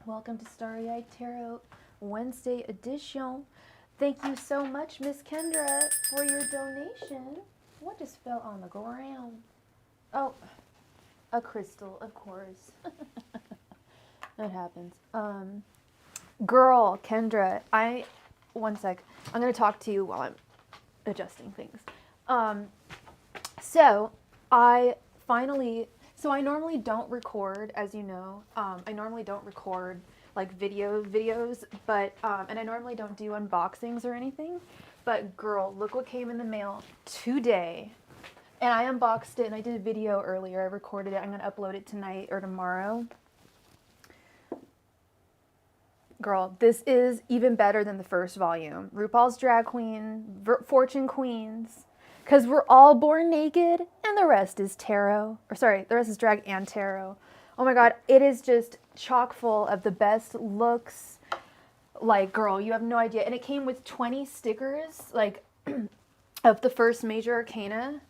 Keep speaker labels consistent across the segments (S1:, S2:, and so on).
S1: Welcome to Starry-Eyed Tarot Wednesday edition. Thank you so much, Miss Kendra, for your donation. What just fell on the ground? Oh, a crystal, of course. That happens. Girl, Kendra, one sec. I'm going to talk to you while I'm adjusting things. So I normally don't record, as you know. I normally don't record like videos, but and I normally don't do unboxings or anything. But girl, look what came in the mail today. And I unboxed it and I did a video earlier. I recorded it. I'm going to upload it tonight or tomorrow. Girl, this is even better than the first volume. RuPaul's Drag Queen, Fortune Queens. Because we're all born naked and the rest is tarot. Or sorry, the rest is drag and tarot. Oh my god, it is just chock full of the best looks. Like, girl, you have no idea. And it came with 20 stickers, like, of the first major arcana.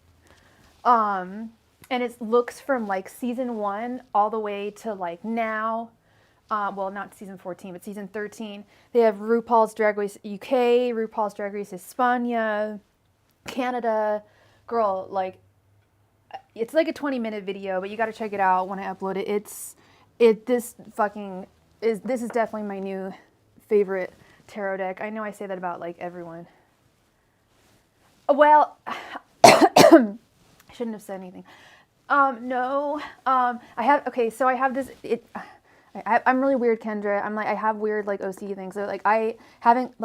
S1: And it looks from, like, season 1 all the way to, like, now. Well, not season 14, but season 13. They have RuPaul's Drag Race UK, RuPaul's Drag Race España, Canada. Girl, like, it's like a 20-minute video, but you got to check it out when I upload it. This is definitely my new favorite tarot deck. I know I say that about like everyone. Well, I shouldn't have said anything. No. I have this. I'm really weird, Kendra. I have weird like OCD things. So like I haven't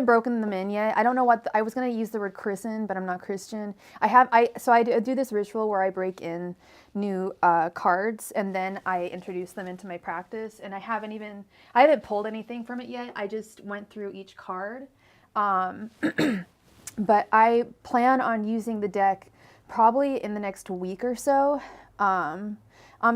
S1: broken them in yet. I don't know what I was gonna use the word christen, but I'm not Christian. I do this ritual where I break in new cards and then I introduce them into my practice. And I haven't pulled anything from it yet. I just went through each card. But I plan on using the deck probably in the next week or so. I'm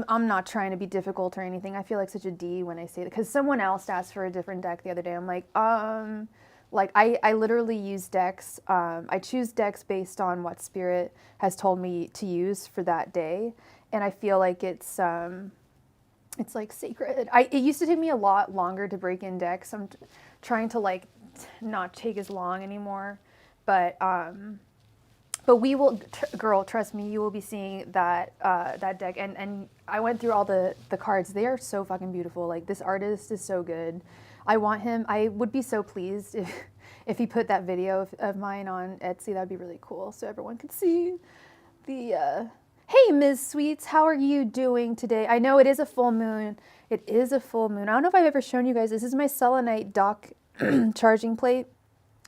S1: not trying to be difficult or anything. I feel like such a D when I say that because someone else asked for a different deck the other day. I'm like, I literally use decks. I choose decks based on what spirit has told me to use for that day, and I feel like it's like sacred. It used to take me a lot longer to break in decks. I'm trying to like not take as long anymore, but we will, girl, trust me, you will be seeing that that deck. And I went through all the cards. They are so fucking beautiful. Like, this artist is so good. I want him. I would be so pleased if he put that video of mine on Etsy. That'd be really cool, so everyone could see the. Hey, Ms. Sweets, how are you doing today? I know it is a full moon. It is a full moon. I don't know if I've ever shown you guys. This is my selenite dock charging plate.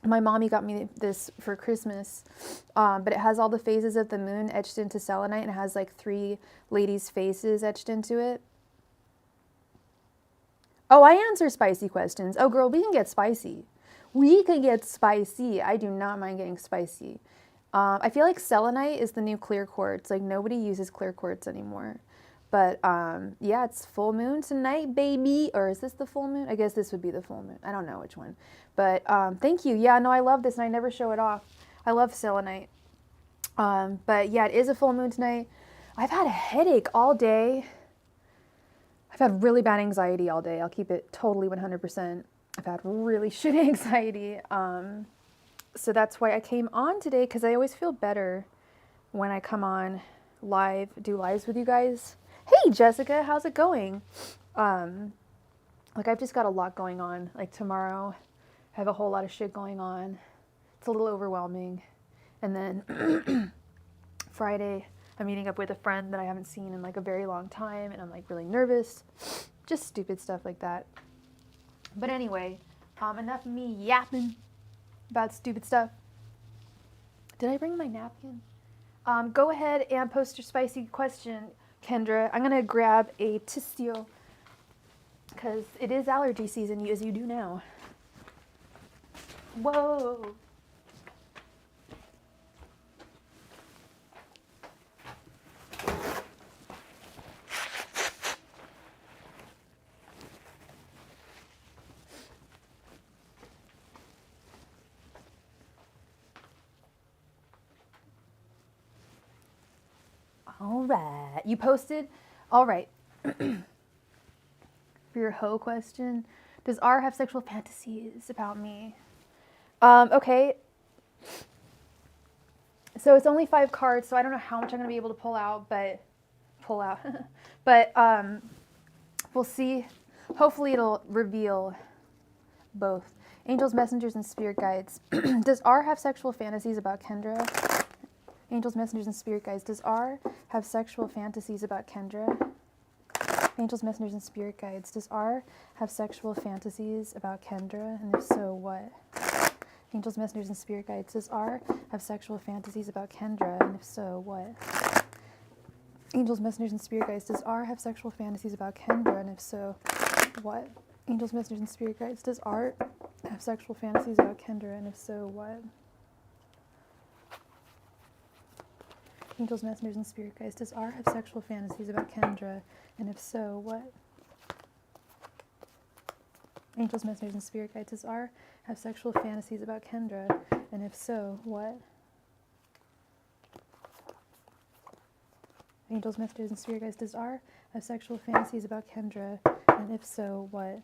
S1: My mommy got me this for Christmas, but it has all the phases of the moon etched into selenite, and it has like 3 ladies' faces etched into it. Oh, I answer spicy questions. Oh, girl, we can get spicy. We can get spicy. I do not mind getting spicy. I feel like selenite is the new clear quartz. Like, nobody uses clear quartz anymore. But yeah, it's full moon tonight, baby. Or is this the full moon? I guess this would be the full moon. I don't know which one. But thank you. Yeah, no, I love this, and I never show it off. I love selenite. But yeah, it is a full moon tonight. I've had a headache all day. I've had really bad anxiety all day. I'll keep it totally 100%. I've had really shitty anxiety. So that's why I came on today, because I always feel better when I come on live, do lives with you guys. Hey, Jessica, how's it going? Like, I've just got a lot going on. Like, tomorrow, I have a whole lot of shit going on. It's a little overwhelming. And then Friday, I'm meeting up with a friend that I haven't seen in like a very long time, and I'm like really nervous. Just stupid stuff like that. But anyway, enough of me yapping about stupid stuff. Did I bring my napkin? Go ahead and post your spicy question, Kendra. I'm gonna grab a tissue because it is allergy season, as you do know. Whoa. All right. You posted? All right. for your hoe question. Does R have sexual fantasies about me? Okay. So it's only 5 cards, so I don't know how much I'm going to be able to pull out, but we'll see. Hopefully it'll reveal both. Angels, messengers, and spirit guides. Does R have sexual fantasies about Kendra? Angels, messengers, and spirit guides. Does R have sexual fantasies about Kendra? Angels, messengers, and spirit guides. Does R have sexual fantasies about Kendra? And if so, what? Angels, messengers, and spirit guides. Does R have sexual fantasies about Kendra? And if so, what? Angels, messengers, and spirit guides. Does R have sexual fantasies about Kendra? And if so, what? Angels, messengers, and spirit guides. Does R have sexual fantasies about Kendra? And if so, what? Angels, messengers, and spirit guides. Does R have sexual fantasies about Kendra? And if so, what? Angels, messengers, and spirit guides. Does R have sexual fantasies about Kendra? And if so, what? Angels, messengers, and spirit guides. Does R have sexual fantasies about Kendra? And if so, what?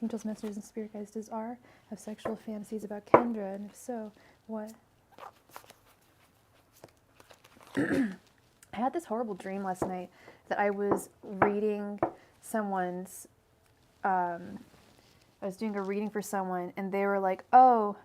S1: Angels, messengers, and spirit guides. Does R have sexual fantasies about Kendra? And if so, what? I had this horrible dream last night that I was reading someone's, I was doing a reading for someone, and they were like, oh,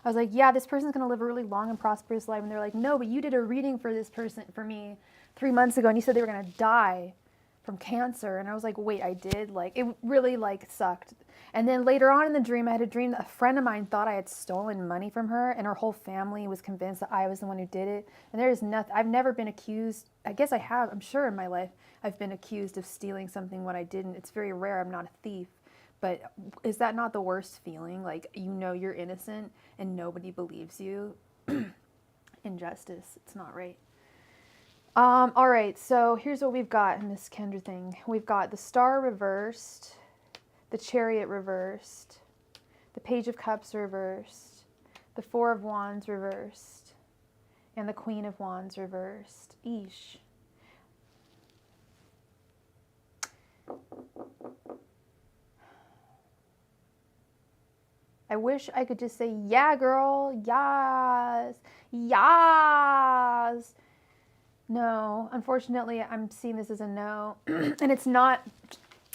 S1: I was like, yeah, this person's going to live a really long and prosperous life. And they're like, no, but you did a reading for this person, for me 3 months ago, and you said they were going to die from cancer. And I was like, wait, I did? Like, it really, like, sucked. And then later on in the dream, I had a dream that a friend of mine thought I had stolen money from her, and her whole family was convinced that I was the one who did it. And there is nothing, I've never been accused, I guess I have, I'm sure in my life, I've been accused of stealing something when I didn't. It's very rare, I'm not a thief. But is that not the worst feeling? Like, you know you're innocent and nobody believes you? Injustice, it's not right. All right, so here's what we've got in this Kendra thing. We've got the Star reversed, the Chariot reversed, the Page of Cups reversed, the Four of Wands reversed, and the Queen of Wands reversed. Eesh. I wish I could just say, yeah, girl, yes, yes. No, unfortunately, I'm seeing this as a no. And it's not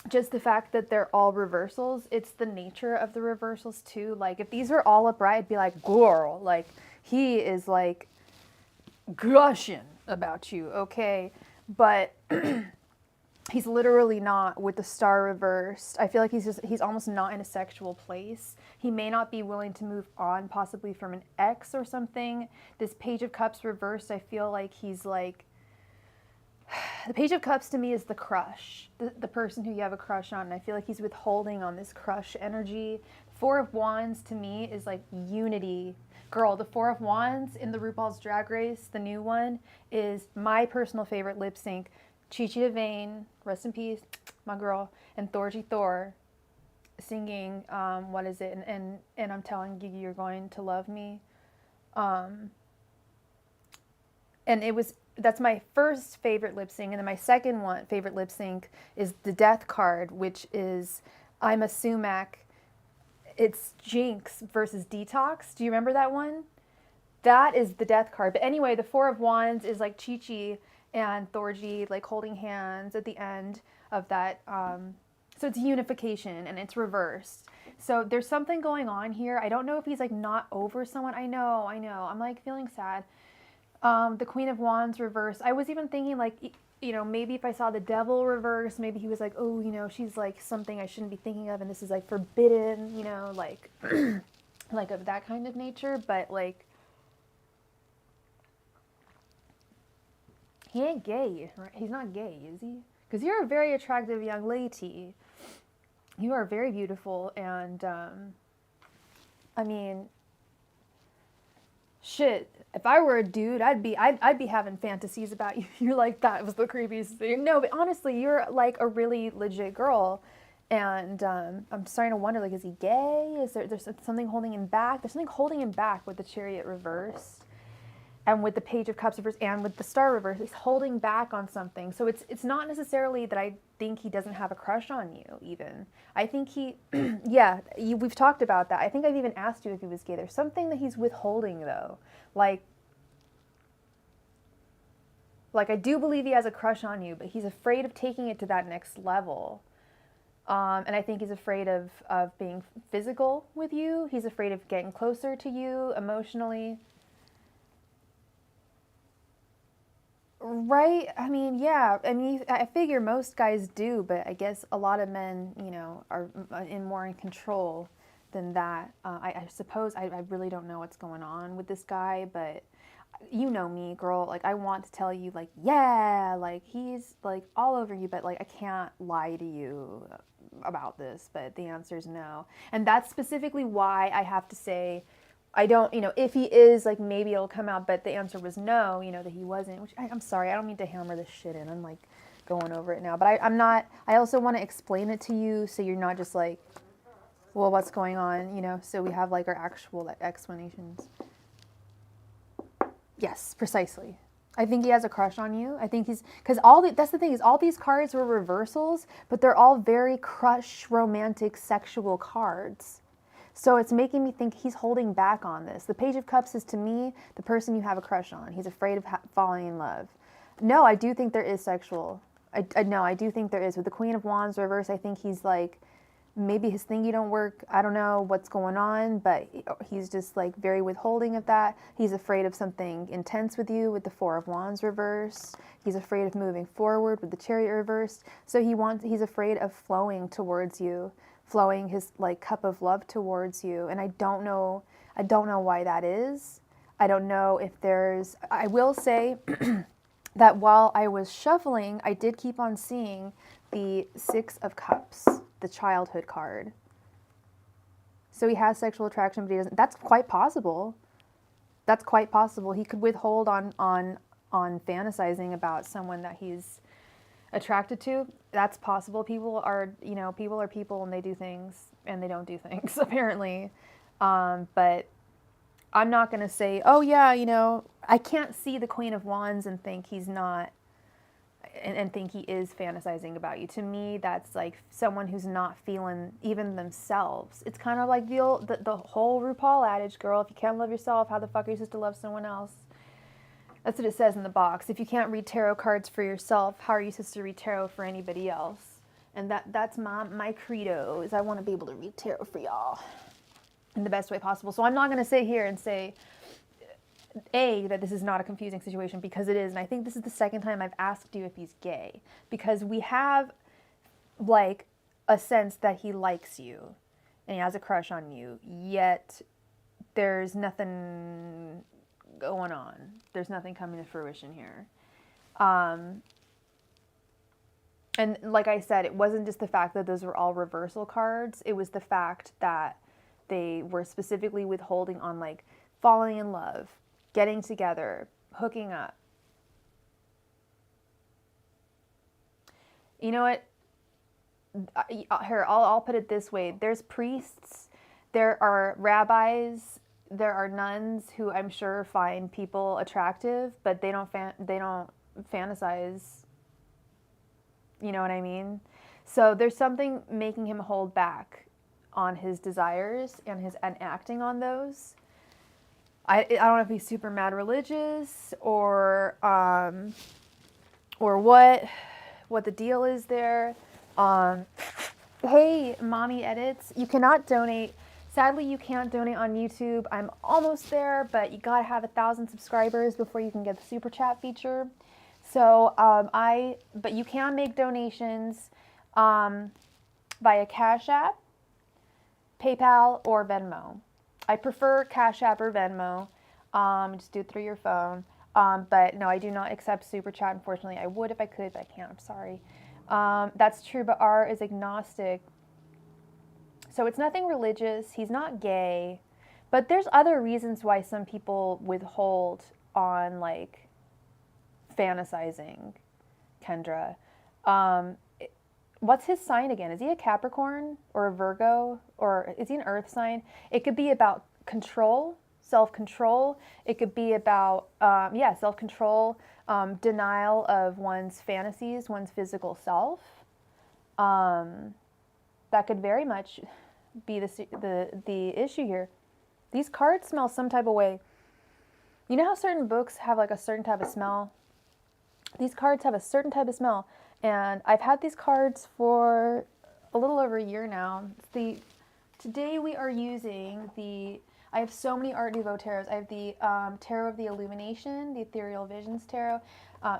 S1: just the fact that they're all reversals, it's the nature of the reversals too. Like, if these were all upright, I'd be like, girl, like, he is like gushing about you, okay? But he's literally not with the Star reversed. I feel like he's almost not in a sexual place. He may not be willing to move on, possibly from an ex or something. This Page of Cups reversed, I feel like he's like, the Page of Cups to me is the crush, the person who you have a crush on. And I feel like he's withholding on this crush energy. Four of Wands to me is like unity. Girl, the Four of Wands in the RuPaul's Drag Race, the new one, is my personal favorite lip sync. Chi Chi DeVayne, rest in peace, my girl, and Thorgy Thor singing, what is it? And I'm telling you, you're going to love me. And that's my first favorite lip sync. And then my second favorite lip sync is the Death card, which is I'm a Sumac. It's Jinx versus Detox. Do you remember that one? That is the Death card. But anyway, the Four of Wands is like Chi Chi and Thorgy like holding hands at the end of that. So it's unification and it's reversed. So there's something going on here. I don't know if he's like not over someone. I know. I'm like feeling sad. The Queen of Wands reversed. I was even thinking like, you know, maybe if I saw the Devil reverse, maybe he was like, oh, you know, she's like something I shouldn't be thinking of, and this is like forbidden, you know, like, like of that kind of nature. But like, he ain't gay, right? He's not gay, is he? Because you're a very attractive young lady. You are very beautiful, and I mean, shit. If I were a dude, I'd be having fantasies about you. You're like, that was the creepiest thing. No, but honestly, you're like a really legit girl, and I'm starting to wonder, like, is he gay? There's something holding him back? There's something holding him back with the Chariot reversed. and with the Page of Cups reverse and with the Star reverse, he's holding back on something. So it's not necessarily that I think he doesn't have a crush on you even. I think he, yeah, we've talked about that. I think I've even asked you if he was gay. There's something that he's withholding though. Like I do believe he has a crush on you, but he's afraid of taking it to that next level. And I think he's afraid of being physical with you. He's afraid of getting closer to you emotionally. Right? I mean, yeah. I mean, I figure most guys do, but I guess a lot of men, you know, are more in control than that. I suppose I really don't know what's going on with this guy, but you know me, girl. Like, I want to tell you, like, yeah, like, he's, like, all over you, but, like, I can't lie to you about this, but the answer is no. And that's specifically why I have to say, I don't, you know, if he is, like, maybe it'll come out, but the answer was no, you know, that he wasn't, which I'm sorry, I don't mean to hammer this shit in. I'm, like, going over it now. But I'm not, I also want to explain it to you so you're not just like, well, what's going on, you know, so we have, like, our actual explanations. Yes, precisely. I think he has a crush on you. I think he's, because that's the thing is all these cards were reversals, but they're all very crush, romantic, sexual cards. So it's making me think he's holding back on this. The Page of Cups is, to me, the person you have a crush on. He's afraid of falling in love. No, I do think there is sexual. No, I do think there is. With the Queen of Wands reverse, I think he's like, maybe his thingy don't work. I don't know what's going on, but he's just like very withholding of that. He's afraid of something intense with you with the Four of Wands reverse. He's afraid of moving forward with the Chariot reverse. So he's afraid of flowing towards you, flowing his like cup of love towards you. And I don't know why that is. I don't know if I will say that while I was shuffling, I did keep on seeing the Six of Cups, the childhood card. So he has sexual attraction, but he doesn't. That's quite possible. That's quite possible. He could withhold on fantasizing about someone that he's attracted to. That's possible. People are people and they do things and they don't do things apparently. But I'm not going to say, oh yeah, you know, I can't see the Queen of Wands and think he's not, and think he is fantasizing about you. To me, that's like someone who's not feeling even themselves. It's kind of like the whole RuPaul adage, girl, if you can't love yourself, how the fuck are you supposed to love someone else? That's what it says in the box. If you can't read tarot cards for yourself, how are you supposed to read tarot for anybody else? And that's my credo, is I want to be able to read tarot for y'all in the best way possible. So I'm not going to sit here and say, that this is not a confusing situation, because it is. And I think this is the second time I've asked you if he's gay, because we have like a sense that he likes you and he has a crush on you, yet there's nothing going on. There's nothing coming to fruition here. And like I said, it wasn't just the fact that those were all reversal cards. It was the fact that they were specifically withholding on like falling in love, getting together, hooking up. You know what? Here, I'll put it this way. There's priests, there are rabbis, there are nuns who I'm sure find people attractive, but they don't fantasize. You know what I mean? So there's something making him hold back on his desires and acting on those. I don't know if he's super mad religious or what the deal is there. Hey, Mommy Edits, you cannot donate. Sadly, you can't donate on YouTube. I'm almost there, but you gotta have 1,000 subscribers before you can get the super chat feature. So but you can make donations via CashApp, PayPal, or Venmo. I prefer CashApp or Venmo. Just do it through your phone. But no, I do not accept super chat. Unfortunately, I would if I could, but I can't. I'm sorry. That's true, but R is agnostic. So it's nothing religious. He's not gay. But there's other reasons why some people withhold on like fantasizing, Kendra. What's his sign again? Is he a Capricorn or a Virgo, or is he an earth sign? It could be about control. self-control. It could be about, yeah, self-control, denial of one's fantasies, one's physical self. That could very much be the issue here. These cards smell some type of way. You know how certain books have like a certain type of smell? These cards have a certain type of smell. And I've had these cards for a little over a year now. Today we are using I have so many Art Nouveau tarots. I have the Tarot of the Illumination, the Ethereal Visions Tarot,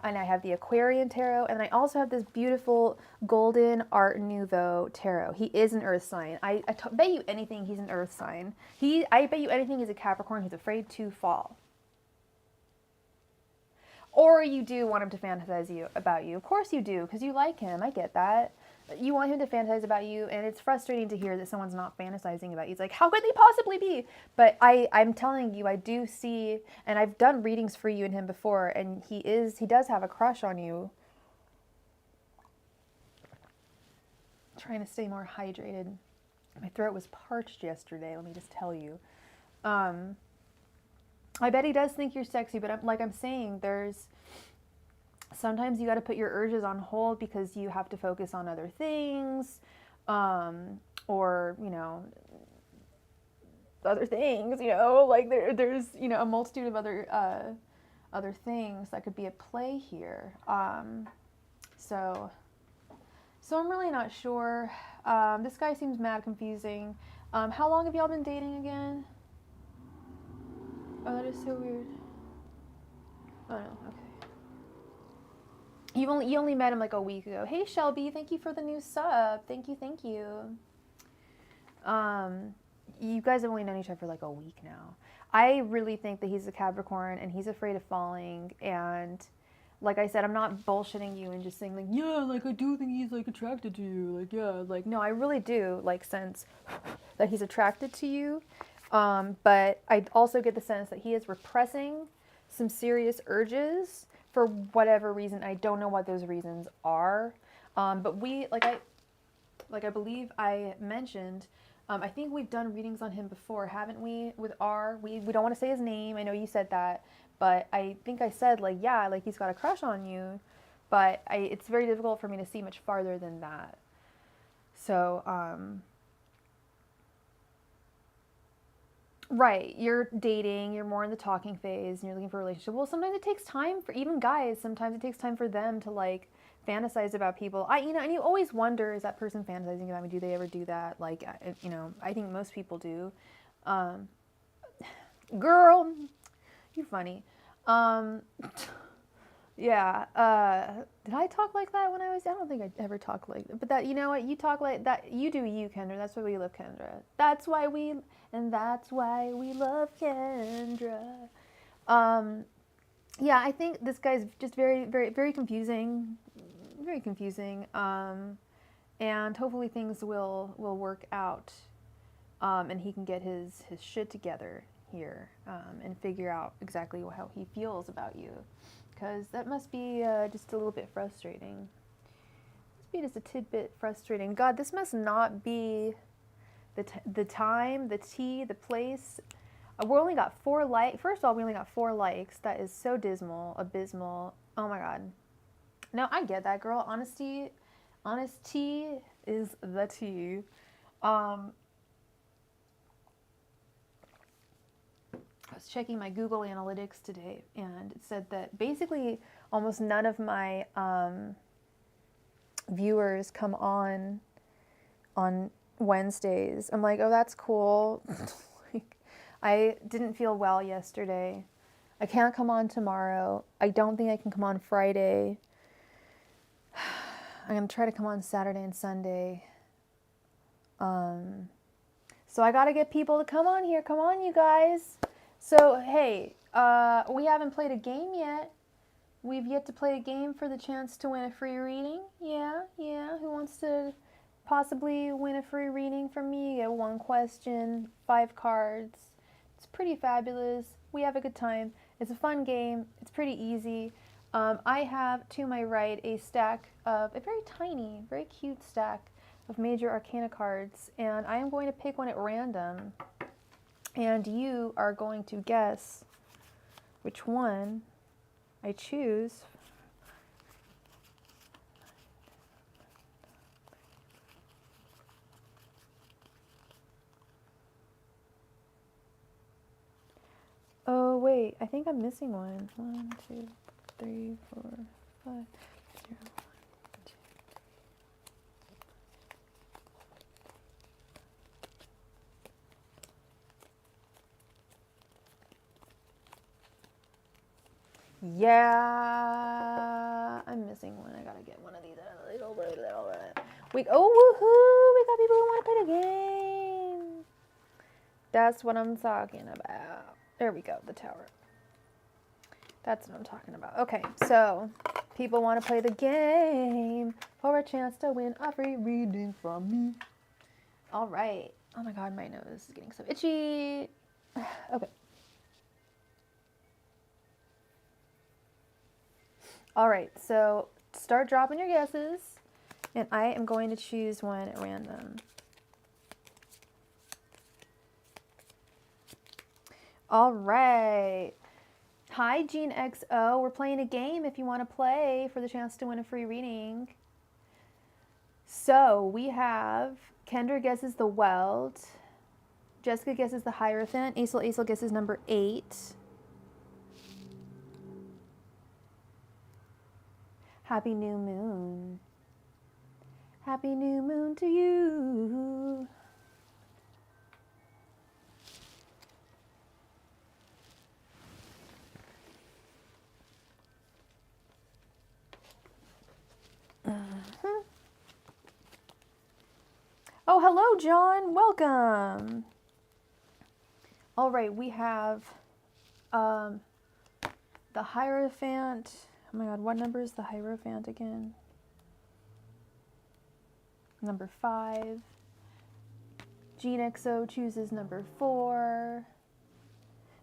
S1: and I have the Aquarian Tarot, and I also have this beautiful golden Art Nouveau Tarot. He is an earth sign. I bet you anything he's an earth sign. I bet you anything he's a Capricorn who's afraid to fall. Or you do want him to fantasize about you. Of course you do, because you like him. I get that. You want him to fantasize about you, and it's frustrating to hear that someone's not fantasizing about you. It's like, how could they possibly be? But I'm telling you, I do see, and I've done readings for you and him before, and he does have a crush on you. I'm trying to stay more hydrated. My throat was parched yesterday, let me just tell you. I bet he does think you're sexy, but like I'm saying, sometimes you got to put your urges on hold because you have to focus on other things, or, you know, other things, you know, like there's, you know, a multitude of other things that could be at play here. So I'm really not sure. This guy seems mad confusing. How long have y'all been dating again? Oh, that is so weird. Oh no, okay. You only met him like a week ago. Hey Shelby, thank you for the new sub. Thank you, thank you. You guys have only known each other for like a week now. I really think that he's a Capricorn and he's afraid of falling, and like I said, I'm not bullshitting you and just saying like, yeah, like I do think he's like attracted to you. Like, yeah, like no, I really do like sense that he's attracted to you. But I also get the sense that he is repressing some serious urges for whatever reason. I don't know what those reasons are. But I believe I mentioned, I think we've done readings on him before, haven't we? With we don't want to say his name. I know you said that, but I think I said like, yeah, like he's got a crush on you, but it's very difficult for me to see much farther than that. So, right, you're dating, you're more in the talking phase, and you're looking for a relationship. Well, sometimes it takes time for even guys. Sometimes it takes time for them to like fantasize about people. And you always wonder, is that person fantasizing about me? Do they ever do that? Like, I think most people do. Girl, you're funny. Yeah. Did I talk like that when I don't think I ever talked like that. But that, you know what? You talk like that. You do you, Kendra. That's why we love Kendra. That's why we love Kendra. Yeah, I think this guy's just very, very, very confusing. Very confusing. And hopefully things will work out. And he can get his shit together here, and figure out exactly how he feels about you. Because that must be just a little bit frustrating. Must be just a tidbit frustrating. God, this must not be the time, the tea, the place. We only got 4 likes. First of all, we only got 4 likes. That is so abysmal. Oh my God. No, I get that, girl. Honesty is the tea. I was checking my Google Analytics today, and it said that basically almost none of my viewers come on Wednesdays. I'm like, oh, that's cool. Like, I didn't feel well yesterday. I can't come on tomorrow. I don't think I can come on Friday. I'm going to try to come on Saturday and Sunday. So I got to get people to come on here. Come on, you guys. So, hey, we haven't played a game yet. We've yet to play a game for the chance to win a free reading. Yeah. Who wants to possibly win a free reading from me? You get 1 question, 5 cards. It's pretty fabulous. We have a good time. It's a fun game. It's pretty easy. I have, to my right, a stack of a very tiny, very cute stack of major arcana cards, and I am going to pick one at random. And you are going to guess which one I choose. Oh, wait, I think I'm missing one. 1, 2, 3, 4, 5, 0, 1, 2. Yeah, I'm missing one. I gotta get one of these. Oh, woohoo! We got people who want to play the game. That's what I'm talking about. There we go, the tower. That's what I'm talking about. Okay, so people want to play the game for a chance to win a free reading from me. All right. Oh my God, my nose is getting so itchy. Okay. All right, so start dropping your guesses, and I am going to choose one at random. All right. Hi, Gene XO. We're playing a game if you want to play for the chance to win a free reading. So we have Kendra guesses the Weld. Jessica guesses the Hierophant. Aisel guesses number 8. Happy new moon. Happy new moon to you. Oh, hello, John. Welcome. All right, we have the Hierophant. Oh my God, what number is the Hierophant again? Number 5. Gene XO chooses number 4.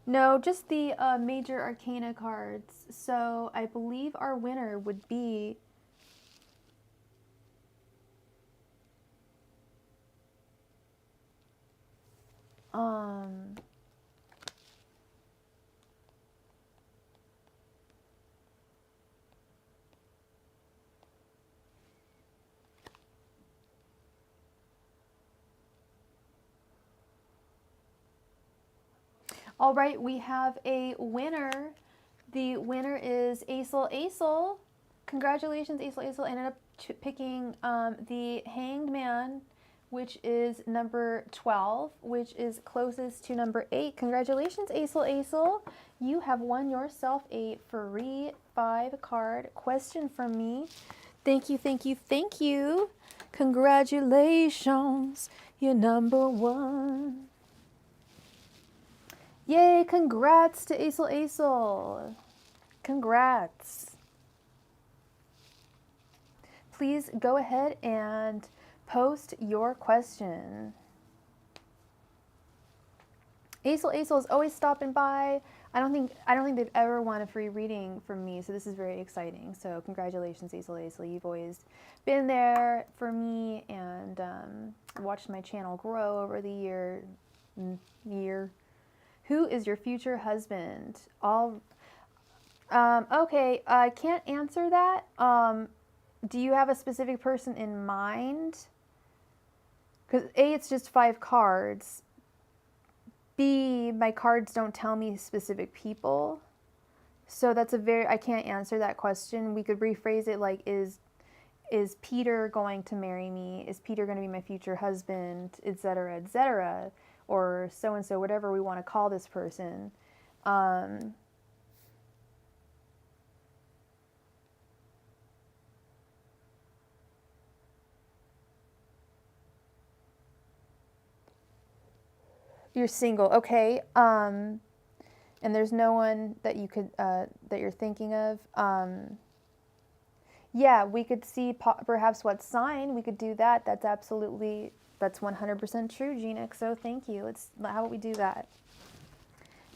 S1: No, just the major arcana cards. So I believe our winner would be all right, we have a winner. The winner is Aisel. Congratulations, Aisel ended up picking the Hanged Man, which is number 12, which is closest to number 8. Congratulations, Aisel. You have won yourself a free 5-card question from me. Thank you. Congratulations, you're number 1. Yay, congrats to Aisel. Congrats. Please go ahead and post your question. Aisel is always stopping by. I don't think they've ever won a free reading from me, so this is very exciting. So congratulations, Aisel. You've always been there for me and watched my channel grow over the year. Who is your future husband? Okay, I can't answer that. Do you have a specific person in mind? Because A, it's just 5 cards. B, my cards don't tell me specific people. So that's I can't answer that question. We could rephrase it like, is Peter going to marry me? Is Peter going to be my future husband? Etc., etc., or so-and-so, whatever we want to call this person. You're single, okay. And there's no one that you could that you're thinking of. Yeah, we could see perhaps what sign. We could do that. That's 100% true, Gene XO. Thank you. How about we do that?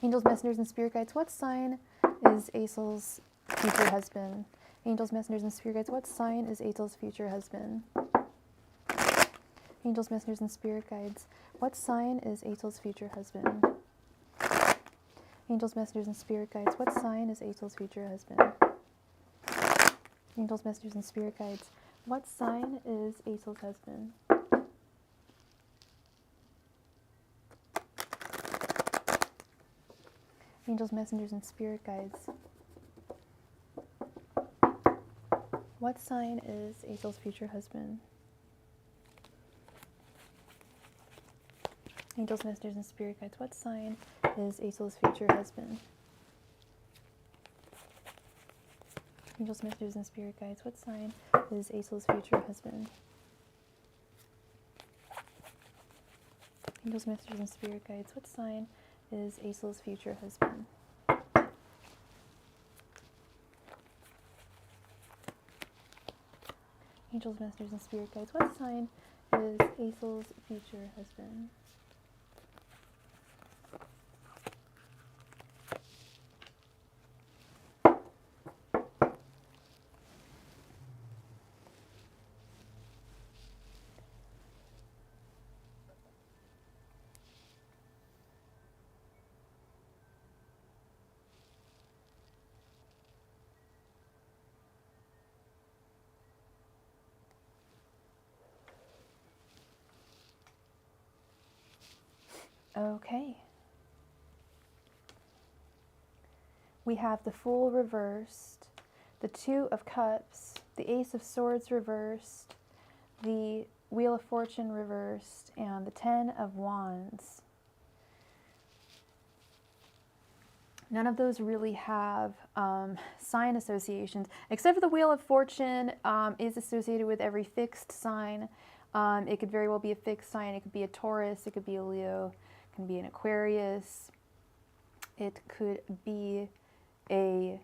S1: Angels, messengers, and spirit guides. What sign is Aisel's future husband? Angels, messengers, and spirit guides. What sign is Aisel's future husband? Angels, messengers, and spirit guides. What sign is Aisel's future husband? Angels, messengers, and spirit guides. What sign is Azel's future husband? Angels, messengers, and spirit guides. What sign is Azel's husband? Angels, messengers, and spirit guides. What sign is Azel's future husband? Angels, messengers, and spirit guides. What sign is Azel's future husband? Angels, messengers, and spirit guides. What sign is Azel's future husband? Angels, messengers, and spirit guides. What sign is Azel's future husband? Angels, messengers, and spirit guides. What sign is Azel's future husband? Okay. We have the Fool reversed, the Two of Cups, the Ace of Swords reversed, the Wheel of Fortune reversed, and the Ten of Wands. None of those really have sign associations, except for the Wheel of Fortune is associated with every fixed sign. It could very well be a fixed sign. It could be a Taurus. It could be a Leo. It can be an Aquarius. It could be a,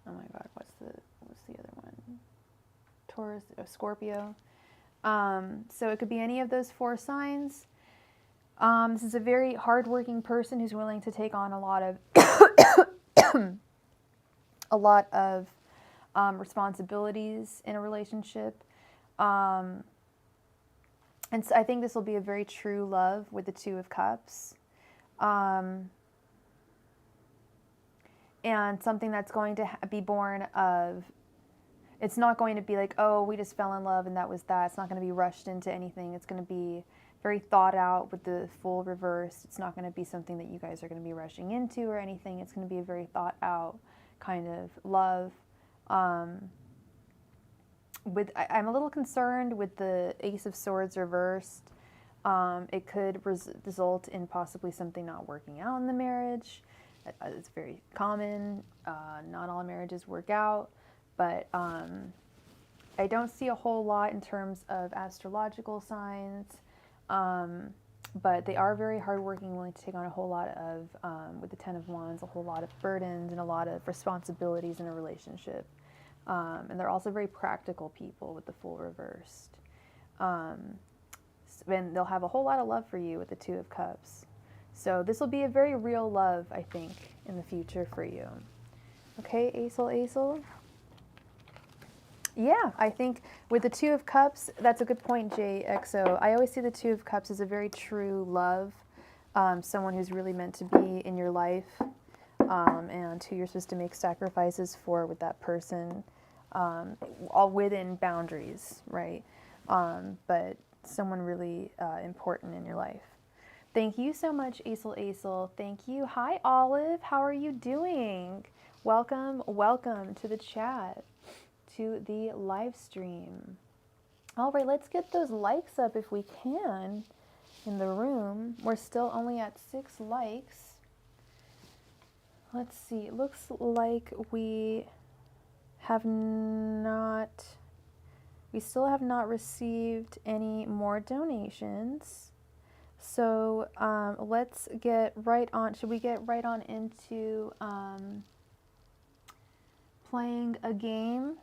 S1: oh my God, what's the other one? Taurus, Scorpio. So it could be any of those four signs. This is a very hardworking person who's willing to take on a lot of responsibilities in a relationship. And so I think this will be a very true love with the Two of Cups. And something that's going to be born of, it's not going to be like, oh, we just fell in love and that was that. It's not going to be rushed into anything. It's going to be very thought out with the Fool reversed. It's not going to be something that you guys are going to be rushing into or anything. It's going to be a very thought out kind of love. I'm a little concerned with the Ace of Swords reversed. It could result in possibly something not working out in the marriage. It's very common. Not all marriages work out, but I don't see a whole lot in terms of astrological signs. But they are very hardworking, willing to take on a whole lot of, with the Ten of Wands, a whole lot of burdens and a lot of responsibilities in a relationship. And they're also very practical people with the Fool reversed. And they'll have a whole lot of love for you with the Two of Cups. So this will be a very real love, I think, in the future for you. Okay, Azel. Yeah, I think with the Two of Cups, that's a good point, JXO. I always see the Two of Cups as a very true love, someone who's really meant to be in your life, and who you're supposed to make sacrifices for with that person, all within boundaries, right? But someone really important in your life. Thank you so much, Azel. Thank you. Hi, Olive. How are you doing? Welcome to the chat, to the live stream. All right, let's get those likes up if we can in the room. We're still only at 6 likes. Let's see. It looks like we still have not received any more donations. So let's get right on. Should we get right on into playing a game?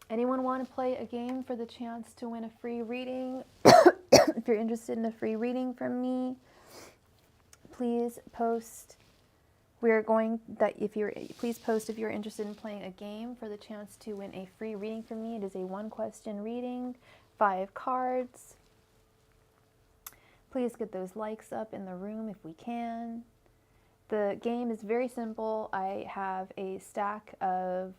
S1: Anyone want to play a game for the chance to win a free reading? If you're interested in a free reading from me, please post. Please post if you're interested in playing a game for the chance to win a free reading from me. It is a 1-question reading, 5 cards. Please get those likes up in the room if we can. The game is very simple. I have a stack of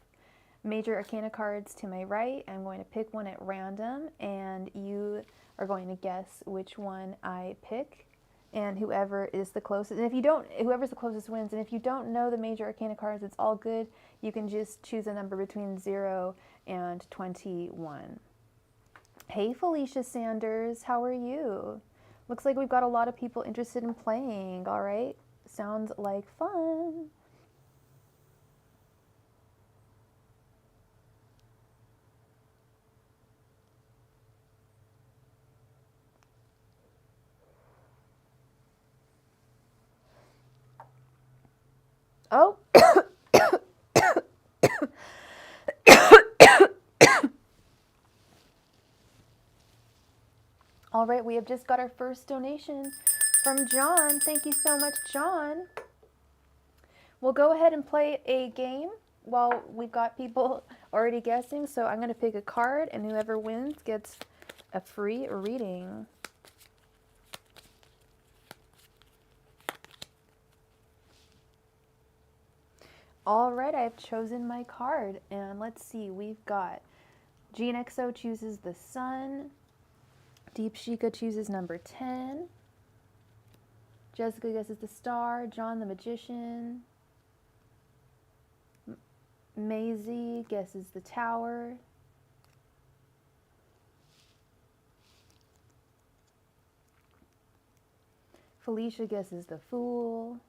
S1: major arcana cards to my right. I'm going to pick one at random, and you are going to guess which one I pick. And whoever is the closest, and if you don't, whoever's the closest wins. And if you don't know the major arcana cards, it's all good. You can just choose a number between 0 and 21. Hey, Felicia Sanders, how are you? Looks like we've got a lot of people interested in playing. All right, sounds like fun. Oh. All right, we have just got our first donation from John. Thank you so much, John. We'll go ahead and play a game while we've got people already guessing. So I'm going to pick a card, and whoever wins gets a free reading. All right, I've chosen my card, and let's see. We've got GNXO chooses the Sun. Deep Shika chooses number 10. Jessica guesses the Star. John the Magician. Maisie guesses the Tower. Felicia guesses the Fool.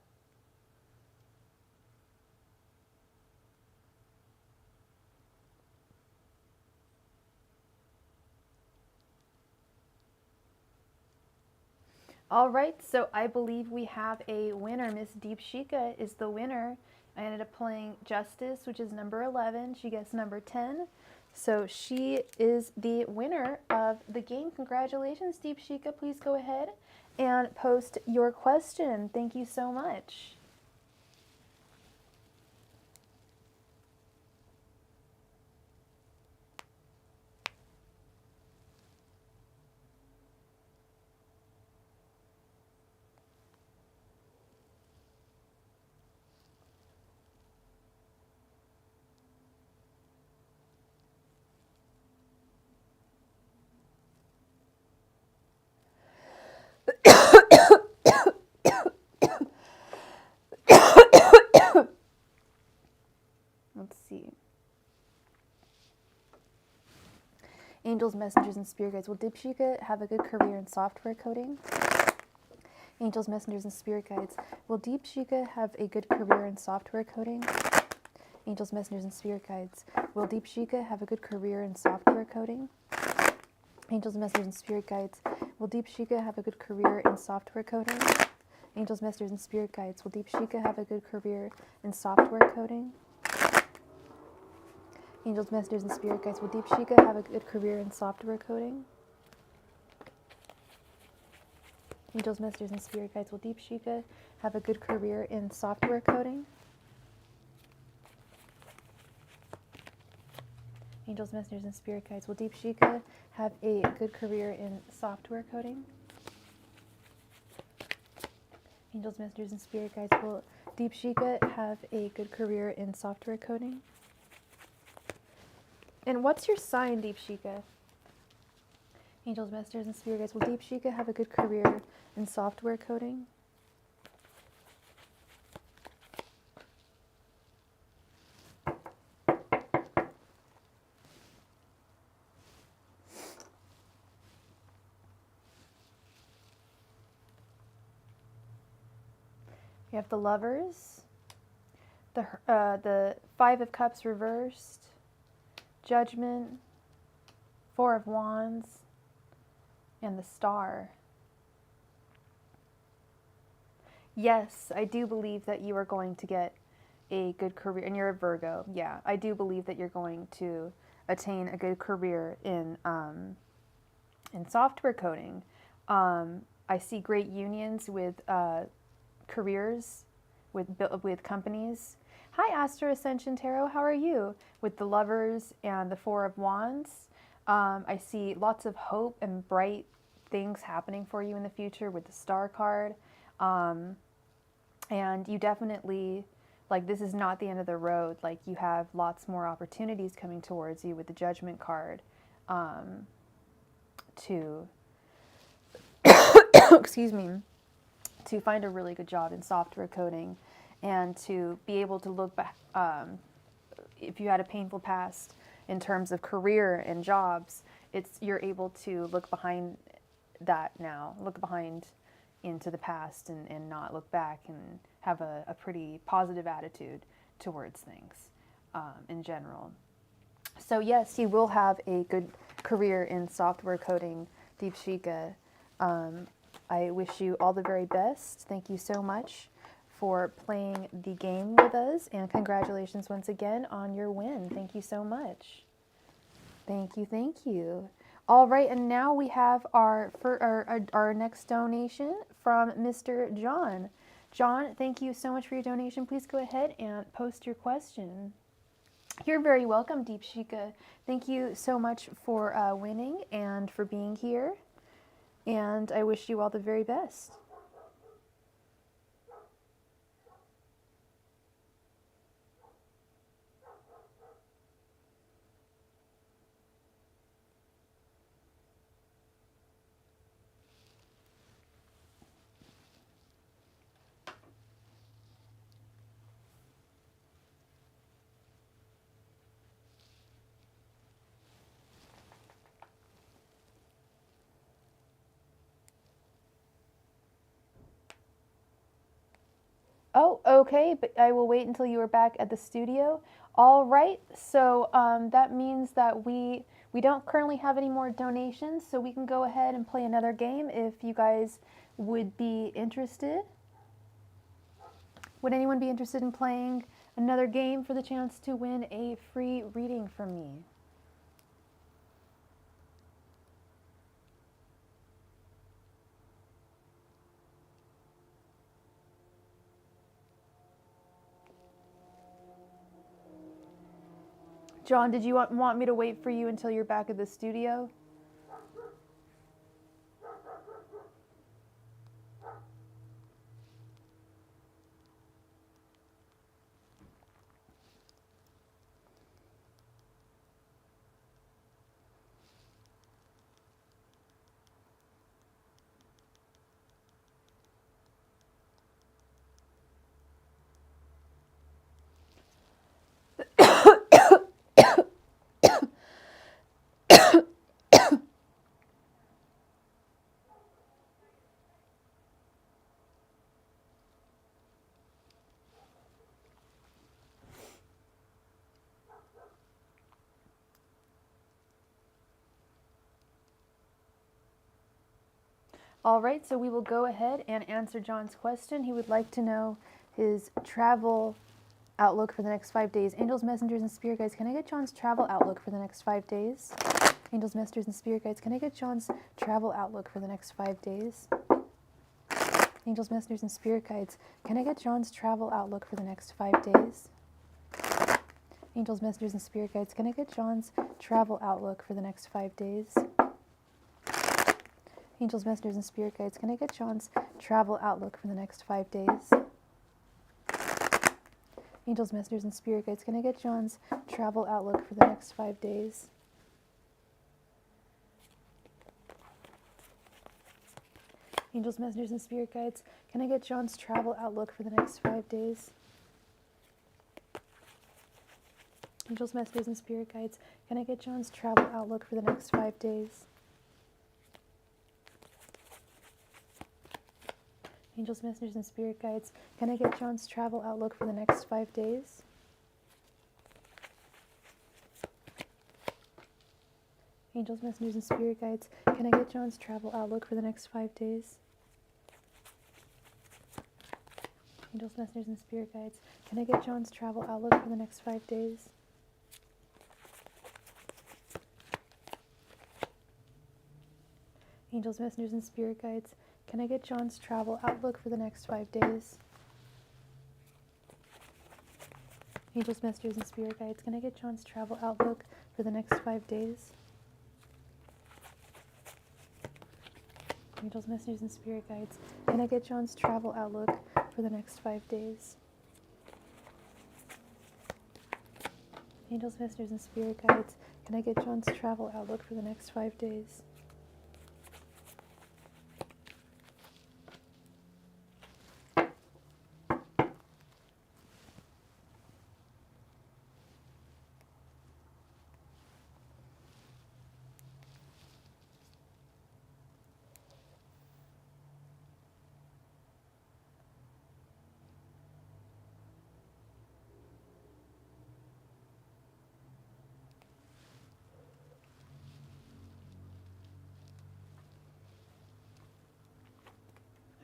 S1: All right, so I believe we have a winner. Miss Deep Shika is the winner. I ended up playing Justice, which is number 11. She guessed number 10. So she is the winner of the game. Congratulations, Deep Shika. Please go ahead and post your question. Thank you so much. Let's see. Angels, messengers, and spirit guides. Will Deep Shika have a good career in software coding? Angels, messengers, and spirit guides. Will Deep Shika have a good career in software coding? Angels, messengers, and spirit guides. Will Deep Shika have a good career in software coding? Angels, messengers, and spirit guides. Will Deep Shika have a good career in software coding? Angels, messengers, and spirit guides. Will Deep Shika have a good career in software coding? Angels, messengers, and spirit guides. Will Deep Shika have a good career in software coding? Angels, messengers, and spirit guides. Will Deep Shika have a good career in software coding? Angels, messengers, and spirit guides. Will Deep Shika have a good career in software coding? Angels, messengers, and spirit guides. Will Deep Shika have a good career in software coding? And what's your sign, Deep Shika? Angels, messengers, and spirit guides. Will Deep Shika have a good career in software coding? You have the Lovers, the Five of Cups reversed, Judgment, Four of Wands, and the Star. Yes, I do believe that you are going to get a good career, and you're a Virgo. Yeah, I do believe that you're going to attain a good career in software coding. I see great unions with careers, with companies. Hi, Astro Ascension Tarot. How are you? With the Lovers and the Four of Wands. I see lots of hope and bright things happening for you in the future with the Star card. And you definitely, like, this is not the end of the road. Like, you have lots more opportunities coming towards you with the Judgment card to, excuse me, to find a really good job in software coding and to be able to look back, if you had a painful past in terms of career and jobs, you're able to look behind that now, look behind into the past and not look back and have a pretty positive attitude towards things in general. So yes, you will have a good career in software coding, Deepshika. I wish you all the very best. Thank you so much for playing the game with us, and congratulations once again on your win. Thank you so much. Thank you, thank you. All right, and now we have our next donation from Mr. John. John, thank you so much for your donation. Please go ahead and post your question. You're very welcome, Deepshika. Thank you so much for winning and for being here. And I wish you all the very best. Oh, okay, but I will wait until you are back at the studio. All right, so that means that we don't currently have any more donations, so we can go ahead and play another game if you guys would be interested. Would anyone be interested in playing another game for the chance to win a free reading from me? John, did you want me to wait for you until you're back at the studio? All right, so we will go ahead and answer John's question. He would like to know his travel outlook for the next 5 days. Angels, messengers, and spirit guides, can I get John's travel outlook for the next 5 days? Angels, messengers, and spirit guides, can I get John's travel outlook for the next 5 days? Angels, messengers, and spirit guides, can I get John's travel outlook for the next 5 days? Angels, messengers, and spirit guides, can I get John's travel outlook for the next 5 days? Angels, messengers, and spirit guides, can I get John's travel outlook for the next 5 days? Angels, messengers, and spirit guides, can I get John's travel outlook for the next 5 days? Angels, messengers, and spirit guides, can I get John's travel outlook for the next 5 days? Angels, messengers, and spirit guides, can I get John's travel outlook for the next 5 days? Angels, messengers, and spirit guides, can I get John's travel outlook for the next 5 days? Angels, messengers, and spirit guides, can I get John's travel outlook for the next 5 days? Angels, messengers, and spirit guides, can I get John's travel outlook for the next 5 days? Angels, messengers, and spirit guides, can I get John's travel outlook for the next 5 days? Angels, messengers, and spirit guides, can I get John's travel outlook for the next 5 days? Angels, messengers, and spirit guides, can I get John's travel outlook for the next 5 days? Angels, messengers, and spirit guides, can I get John's travel outlook for the next 5 days?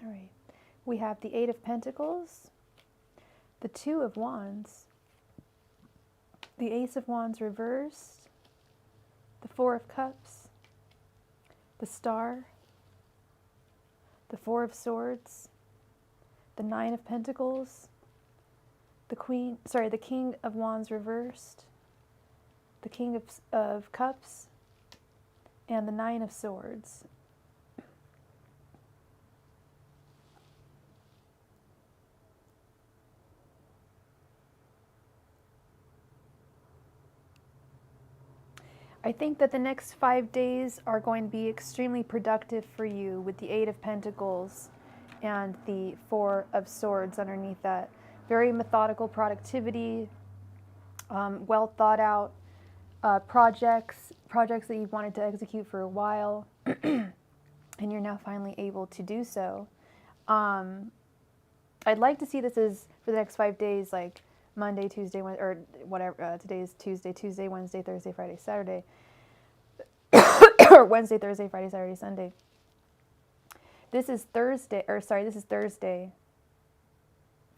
S1: All right, we have the Eight of Pentacles, the Two of Wands, the Ace of Wands reversed, the Four of Cups, the Star, the Four of Swords, the Nine of Pentacles, the King of Wands reversed, the King of Cups, and the Nine of Swords. I think that the next 5 days are going to be extremely productive for you with the Eight of Pentacles and the Four of Swords underneath that. Very methodical productivity, well thought out projects that you've wanted to execute for a while, and you're now finally able to do so. I'd like to see this as, for the next 5 days, like Monday, Tuesday, or whatever, today is Tuesday, Wednesday, Thursday, Friday, Saturday, or Wednesday, Thursday, Friday, Saturday, Sunday. This is Thursday,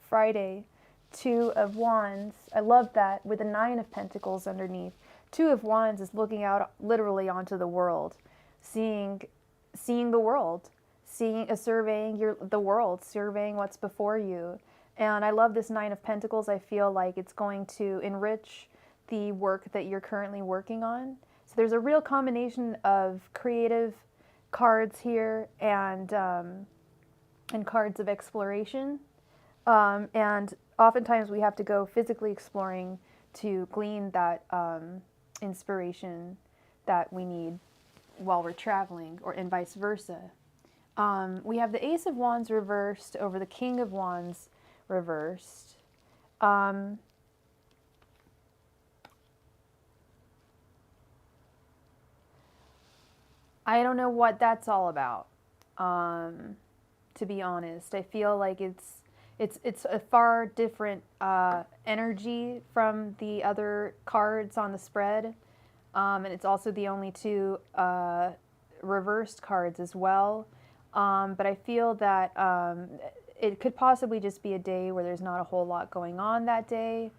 S1: Friday, Two of Wands. I love that, with the Nine of Pentacles underneath. Two of Wands is looking out literally onto the world, seeing the world, surveying the world, surveying what's before you. And I love this Nine of Pentacles. I feel like it's going to enrich the work that you're currently working on. So there's a real combination of creative cards here and cards of exploration. And oftentimes we have to go physically exploring to glean that inspiration that we need while we're traveling, and vice versa. We have the Ace of Wands reversed over the King of Wands reversed. I don't know what that's all about, to be honest. I feel like it's a far different energy from the other cards on the spread, and it's also the only two reversed cards as well. But I feel that it could possibly just be a day where there's not a whole lot going on that day,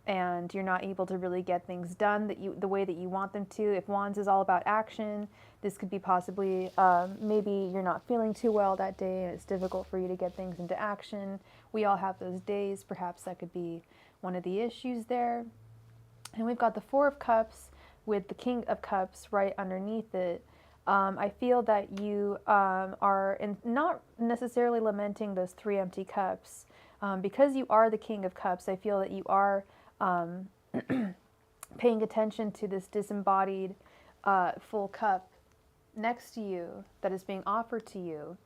S1: and you're not able to really get things done the way that you want them to. If Wands is all about action, this could be possibly maybe you're not feeling too well that day and it's difficult for you to get things into action. We all have those days. Perhaps that could be one of the issues there. And we've got the Four of Cups with the King of Cups right underneath it. I feel that you are not necessarily lamenting those three empty cups. Because you are the King of Cups, I feel that you are paying attention to this disembodied full cup next to you that is being offered to you.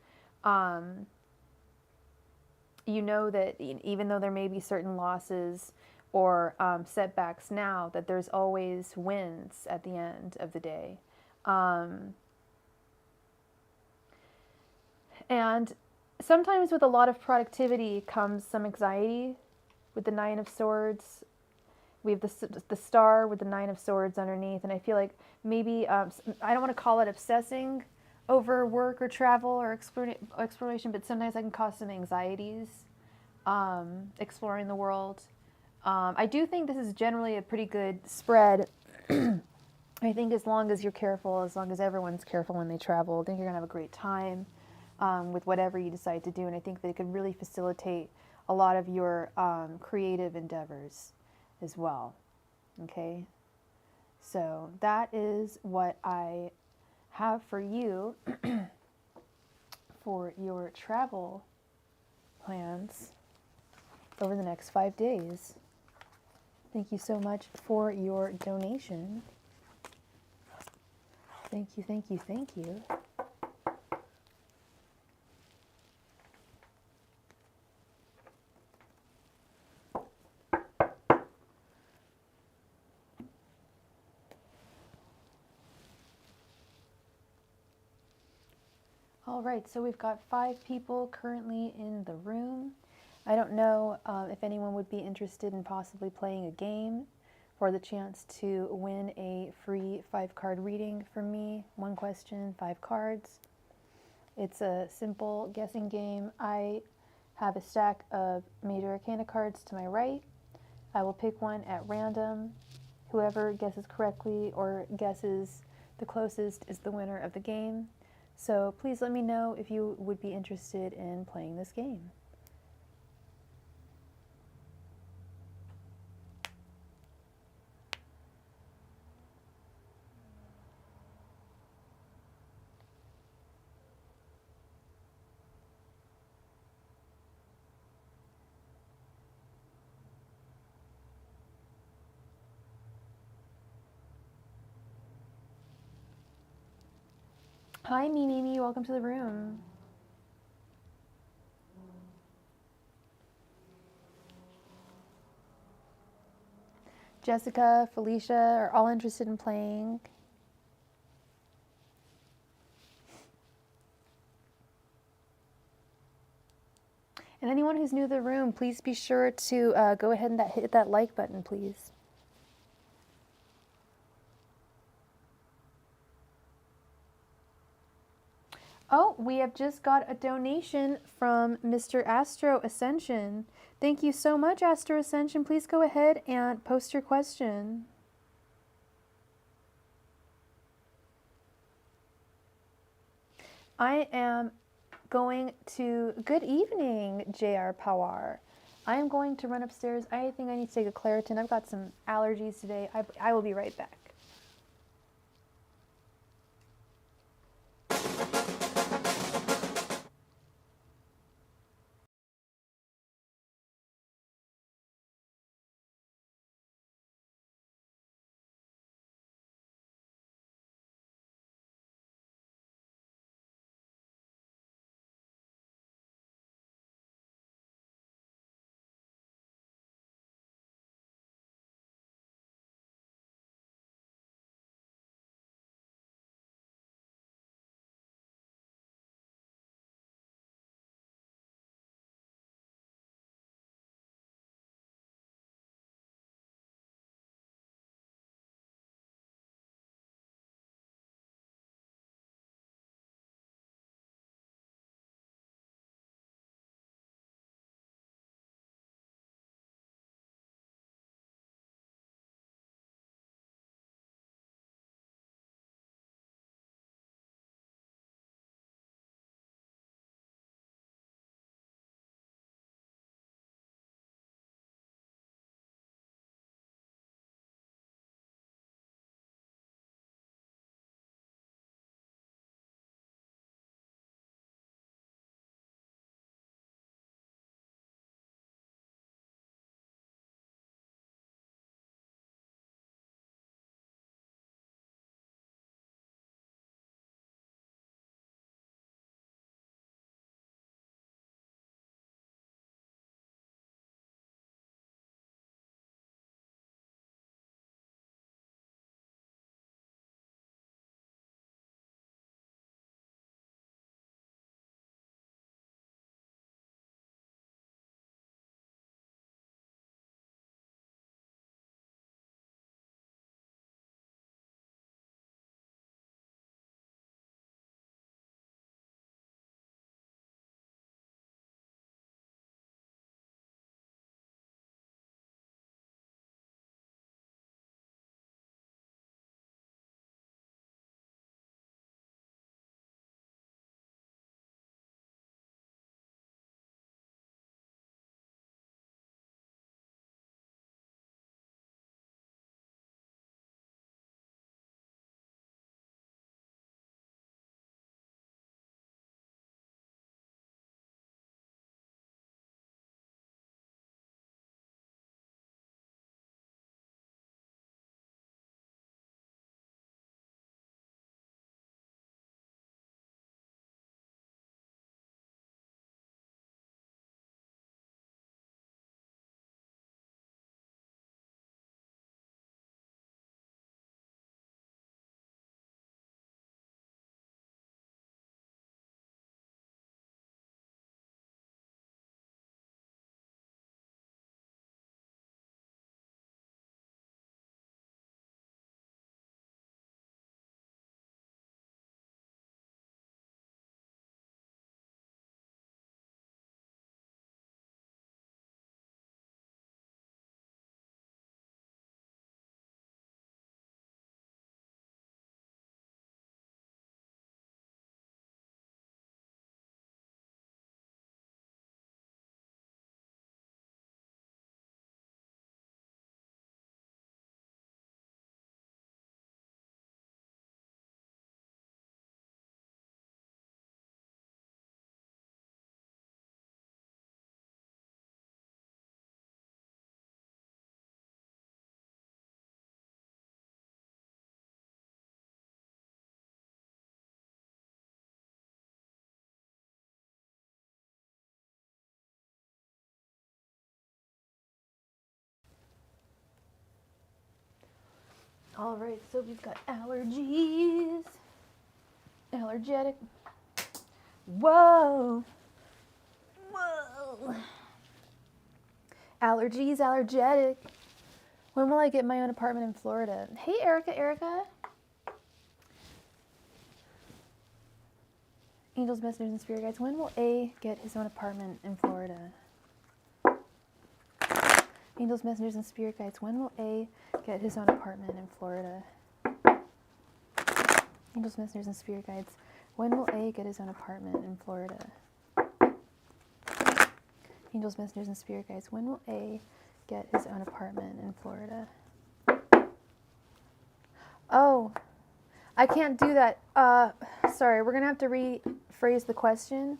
S1: You know that even though there may be certain losses or setbacks now, that there's always wins at the end of the day. And sometimes with a lot of productivity comes some anxiety with the Nine of Swords. We have the Star with the Nine of Swords underneath. And I feel like maybe, I don't want to call it obsessing over work or travel or exploration, but sometimes I can cause some anxieties exploring the world. I do think this is generally a pretty good spread I think as long as you're careful, as long as everyone's careful when they travel, I think you're going to have a great time with whatever you decide to do. And I think that it could really facilitate a lot of your creative endeavors as well. Okay? So that is what I have for you for your travel plans over the next 5 days. Thank you so much for your donation. Thank you, thank you, thank you. All right, so we've got 5 people currently in the room. I don't know if anyone would be interested in possibly playing a game for the chance to win a free 5-card reading from me. 1 question, 5 cards. It's a simple guessing game. I have a stack of Major Arcana cards to my right. I will pick one at random. Whoever guesses correctly or guesses the closest is the winner of the game. So please let me know if you would be interested in playing this game. Hi, Mimi, welcome to the room. Jessica, Felicia are all interested in playing. And anyone who's new to the room, please be sure to go ahead and hit that like button, please. Oh, we have just got a donation from Mr. Astro Ascension. Thank you so much, Astro Ascension. Please go ahead and post your question. I am going to, good evening, JR Pawar. I am going to run upstairs. I think I need to take a Claritin. I've got some allergies today. I will be right back. All right, so we've got allergies, allergic. Whoa. Whoa. Allergies, allergetic. When will I get my own apartment in Florida? Hey, Erica. Angels, messengers, and spirit guides. When will A get his own apartment in Florida? Angels, messengers, and spirit guides. When will A get his own apartment in Florida? Angels, messengers, and spirit guides. When will A get his own apartment in Florida? Angels, messengers, and spirit guides. When will A get his own apartment in Florida? Oh, I can't do that. Sorry, we're going to have to rephrase the question.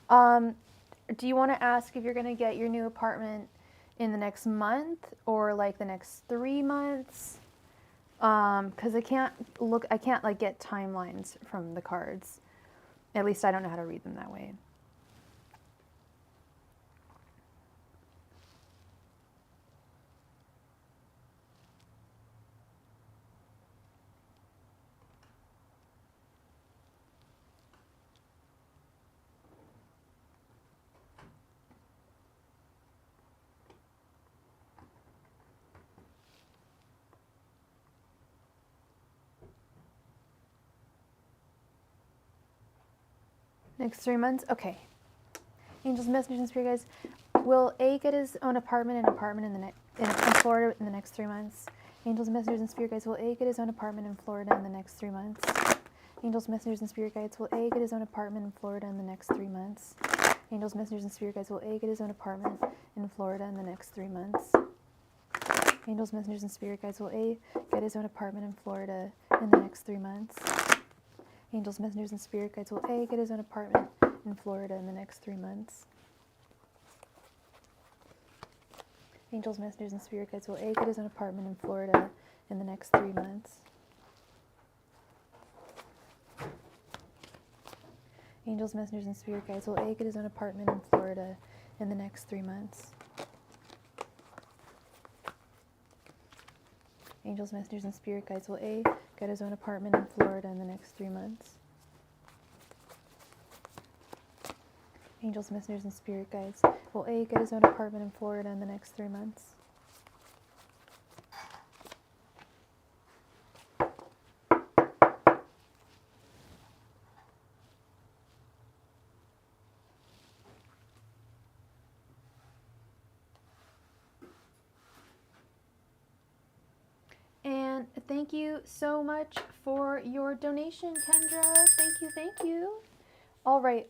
S1: Do you want to ask if you're going to get your new apartment in the next month or like the next 3 months? Because I can't like get timelines from the cards. At least I don't know how to read them that way. Next 3 months? Okay. Angels, messengers, and spirit guides. Will A get his own apartment in Florida in the next 3 months? Angels, messengers, and spirit guides. Will A get his own apartment in Florida in the next 3 months? Angels, messengers, and spirit guides. Will A get his own apartment in Florida in the next 3 months? Angels, messengers, and spirit guides. Will A get his own apartment in Florida in the next 3 months? Angels, messengers, and spirit guides. Will A get his own apartment in Florida in the next 3 months? Angels, messengers, and spirit guides. Will A get his own apartment in Florida in the next 3 months? Angels, messengers, and spirit guides. Will A get his own apartment in Florida in the next 3 months? Angels, messengers, and spirit guides. Will A get his own apartment in Florida in the next 3 months? Angels, messengers, and spirit guides. Will A get his own apartment in Florida in the next 3 months? Angels, messengers, and spirit guides. Will A get his own apartment in Florida in the next 3 months? And thank you so much for your donation, Kendra. Thank you. All right,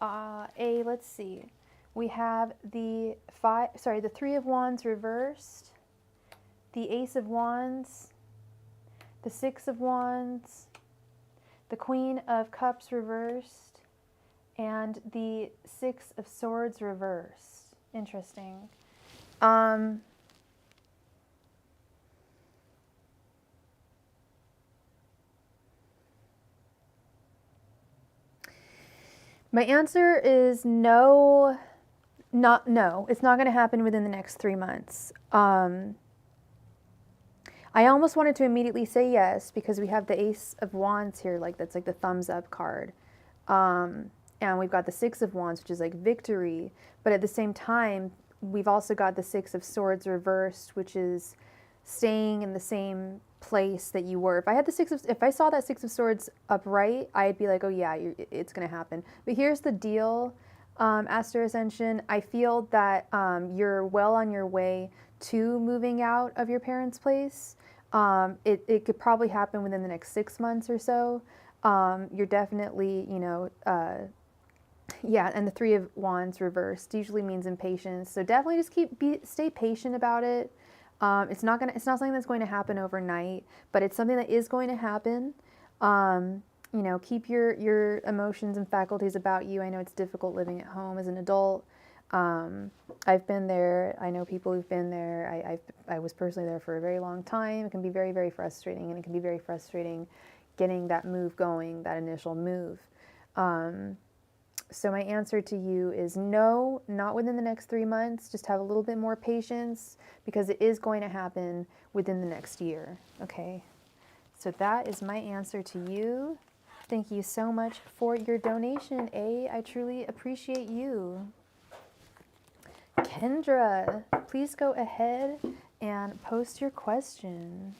S1: let's see. We have the 3 of Wands reversed, the Ace of Wands, the 6 of Wands, the Queen of Cups reversed, and the 6 of Swords reversed. Interesting. My answer is no. It's not going to happen within the next 3 months. I almost wanted to immediately say yes because we have the Ace of Wands here, like that's like the thumbs up card. And we've got the 6 of Wands, which is like victory. But at the same time, we've also got the 6 of Swords reversed, which is staying in the same place that you were. If I saw that 6 of Swords upright, I'd be like, oh yeah, it's going to happen. But here's the deal, Aster Ascension. I feel that you're well on your way to moving out of your parents' place. It could probably happen within the next 6 months or so. You're definitely, yeah, and the 3 of Wands reversed usually means impatience. So definitely just stay patient about it. It's not something that's going to happen overnight, but it's something that is going to happen. Keep your emotions and faculties about you. I know it's difficult living at home as an adult. I've been there. I know people who've been there. I was personally there for a very long time. It can be very, very frustrating, and it can be very frustrating getting that move going, that initial move. So my answer to you is no, not within the next 3 months. Just have a little bit more patience because it is going to happen within the next year. Okay. So that is my answer to you. Thank you so much for your donation, A. I truly appreciate you. Kendra, please go ahead and post your question.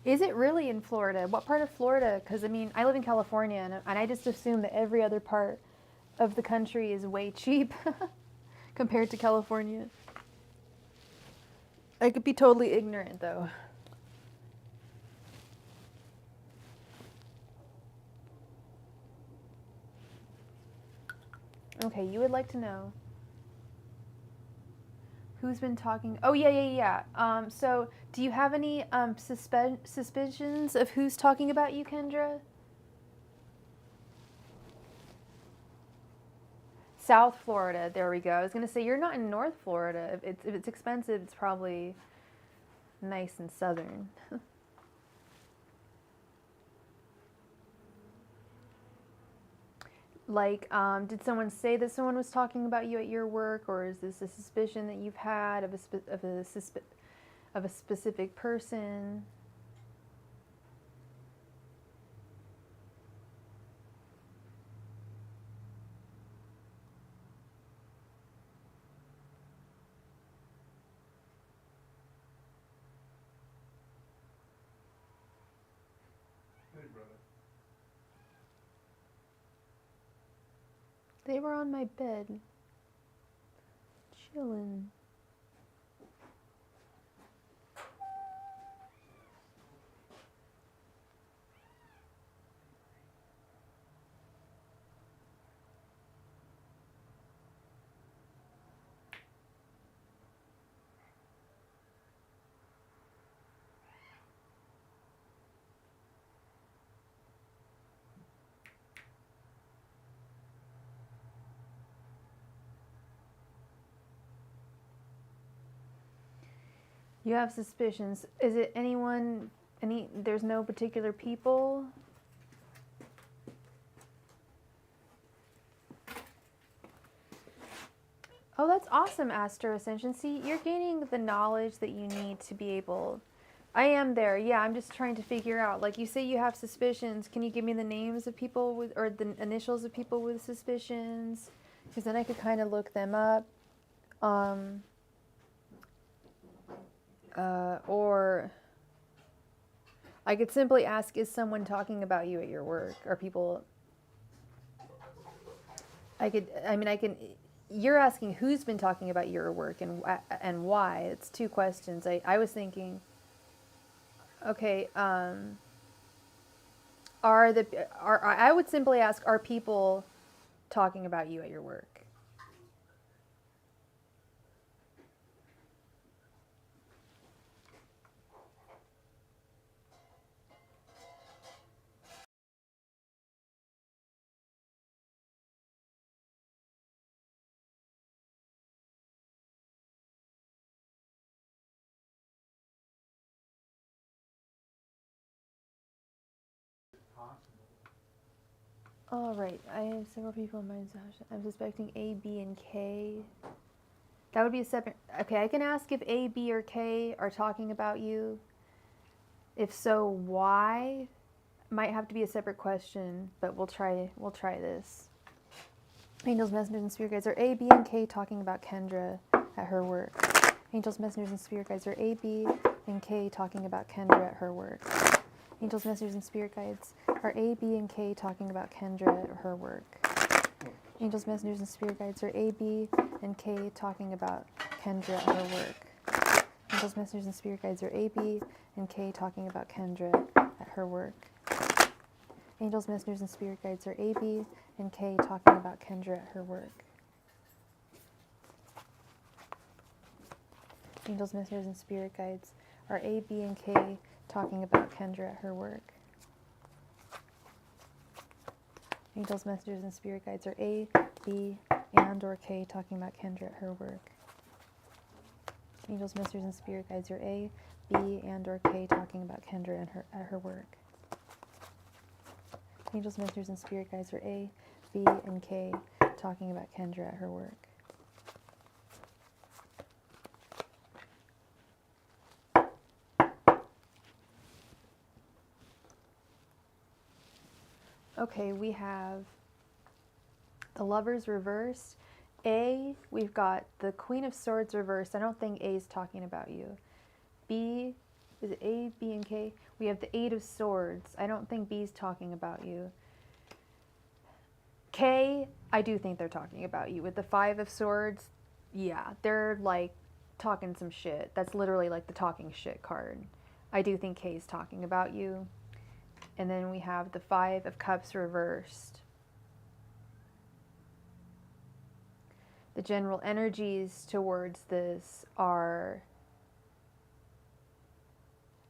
S1: Is it really in Florida? What part of Florida? Because, I mean, I live in California, and I just assume that every other part of the country is way cheap compared to California. I could be totally ignorant, though. Okay, you would like to know who's been talking. Oh, yeah. So, do you have any suspicions of who's talking about you, Kendra? South Florida. There we go. I was gonna say you're not in North Florida. If it's expensive, it's probably nice and southern. Like, did someone say that someone was talking about you at your work, or is this a suspicion that you've had of a specific person?
S2: Hey, brother.
S1: They were on my bed, chilling. You have suspicions. Is it anyone, there's no particular people? Oh, that's awesome, Astro Ascension. See, you're gaining the knowledge that you need to be able... I am there. Yeah, I'm just trying to figure out. Like, you say you have suspicions. Can you give me the names of people with, or the initials of people with suspicions? Because then I could kind of look them up. Or I could simply ask, is someone talking about you at your work? Are people... I can... You're asking who's been talking about your work and why. It's two questions. I was thinking, okay, I would simply ask, are people talking about you at your work? All right, I have several people in mind. I'm suspecting A, B, and K. That would be a separate... Okay, I can ask if A, B, or K are talking about you. If so, why? Might have to be a separate question, but we'll try this. Angels, messengers, and spirit guides, are A, B, and K talking about Kendra at her work? Angels, messengers, and spirit guides, are A, B, and K talking about Kendra at her work? Angels, messengers, and spirit guides, are A, B, and K talking about Kendra at her work? Angels, messengers, and spirit guides, are A, B, and K talking about Kendra at her work? Angels, messengers, and spirit guides, are A, B, and K talking about Kendra at her work? Angels, messengers, and spirit guides, are A, B, and K talking about Kendra at her work? Angels, messengers, and spirit guides, are A, B, and K talking about Kendra at her work? Angels, messengers, and spirit guides are A, B, and or K talking about Kendra at her work. Angels, messengers, and spirit guides are A, B, and or K talking about Kendra and at her work. Angels, messengers, and spirit guides are A, B, and K talking about Kendra at her work. Okay, we have the Lovers reversed. A, we've got the Queen of Swords reversed. I don't think A is talking about you. B, is it A, B, and K? We have the Eight of Swords. I don't think B is talking about you. K, I do think they're talking about you. With the Five of Swords, yeah, they're like talking some shit. That's literally like the talking shit card. I do think K is talking about you. And then we have the Five of Cups reversed. The general energies towards this are,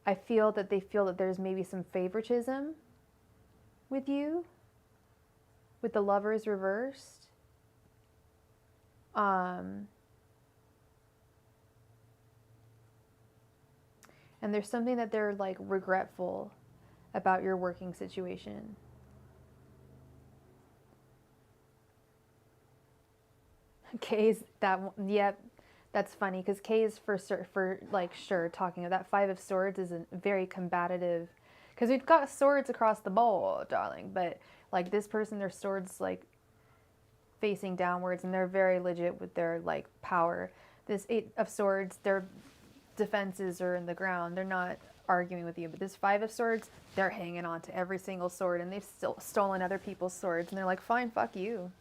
S1: I feel that they feel that there's maybe some favoritism with you, with the Lovers reversed. And there's something that they're like regretful about your working situation. K is that, yep, that's funny because K is for like sure talking about that Five of Swords is a very combative, because we've got swords across the board, darling, but like this person, their swords like facing downwards and they're very legit with their like power. This Eight of Swords, their defenses are in the ground. They're not arguing with you, but this Five of Swords, they're hanging on to every single sword and they've stolen other people's swords and they're like, fine, fuck you.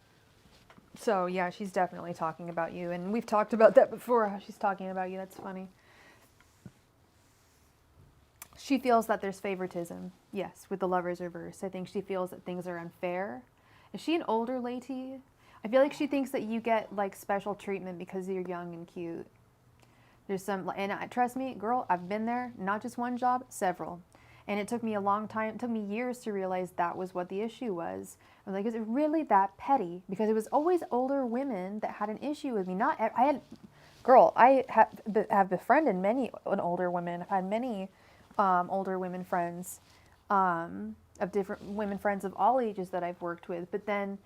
S1: So yeah, she's definitely talking about you, and we've talked about that before, how she's talking about you. That's funny. She feels that there's favoritism, yes, with the Lovers reverse. I think she feels that things are unfair. Is she an older lady? I feel like she thinks that you get like special treatment because you're young and cute. There's some, and trust me, girl, I've been there, not just one job, several. And it took me a long time, it took me years to realize that was what the issue was. I was like, is it really that petty? Because it was always older women that had an issue with me. I have befriended many older women. I've had many older women friends, of different women friends of all ages that I've worked with. But then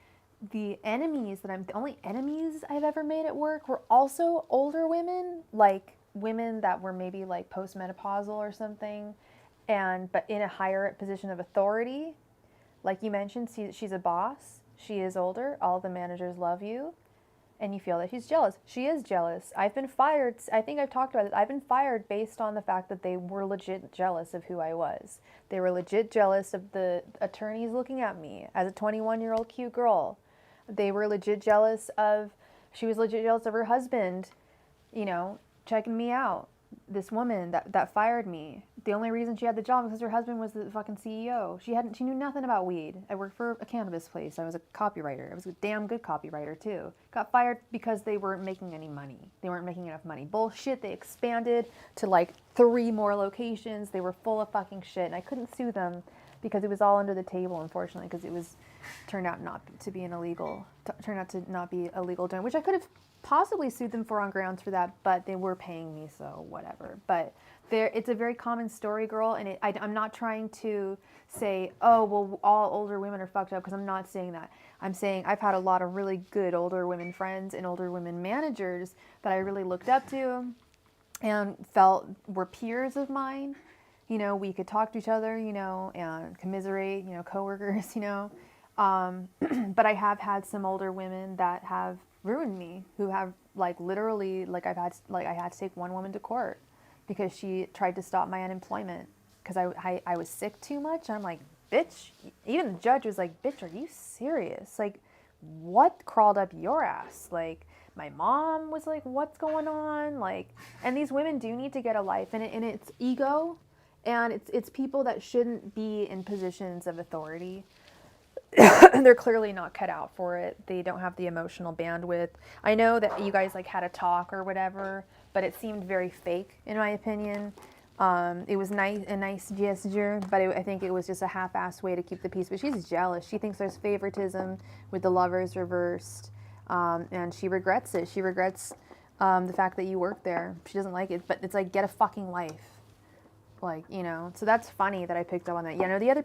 S1: the only enemies I've ever made at work were also older women, like women that were maybe like postmenopausal or something. But in a higher position of authority, like you mentioned, she's a boss. She is older. All the managers love you, and you feel that she's jealous. She is jealous. I've been fired. I think I've talked about it. I've been fired based on the fact that they were legit jealous of who I was. They were legit jealous of the attorneys looking at me as a 21-year-old cute girl. They were legit jealous of. She was legit jealous of her husband, checking me out. This woman that fired me, the only reason she had the job was because her husband was the fucking CEO. She knew nothing about weed. I worked for a cannabis place. I was a copywriter. I was a damn good copywriter too. Got fired because they weren't making any money. They weren't making enough money. Bullshit. They expanded to like 3 more locations. They were full of fucking shit, and I couldn't sue them because it was all under the table, unfortunately, because it turned out not to be illegal doing, which I could have possibly sued them on grounds for that, but they were paying me, so whatever. But it's a very common story, girl, and I'm not trying to say, oh, well, all older women are fucked up, because I'm not saying that. I'm saying I've had a lot of really good older women friends and older women managers that I really looked up to and felt were peers of mine. We could talk to each other, and commiserate, coworkers, but I have had some older women that have ruined me, who have like literally, like I had to take one woman to court because she tried to stop my unemployment because I was sick too much. And I'm like, bitch, even the judge was like, bitch, are you serious? Like, what crawled up your ass? Like, my mom was like, what's going on? Like, and these women do need to get a life, and it's ego, and it's people that shouldn't be in positions of authority. They're clearly not cut out for it. They don't have the emotional bandwidth. I know that you guys like had a talk or whatever, but it seemed very fake in my opinion. It was a nice gesture, but I think it was just a half-assed way to keep the peace. But she's jealous. She thinks there's favoritism with the lovers reversed, and she regrets it. She regrets the fact that you work there. She doesn't like it, but it's like, get a fucking life. Like, you know, so that's funny that I picked up on that. Yeah, no, the other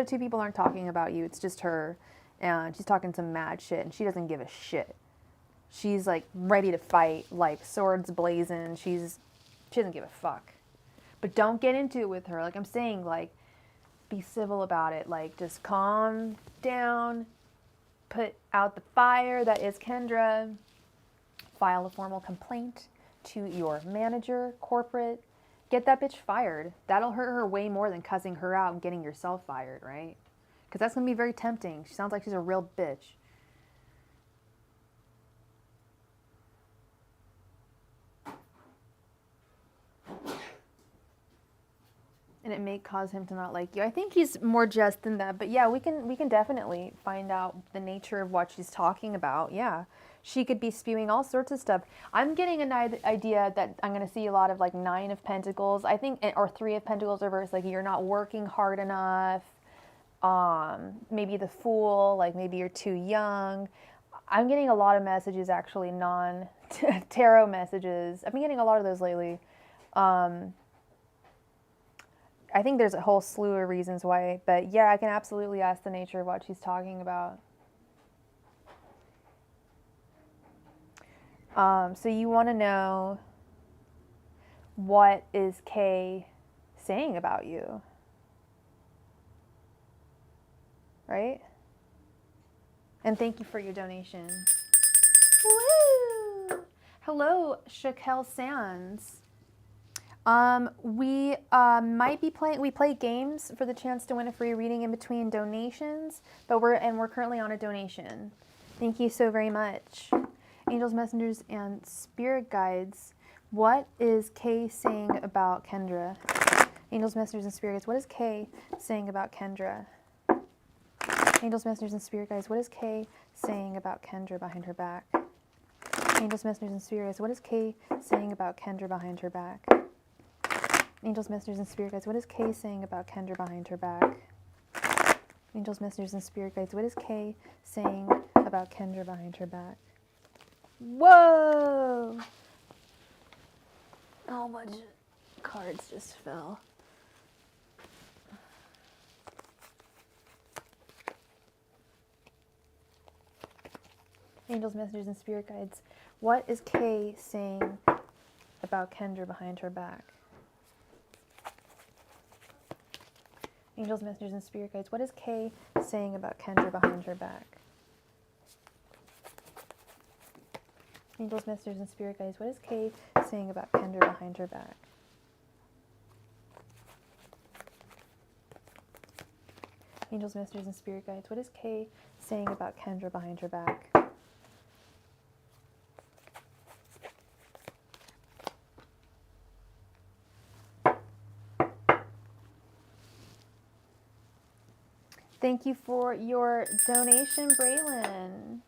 S1: two people aren't talking about you. It's just her, and she's talking some mad shit, and she doesn't give a shit. She's like ready to fight, like swords blazing. She doesn't give a fuck. But don't get into it with her. Like I'm saying, like, be civil about it. Like, just calm down, put out the fire that is Kendra, file a formal complaint to your manager, corporate. Get that bitch fired. That'll hurt her way more than cussing her out and getting yourself fired, right? Because that's going to be very tempting. She sounds like she's a real bitch. And it may cause him to not like you. I think he's more just than that. But yeah, we can definitely find out the nature of what she's talking about. Yeah. She could be spewing all sorts of stuff. I'm getting an idea that I'm going to see a lot of like 9 of Pentacles. I think, or 3 of Pentacles reversed. Like you're not working hard enough. Maybe the Fool. Like maybe you're too young. I'm getting a lot of messages, actually, non-tarot messages. I've been getting a lot of those lately. I think there's a whole slew of reasons why, but yeah, I can absolutely ask the nature of what she's talking about. So you want to know, what is Kay saying about you? Right? And thank you for your donation. Woo! Hello, Shakel Sands. We might be playing. We play games for the chance to win a free reading in between donations, but we're currently on a donation. Thank you so very much, angels, messengers, and spirit guides. What is Kay saying about Kendra? Angels, messengers, and spirit guides. What is Kay saying about Kendra? Angels, messengers, and spirit guides. What is Kay saying about Kendra behind her back? Angels, messengers, and spirit guides. What is Kay saying about Kendra behind her back? Angels, messengers, and spirit guides, what is Kay saying about Kendra behind her back? Angels, messengers, and spirit guides, what is Kay saying about Kendra behind her back? Whoa! How much cards just fell? Angels, messengers, and spirit guides, what is Kay saying about Kendra behind her back? Angels, messengers, and spirit guides, what is Kay saying about Kendra behind her back? Angels, messengers, and spirit guides, what is Kay saying about Kendra behind her back? Angels, messengers, and spirit guides, what is Kay saying about Kendra behind her back? Thank you for your donation, Braylon.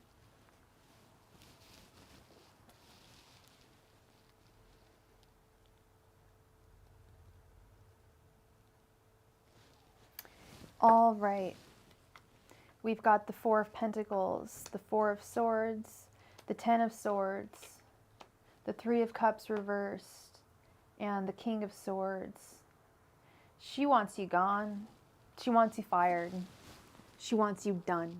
S1: All right. We've got the 4 of Pentacles, the 4 of Swords, the 10 of Swords, the 3 of Cups reversed, and the King of Swords. She wants you gone. She wants you fired. She wants you done.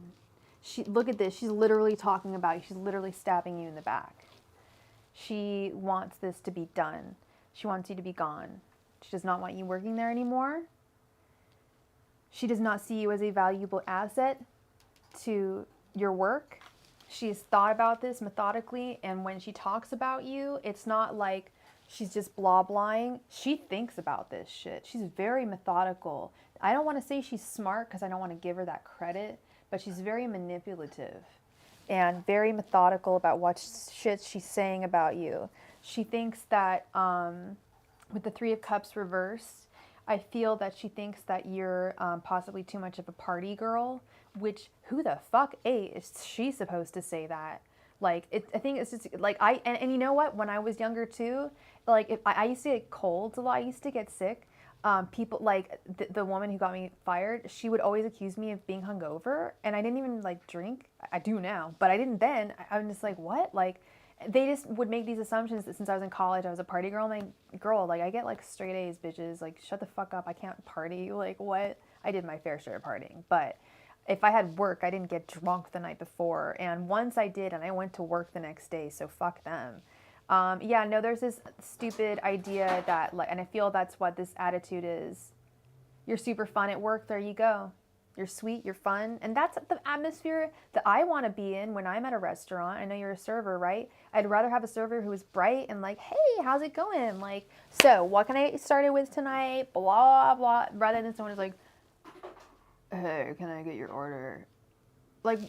S1: Look at this. She's literally talking about you. She's literally stabbing you in the back. She wants this to be done. She wants you to be gone. She does not want you working there anymore. She does not see you as a valuable asset to your work. She's thought about this methodically, and when she talks about you, it's not like she's just blah-blahing. She thinks about this shit. She's very methodical. I don't want to say she's smart because I don't want to give her that credit, but she's very manipulative and very methodical about what shit she's saying about you. She thinks that with the 3 of Cups reversed, I feel that she thinks that you're possibly too much of a party girl, which who the fuck is she supposed to say that? Like, I think it's just, like, and you know what? When I was younger, too, like, if I used to get colds a lot. I used to get sick. People, like, the woman who got me fired, she would always accuse me of being hungover, and I didn't even, like, drink. I do now, but I didn't then. I'm just like, what? Like, they just would make these assumptions that since I was in college, I was a party girl. I'm like, girl, like, I get, like, straight A's, bitches. Like, shut the fuck up. I can't party. Like, what? I did my fair share of partying, but if I had work, I didn't get drunk the night before. And once I did, and I went to work the next day, so fuck them. Yeah, no, there's this stupid idea that, like, and I feel that's what this attitude is. You're super fun at work, there you go. You're sweet, you're fun. And that's the atmosphere that I want to be in when I'm at a restaurant. I know you're a server, right? I'd rather have a server who is bright and like, hey, how's it going? Like, so what can I get started with tonight? Blah, blah, rather than someone who's like, hey, can I get your order? Like,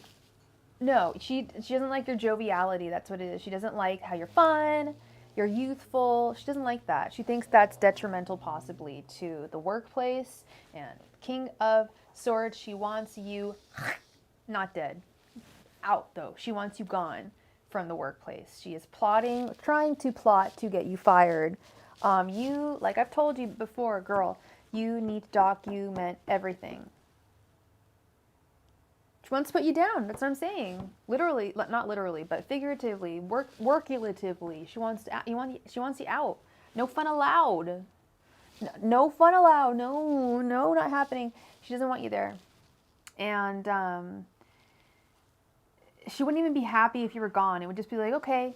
S1: no, she doesn't like your joviality. That's what it is. She doesn't like how you're fun, you're youthful. She doesn't like that. She thinks that's detrimental possibly to the workplace. And King of Swords, she wants you not dead. Out, though. She wants you gone from the workplace. She is trying to plot to get you fired. You, like I've told you before, girl, you need to document everything. She wants to put you down. That's what I'm saying. Literally, not literally, but figuratively, workulatively. She wants you out. No fun allowed. No fun allowed. No, not happening. She doesn't want you there. And she wouldn't even be happy if you were gone. It would just be like, okay,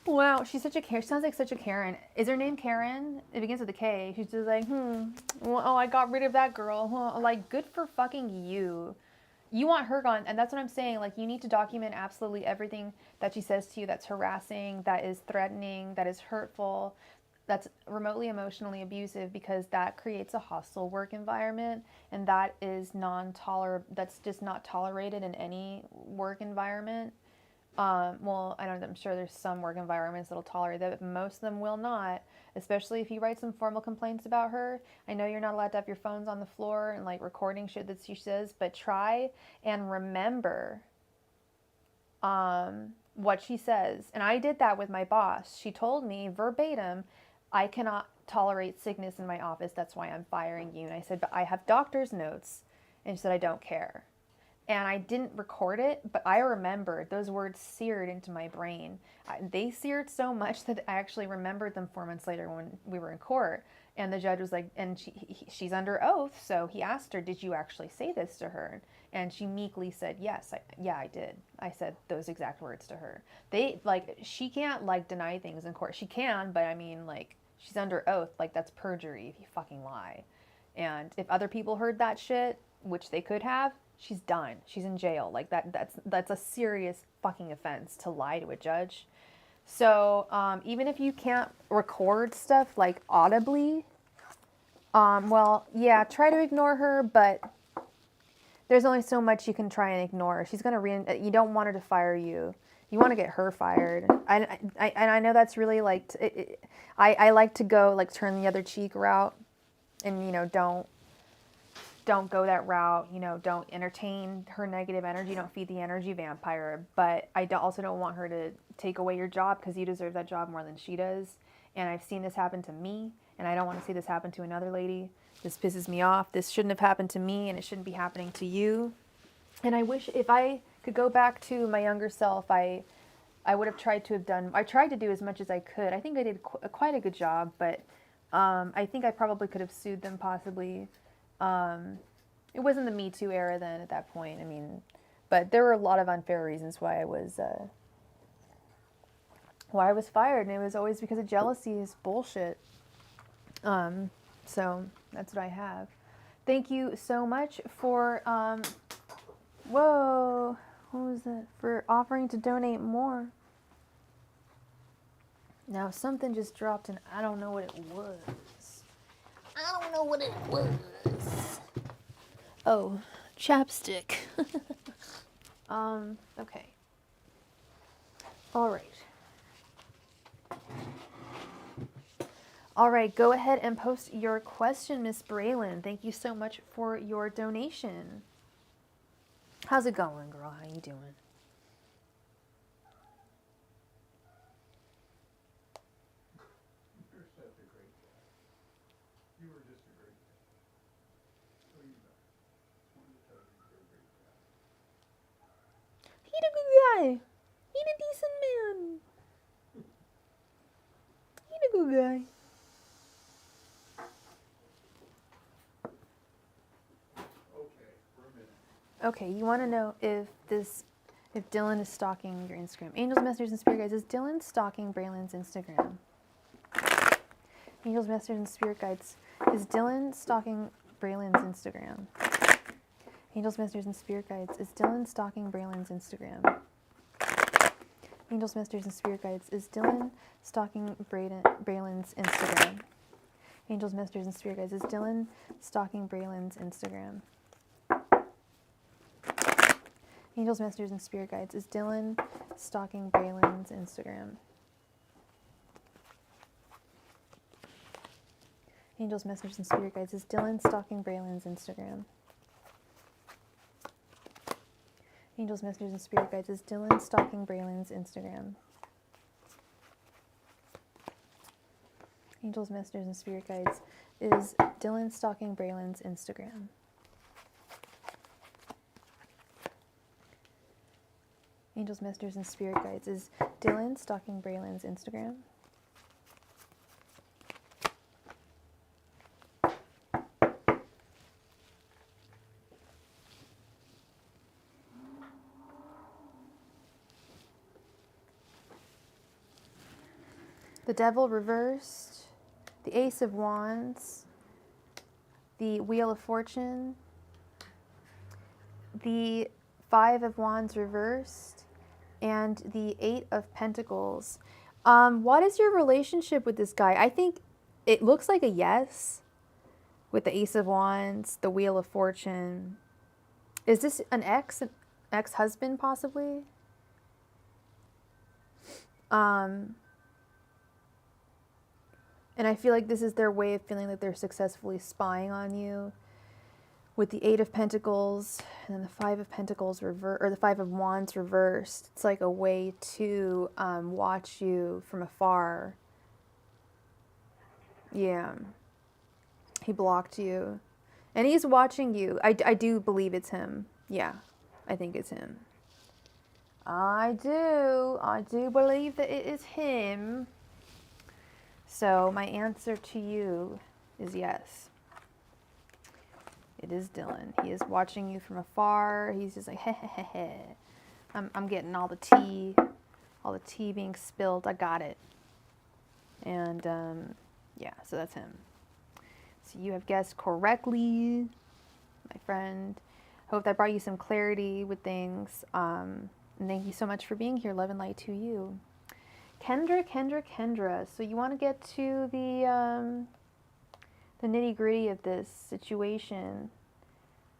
S1: wow, she's such a Karen. She sounds like such a Karen. Is her name Karen? It begins with a K. She's just like, well, oh, I got rid of that girl. Like, good for fucking you. You want her gone, and that's what I'm saying. Like, you need to document absolutely everything that she says to you that's harassing, that is threatening, that is hurtful, that's remotely emotionally abusive, because that creates a hostile work environment, and that is that's just not tolerated in any work environment. Well, I'm sure there's some work environments that'll tolerate that, but most of them will not, especially if you write some formal complaints about her. I know you're not allowed to have your phones on the floor and like recording shit that she says, but try and remember what she says. And I did that with my boss. She told me verbatim, I cannot tolerate sickness in my office. That's why I'm firing you. And I said, but I have doctor's notes. And she said, I don't care. And I didn't record it, but I remembered. Those words seared into my brain. They seared so much that I actually remembered them 4 months later when we were in court. And the judge was like, and she's under oath, so he asked her, did you actually say this to her? And she meekly said, yes, I did. I said those exact words to her. She can't, like, deny things in court. She can, but I mean, like, she's under oath. Like, that's perjury if you fucking lie. And if other people heard that shit, which they could have, she's done. She's in jail. Like, that's a serious fucking offense to lie to a judge. So even if you can't record stuff like audibly, well, yeah, try to ignore her, but there's only so much you can try and ignore. She's gonna you don't want her to fire you. You want to get her fired. I know that's really like I like to go like turn the other cheek route, and don't go that route, don't entertain her negative energy, don't feed the energy vampire, but I also don't want her to take away your job, because you deserve that job more than she does, and I've seen this happen to me, and I don't want to see this happen to another lady. This pisses me off. This shouldn't have happened to me, and it shouldn't be happening to you, and I wish if I could go back to my younger self, I would have tried to do as much as I could. I think I did quite a good job, but I think I probably could have sued them possibly. It wasn't the Me Too era then at that point. I mean, but there were a lot of unfair reasons why I was fired, and it was always because of jealousy. Is bullshit. So that's what I have. Thank you so much for whoa, what was that? For offering to donate more. Now something just dropped, and I don't know what it was. Oh, chapstick. Okay. All right, go ahead and post your question, Miss Braylon. Thank you so much for your donation. How's it going, girl? How you doing?
S2: You were just a great guy. So you know. Just wanted to tell you you're a great guy.
S1: He a good guy. He a decent man. He a good guy.
S2: Okay, for a minute.
S1: Okay, you want to know if Dylan is stalking your Instagram. Angels, messengers, and spirit guides. Is Dylan stalking Braylon's Instagram? Angels, messengers, and spirit guides. Is Dylan stalking Braylon's Instagram? Angels, messengers, and spirit guides. Is Dylan stalking Braylon's Instagram? Angels, messengers, and spirit guides. Is Dylan stalking Braylon's Instagram? Angels, messengers, and spirit guides. Is Dylan stalking Braylon's Instagram? Angels, messengers, and spirit guides. Is Dylan stalking Braylon's Instagram? Angels, messengers, and spirit guides. Is Dylan stalking Braylon's Instagram? Angels, messengers, and spirit guides. Is Dylan stalking Braylon's Instagram? Angels, messengers, and spirit guides. Is Dylan stalking Braylon's Instagram? Angels, messengers, and spirit guides. Is Dylan stalking Braylon's Instagram? The Devil reversed, the Ace of Wands, the Wheel of Fortune, the Five of Wands reversed, and the Eight of Pentacles. What is your relationship with this guy? I think it looks like a yes with the Ace of Wands, the Wheel of Fortune. Is this an ex-husband possibly? And I feel like this is their way of feeling that they're successfully spying on you. With the Eight of Pentacles and then the Five of Pentacles reversed, or the Five of Wands reversed. It's like a way to watch you from afar. Yeah. He blocked you. And he's watching you. I do believe it's him. Yeah, I think it's him. I do believe that it is him. So my answer to you is yes. It is Dylan. He is watching you from afar. He's just like, heh, heh, heh, heh. I'm getting all the tea being spilled. I got it. And yeah, so that's him. So you have guessed correctly, my friend. Hope that brought you some clarity with things. And thank you so much for being here. Love and light to you. Kendra. So you want to get to the nitty-gritty of this situation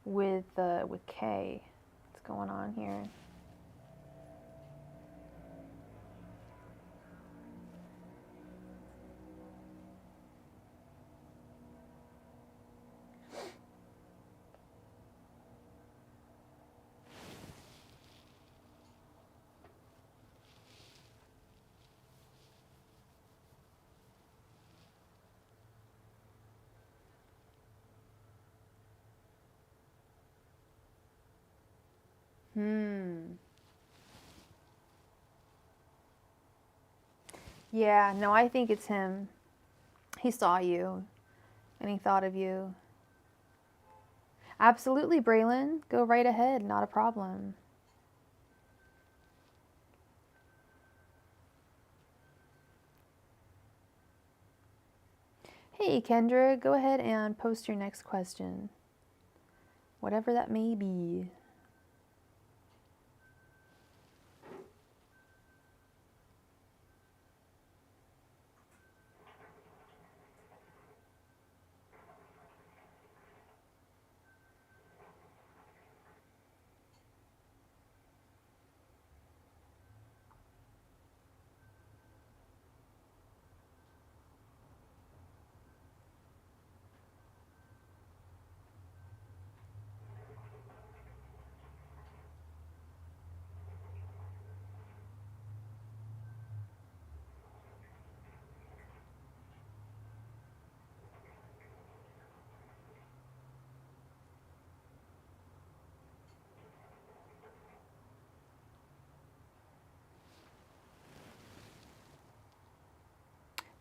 S1: with Kay. What's going on here? Yeah, no, I think it's him. He saw you and he thought of you. Absolutely, Braylon. Go right ahead. Not a problem. Hey, Kendra, go ahead and post your next question. Whatever that may be.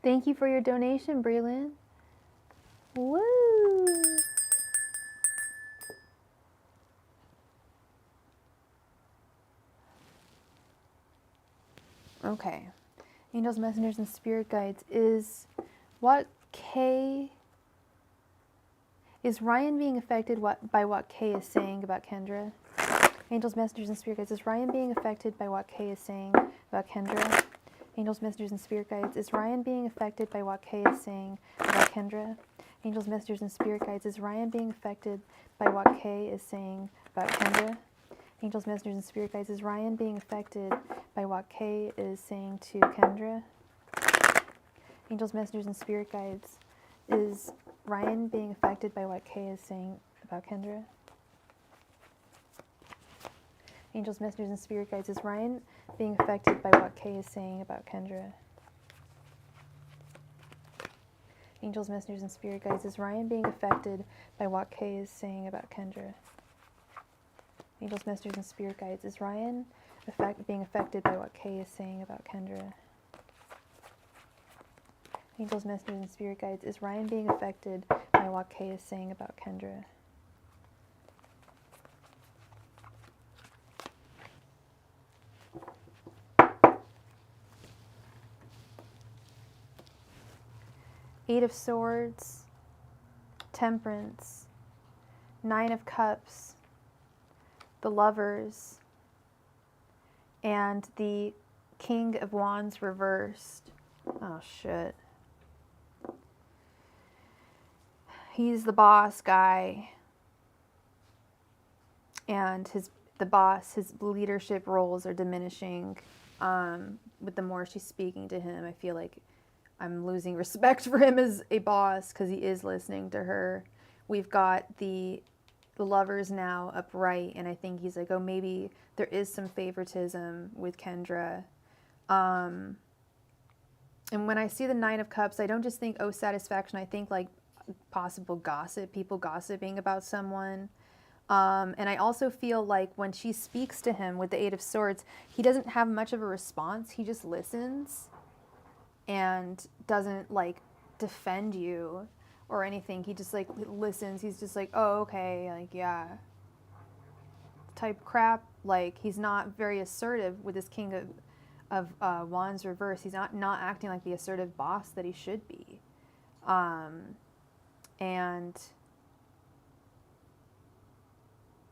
S1: Thank you for your donation, Breland. Woo! Okay. Angels, messengers, and spirit guides. Is Ryan being affected by what Kay is saying about Kendra? Angels, messengers, and spirit guides. Is Ryan being affected by what Kay is saying about Kendra? Angels, messengers, and spirit guides. Is Ryan being affected by what Kay is saying about Kendra? Angels, messengers, and spirit guides. Is Ryan being affected by what Kay is saying about Kendra? Angels, messengers, and spirit guides. Is Ryan being affected by what Kay is saying to Kendra? Angels, messengers, and spirit guides. Is Ryan being affected by what Kay is saying about Kendra? Angels, messengers, and spirit guides. Is Ryan being affected by what Kay is saying about Kendra? Angels, messengers, and spirit guides. Is Ryan being affected by what Kay is saying about Kendra? Angels, messengers, and spirit guides. Is Ryan being affected by what Kay is saying about Kendra? Angels, messengers, and spirit guides. Is Ryan being affected by what Kay is saying about Kendra? Eight of Swords, Temperance, Nine of Cups, the Lovers, and the King of Wands reversed. Oh, shit. He's the boss guy, and his leadership roles are diminishing with the more she's speaking to him. I feel like I'm losing respect for him as a boss because he is listening to her. We've got the Lovers now upright, and I think he's like, oh, maybe there is some favoritism with Kendra. And when I see the Nine of Cups, I don't just think, oh, satisfaction. I think like possible gossip, people gossiping about someone. And I also feel like when she speaks to him with the Eight of Swords, he doesn't have much of a response. He just listens and doesn't like defend you or anything. He just like listens. He's just like, oh, okay, like, yeah, type crap. Like, he's not very assertive with this King of Wands reverse. He's not acting like the assertive boss that he should be. And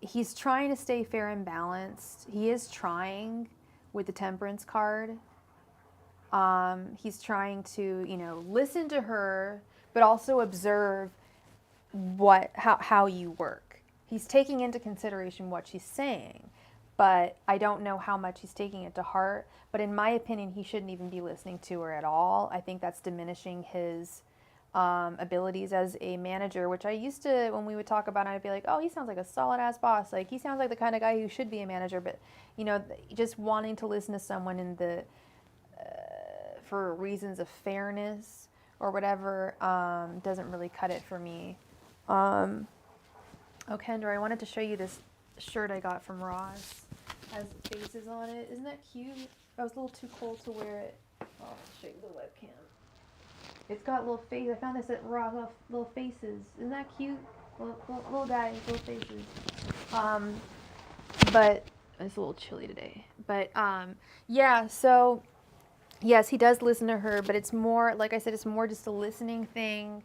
S1: he's trying to stay fair and balanced. He is trying with the Temperance card. He's trying to, listen to her, but also observe how you work. He's taking into consideration what she's saying, but I don't know how much he's taking it to heart. But in my opinion, he shouldn't even be listening to her at all. I think that's diminishing his abilities as a manager, which I used to, when we would talk about it, I'd be like, oh, he sounds like a solid ass boss. Like, he sounds like the kind of guy who should be a manager. But, just wanting to listen to someone in the for reasons of fairness or whatever doesn't really cut it for me. Oh, Kendra, I wanted to show you this shirt I got from Ross. It has faces on it. Isn't that cute? I was a little too cold to wear it. Oh, I'll show you the webcam. It's got little face. I found this at Ross. Little faces. Isn't that cute? Little guys, little faces. But it's a little chilly today. But yeah. So yes, he does listen to her, but it's more, like I said, it's more just a listening thing,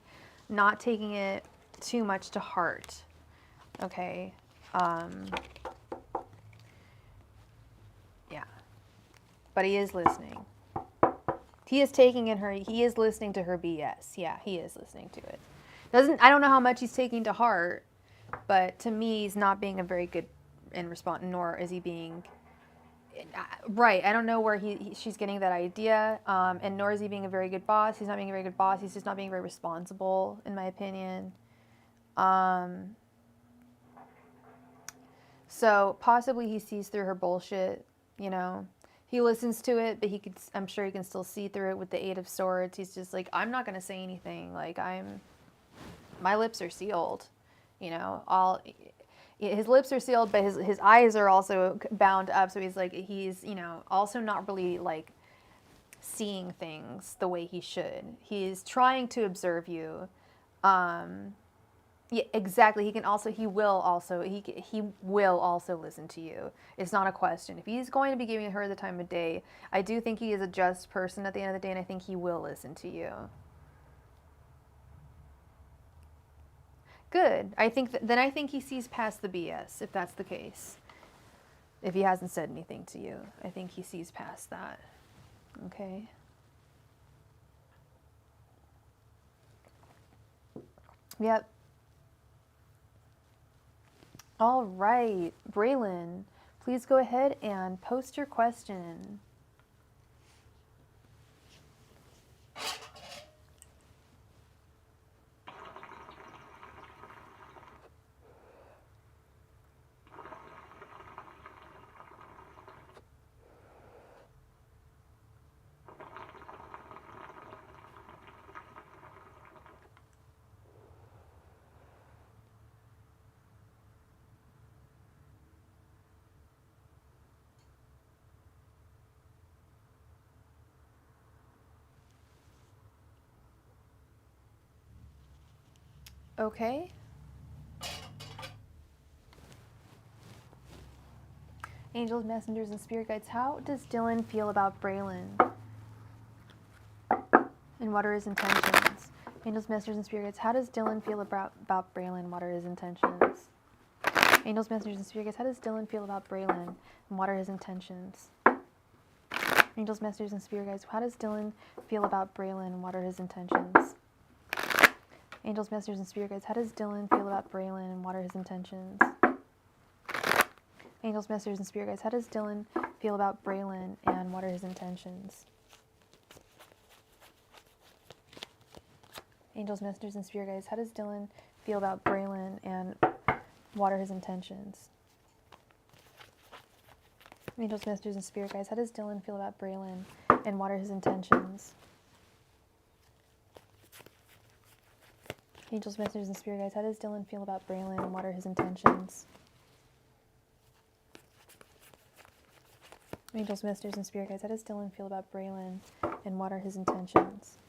S1: not taking it too much to heart. Okay. Yeah. But he is listening. He is he is listening to her BS. Yeah, he is listening to it. I don't know how much he's taking to heart, but to me, he's not being a very good in response, nor is he being right. I don't know where she's getting that idea, and nor is he being a very good boss. He's not being a very good boss. He's just not being very responsible, in my opinion. So possibly he sees through her bullshit, He listens to it, but I'm sure he can still see through it with the Eight of Swords. He's just like, I'm not going to say anything. Like, my lips are sealed, his lips are sealed, but his eyes are also bound up. So he's like, also not really like seeing things the way he should. He's trying to observe you. Yeah, exactly. He will also listen to you. It's not a question. If he's going to be giving her the time of day, I do think he is a just person at the end of the day, and I think he will listen to you. Good. I think I think he sees past the BS, if that's the case. If he hasn't said anything to you, I think he sees past that. Okay. Yep. All right, Braylon, please go ahead and post your question. Okay. Angels, messengers, and spirit guides, how does Dylan feel about Braylon? And what are his intentions? Angels, messengers, and spirit guides, how does Dylan feel about Braylon? What are his intentions? Angels, messengers, and spirit guides, how does Dylan feel about Braylon? And what are his intentions? Angels, messengers, and spirit guides, how does Dylan feel about Braylon? And what are his intentions? Angels, messengers, and spirit guides, how does Dylan feel about Braylon? And what are his intentions? Angels, messengers, and spirit guides, how does Dylan feel about Braylon? And what are his intentions? Angels, messengers, and spirit guides, how does Dylan feel about Braylon? And what are his intentions? Angels, messengers, and spirit guides, how does Dylan feel about Braylon? And what are his intentions? Angels, messengers, and spirit guides, how does Dylan feel about Braylon? And what are his intentions? Angels, messengers, and spirit guides, how does Dylan feel about Braylon? And what are his intentions?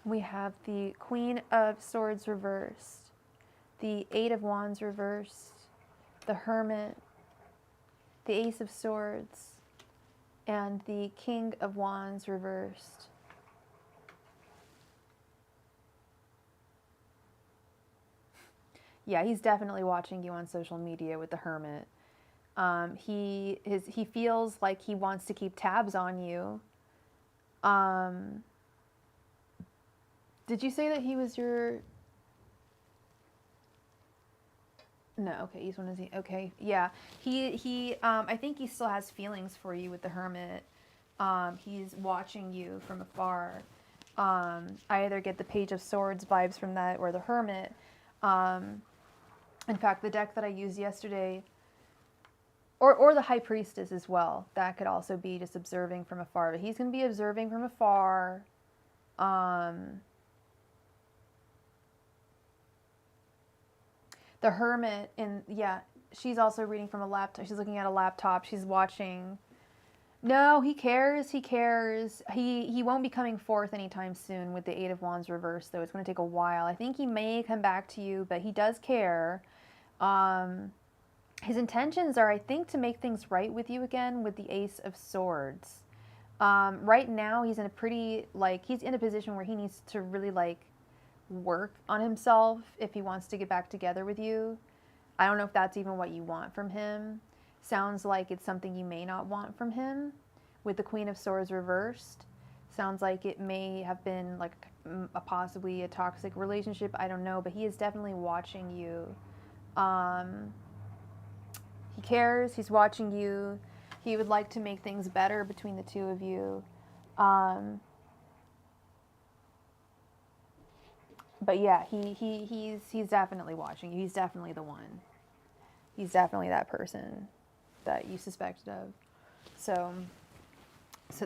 S1: We have the Queen of Swords reversed, the Eight of Wands reversed, the Hermit, the Ace of Swords, and the King of Wands reversed. Yeah, he's definitely watching you on social media with the Hermit. He feels like he wants to keep tabs on you. Did you say that he was your... No, okay, he's one of the... Okay, yeah. I think he still has feelings for you with the Hermit. He's watching you from afar. I either get the Page of Swords vibes from that or the Hermit. In fact, the deck that I used yesterday, or the High Priestess as well, that could also be just observing from afar. But he's going to be observing from afar. The Hermit, she's also reading from a laptop. She's looking at a laptop. She's watching. No, he cares. He cares. He won't be coming forth anytime soon with the Eight of Wands reversed, though. It's going to take a while. I think he may come back to you, but he does care. His intentions are, I think, to make things right with you again with the Ace of Swords. Right now, he's in a position where he needs to really, work on himself if he wants to get back together with you. I don't know if that's even what you want from him. Sounds like it's something you may not want from him with the Queen of Swords reversed. Sounds like it may have been possibly a toxic relationship. I don't know, but he is definitely watching you. He cares. He's watching you. He would like to make things better between the two of you. But yeah, he's definitely watching you. He's definitely the one. He's definitely that person that you suspected of. So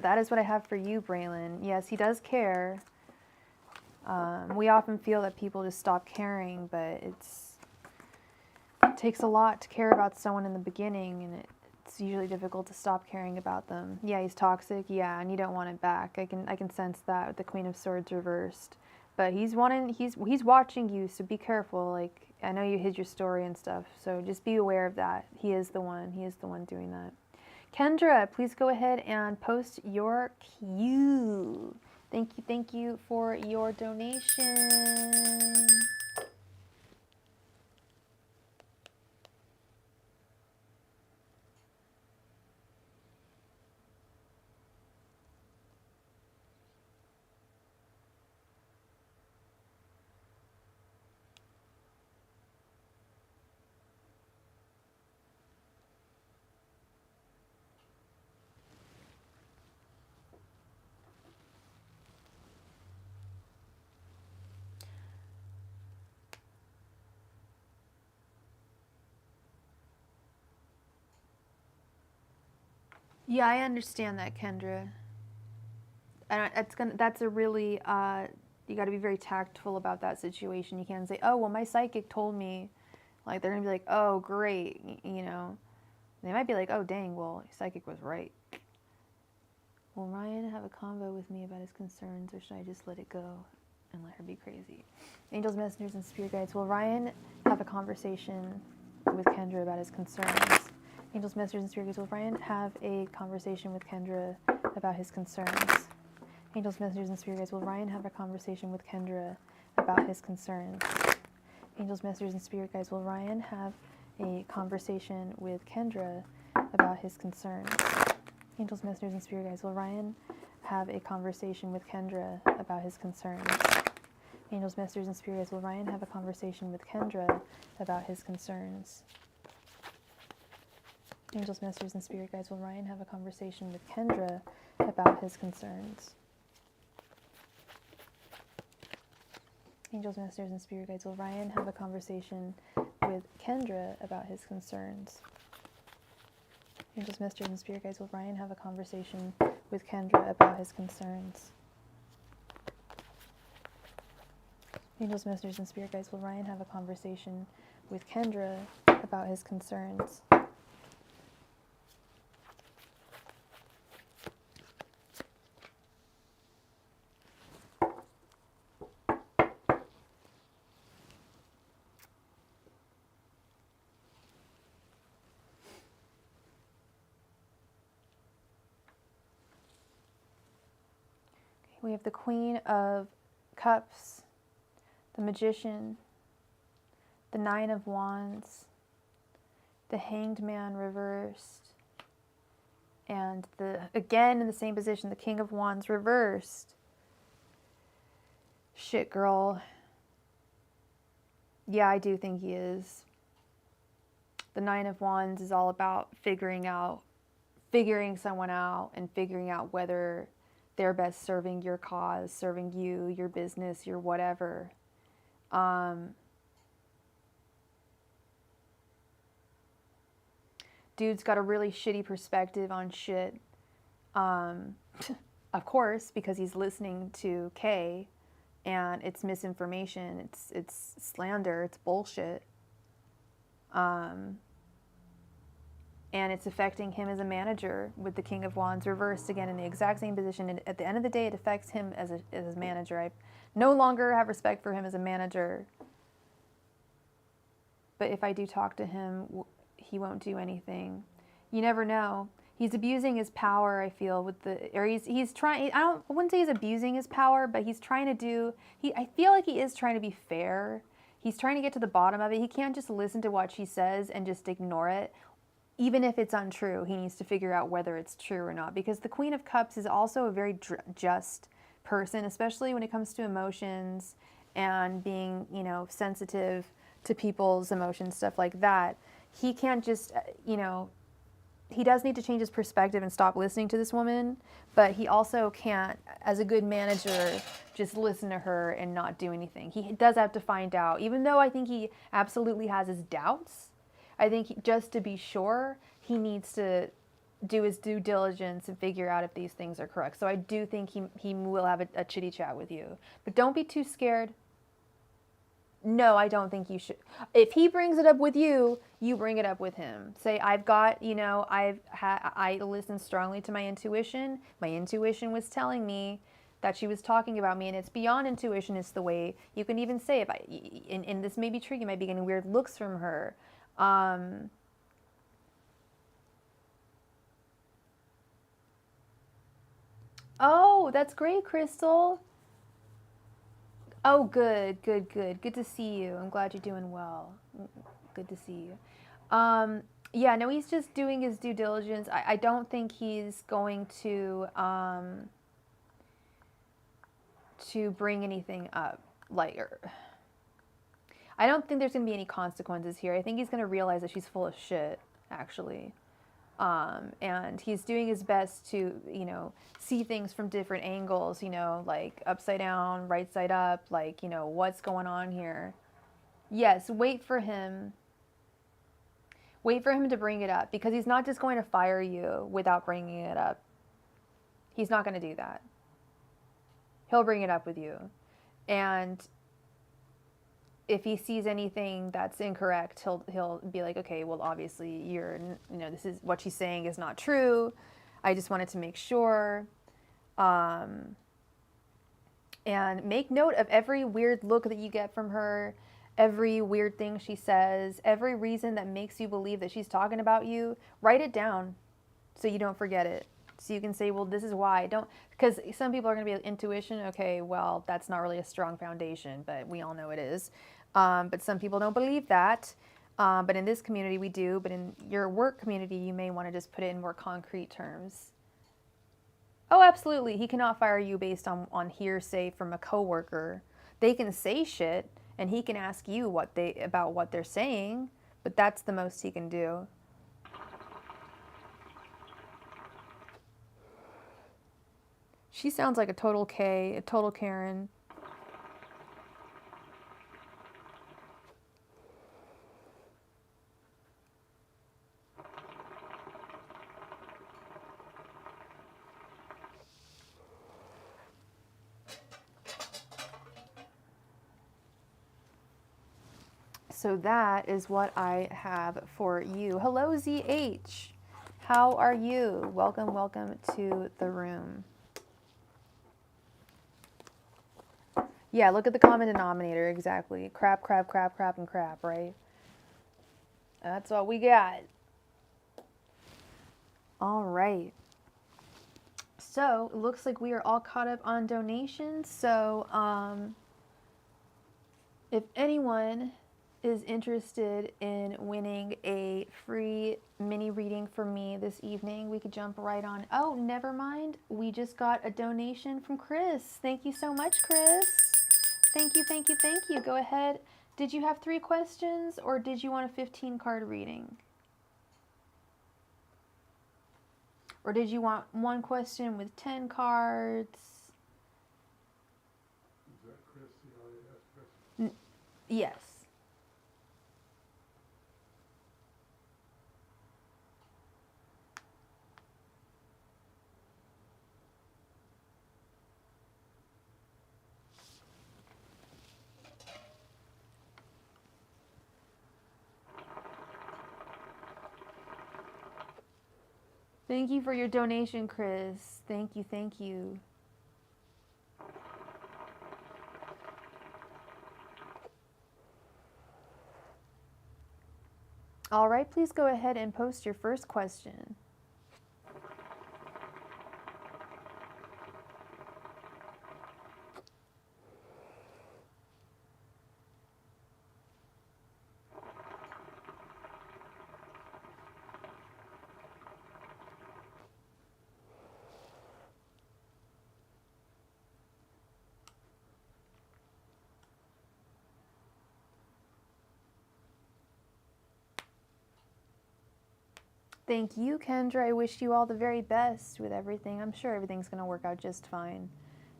S1: that is what I have for you, Braylon. Yes, he does care. We often feel that people just stop caring, but it takes a lot to care about someone in the beginning, and it's usually difficult to stop caring about them. Yeah, he's toxic. Yeah, and you don't want it back. I can sense that with the Queen of Swords reversed. But he's watching you, so be careful. Like, I know you hid your story and stuff, so just be aware of that. He is the one. He is the one doing that. Kendra, please go ahead and post your cue. Thank you for your donation. Yeah, I understand that, Kendra. And that's a really you got to be very tactful about that situation. You can't say, "Oh, well, my psychic told me." Like, they're gonna be like, "Oh, great," you know. They might be like, "Oh, dang, well, your psychic was right." Will Ryan have a convo with me about his concerns, or should I just let it go and let her be crazy? Angels, messengers, and spirit guides. Will Ryan have a conversation with Kendra about his concerns? Angels, messengers, and spirit guides. Will Ryan have a conversation with Kendra about his concerns? Angels, messengers, and spirit guides. Will Ryan have a conversation with Kendra about his concerns? Angels, messengers, and spirit guides. Will Ryan have a conversation with Kendra about his concerns? Angels, messengers, and spirit guides. Will Ryan have a conversation with Kendra about his concerns? Angels, messengers, and spirit guides. Will Ryan have a conversation with Kendra about his concerns? Angels, messengers, and spirit guides. Will Ryan have a conversation with Kendra about his concerns? Angels, messengers, and spirit guides. Will Ryan have a conversation with Kendra about his concerns? Angels, messengers, and spirit guides. Will Ryan have a conversation with Kendra about his concerns? Angels, messengers, and spirit guides. Will Ryan have a conversation with Kendra about his concerns? We have the Queen of Cups, the Magician, the Nine of Wands, the Hanged Man reversed, and again in the same position, the King of Wands reversed. Shit, girl. Yeah, I do think he is. The Nine of Wands is all about figuring someone out and figuring out whether they're best serving your cause, serving you, your business, your whatever. Dude's got a really shitty perspective on shit. Of course, because he's listening to Kay, and it's misinformation, it's slander, it's bullshit. And it's affecting him as a manager with the King of Wands reversed again in the exact same position. And at the end of the day, it affects him as a manager. I no longer have respect for him as a manager. But if I do talk to him, he won't do anything. You never know. He's abusing his power, I feel, he's trying, I wouldn't say he's abusing his power, but he's trying to I feel like he is trying to be fair. He's trying to get to the bottom of it. He can't just listen to what she says and just ignore it. Even if it's untrue, he needs to figure out whether it's true or not. Because the Queen of Cups is also a very just person, especially when it comes to emotions and being, sensitive to people's emotions, stuff like that. he can't just, you know, he does need to change his perspective and stop listening to this woman, but he also can't, as a good manager, just listen to her and not do anything. He does have to find out, even though I think he absolutely has his doubts. I think just to be sure, he needs to do his due diligence and figure out if these things are correct. So I do think he will have a chitty chat with you. But don't be too scared. No, I don't think you should. If he brings it up with you, you bring it up with him. Say, I've got, you know, I listen strongly to my intuition. My intuition was telling me that she was talking about me, and it's beyond intuition. It's the way you can even say, if I, and this may be true, you might be getting weird looks from her. Oh, that's great, Crystal. Oh, good, good, good. Good to see you. I'm glad you're doing well. Good to see you. Yeah, no, he's just doing his due diligence. I don't think he's going to bring anything up. Like, I don't think there's going to be any consequences here. I think he's going to realize that she's full of shit, actually. And he's doing his best to, you know, see things from different angles, you know, like upside down, right side up, like, you know, what's going on here. Yes, wait for him. Wait for him to bring it up, because he's not just going to fire you without bringing it up. He's not going to do that. He'll bring it up with you. And if he sees anything that's incorrect, he'll be like, okay, well, obviously you know, this is what she's saying is not true. I just wanted to make sure. And make note of every weird look that you get from her, every weird thing she says, every reason that makes you believe that she's talking about you. Write it down so you don't forget it. So you can say, well, this is why. Don't, because some people are going to be like, intuition. Okay, well, that's not really a strong foundation, but we all know it is. But some people don't believe that. But in this community, we do. But in your work community, you may want to just put it in more concrete terms. Oh, absolutely. He cannot fire you based on hearsay from a coworker. They can say shit, and he can ask you about what they're saying, but that's the most he can do. She sounds like a total K, a total Karen. So that is what I have for you. Hello, ZH. How are you? Welcome, welcome to the room. Yeah, look at the common denominator, exactly. Crap, crap, crap, crap, and crap, right? That's what we got. All right. So, it looks like we are all caught up on donations. So, if anyone is interested in winning a free mini reading from me this evening, we could jump right on. Oh, never mind. We just got a donation from Chris. Thank you so much, Chris. Thank you, thank you, thank you. Go ahead. Did you have 3 questions, or did you want a 15-card reading? Or did you want 1 question with 10 cards?
S2: Is that Chris, the IAS Chris?
S1: Yes. Thank you for your donation, Chris. Thank you, thank you. All right, please go ahead and post your first question. Thank you, Kendra. I wish you all the very best with everything. I'm sure everything's going to work out just fine.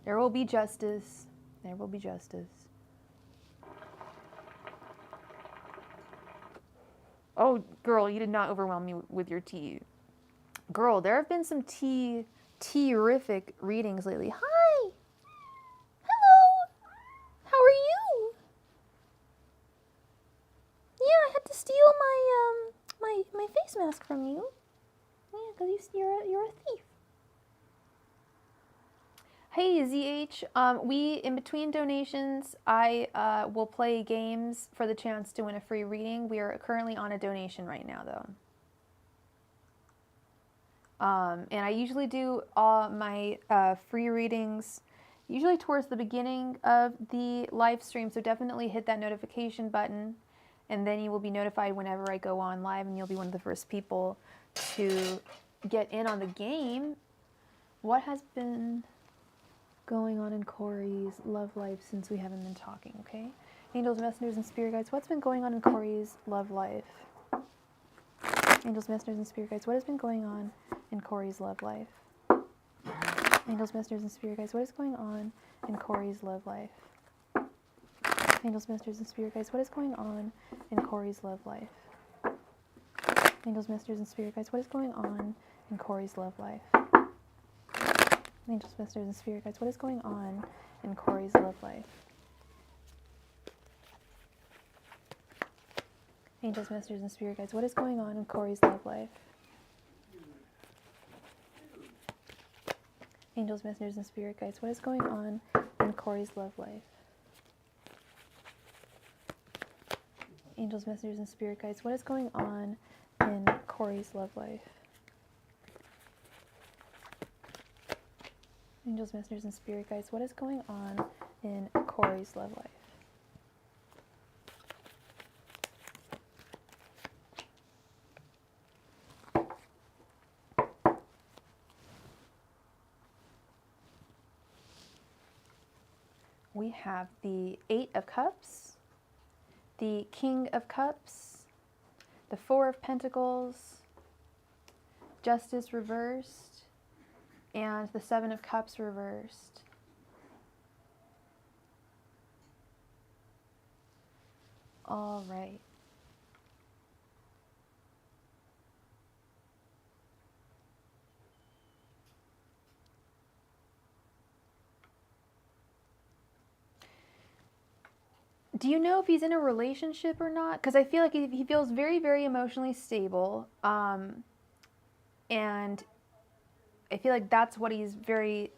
S1: There will be justice. There will be justice. Oh, girl, you did not overwhelm me with your tea. Girl, there have been some tea-terrific readings lately. Hi! Hello! How are you? Yeah, I had to steal my face mask from you. Yeah, because you're a thief. Hey, ZH. We, in between donations, I will play games for the chance to win a free reading. We are currently on a donation right now, though. And I usually do all my free readings usually towards the beginning of the live stream, so definitely hit that notification button, and then you will be notified whenever I go on live, and you'll be one of the first people to get in on the game. What has been going on in Corey's love life since we haven't been talking, okay? Angels, messengers, and spirit guides, what's been going on in Corey's love life? Angels, messengers, and spirit guides, what has been going on in Corey's love life? Angels, messengers, and spirit guides, what is going on in Corey's love life? Angels, messengers, and spirit guides, what is going on in Corey's love life? Angels, messengers, and spirit guides, what is going on in Corey's love life? Angels, messengers, and spirit guides, what is going on in Corey's love life? Angels, messengers, and spirit guides, what is going on in Corey's love life? Angels, messengers, and spirit guides, what is going on in Corey's love life? Angels, messengers, and spirit guides, what is going on in Corey's love life? Angels, messengers, and spirit guides, what is going on in Corey's love life? We have the Eight of Cups, the King of Cups, the Four of Pentacles, Justice reversed, and the Seven of Cups reversed. All right. Do you know if he's in a relationship or not? Because I feel like he feels very, very emotionally stable. And I feel like that's what he's very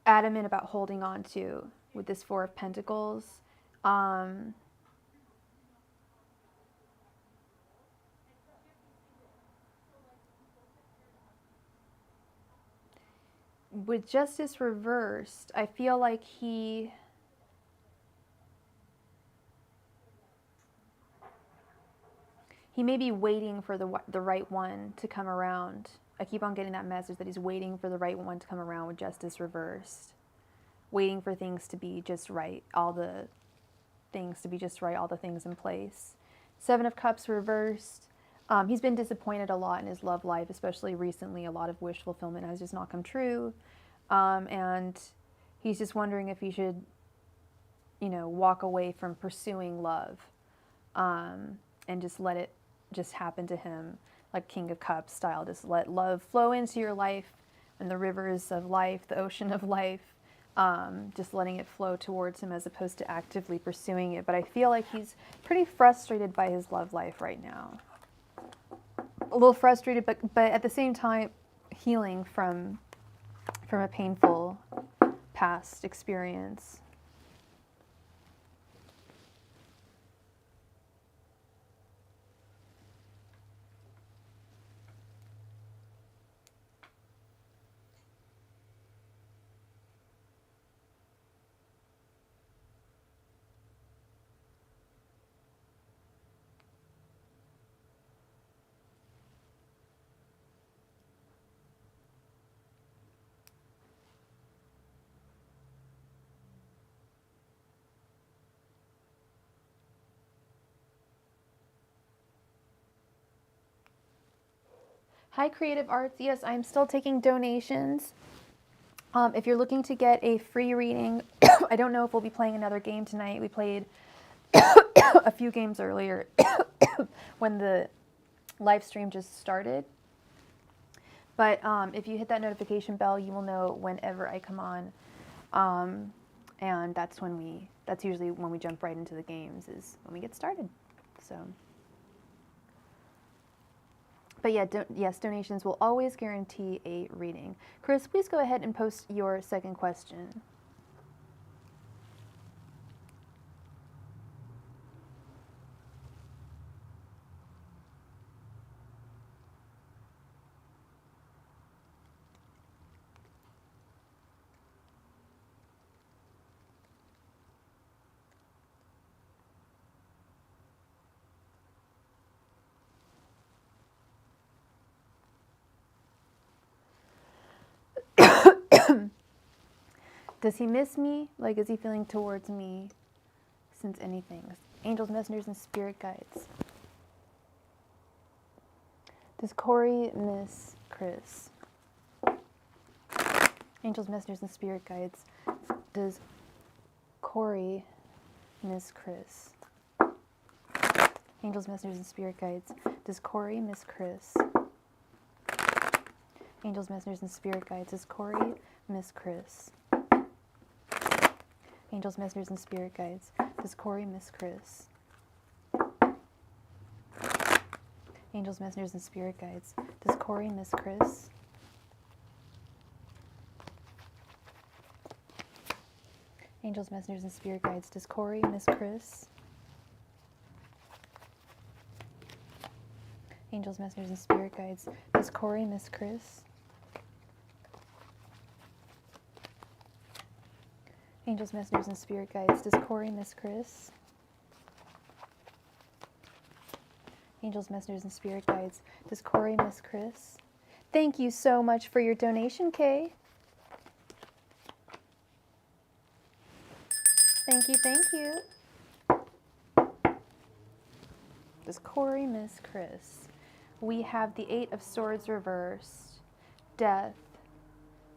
S1: adamant about holding on to with this Four of Pentacles. With Justice reversed, I feel like he may be waiting for the right one to come around. I keep on getting that message that he's waiting for the right one to come around with Justice reversed. Waiting for things to be just right, all the things to be just right, all the things in place. Seven of Cups reversed. He's been disappointed a lot in his love life, especially recently. A lot of wish fulfillment has just not come true. And he's just wondering if he should, walk away from pursuing love and just let it just happen to him, like King of Cups style. Just let love flow into your life and the rivers of life, the ocean of life, just letting it flow towards him as opposed to actively pursuing it. But I feel like he's pretty frustrated by his love life right now. A little frustrated, but at the same time healing from a painful past experience. Hi, Creative Arts. Yes, I'm still taking donations. If you're looking to get a free reading, I don't know if we'll be playing another game tonight. We played a few games earlier when the live stream just started. But if you hit that notification bell, you will know whenever I come on. And that's usually when we jump right into the games, is when we get started. So, but yeah, yes, donations will always guarantee a reading. Chris, please go ahead and post your second question. Does he miss me? Like, is he feeling towards me? Since anything. Angels, messengers, and spirit guides. Does Corey miss Chris? Angels, messengers, and spirit guides. Does Corey miss Chris? Angels, messengers, and spirit guides. Does Corey miss Chris? Angels, messengers, and spirit guides. Does Corey miss Chris? Angels, messengers, and spirit guides. Does Corey miss Chris? Angels, messengers, and spirit guides. Does Corey miss Chris? Angels, messengers, and spirit guides. Does Corey miss Chris? Angels, messengers, and spirit guides. Does Corey miss Chris? Angels, messengers, and spirit guides. Does Corey miss Chris? Angels, messengers, and spirit guides. Does Corey miss Chris? Thank you so much for your donation, Kay. Thank you, thank you. Does Corey miss Chris? We have the Eight of Swords reversed, Death,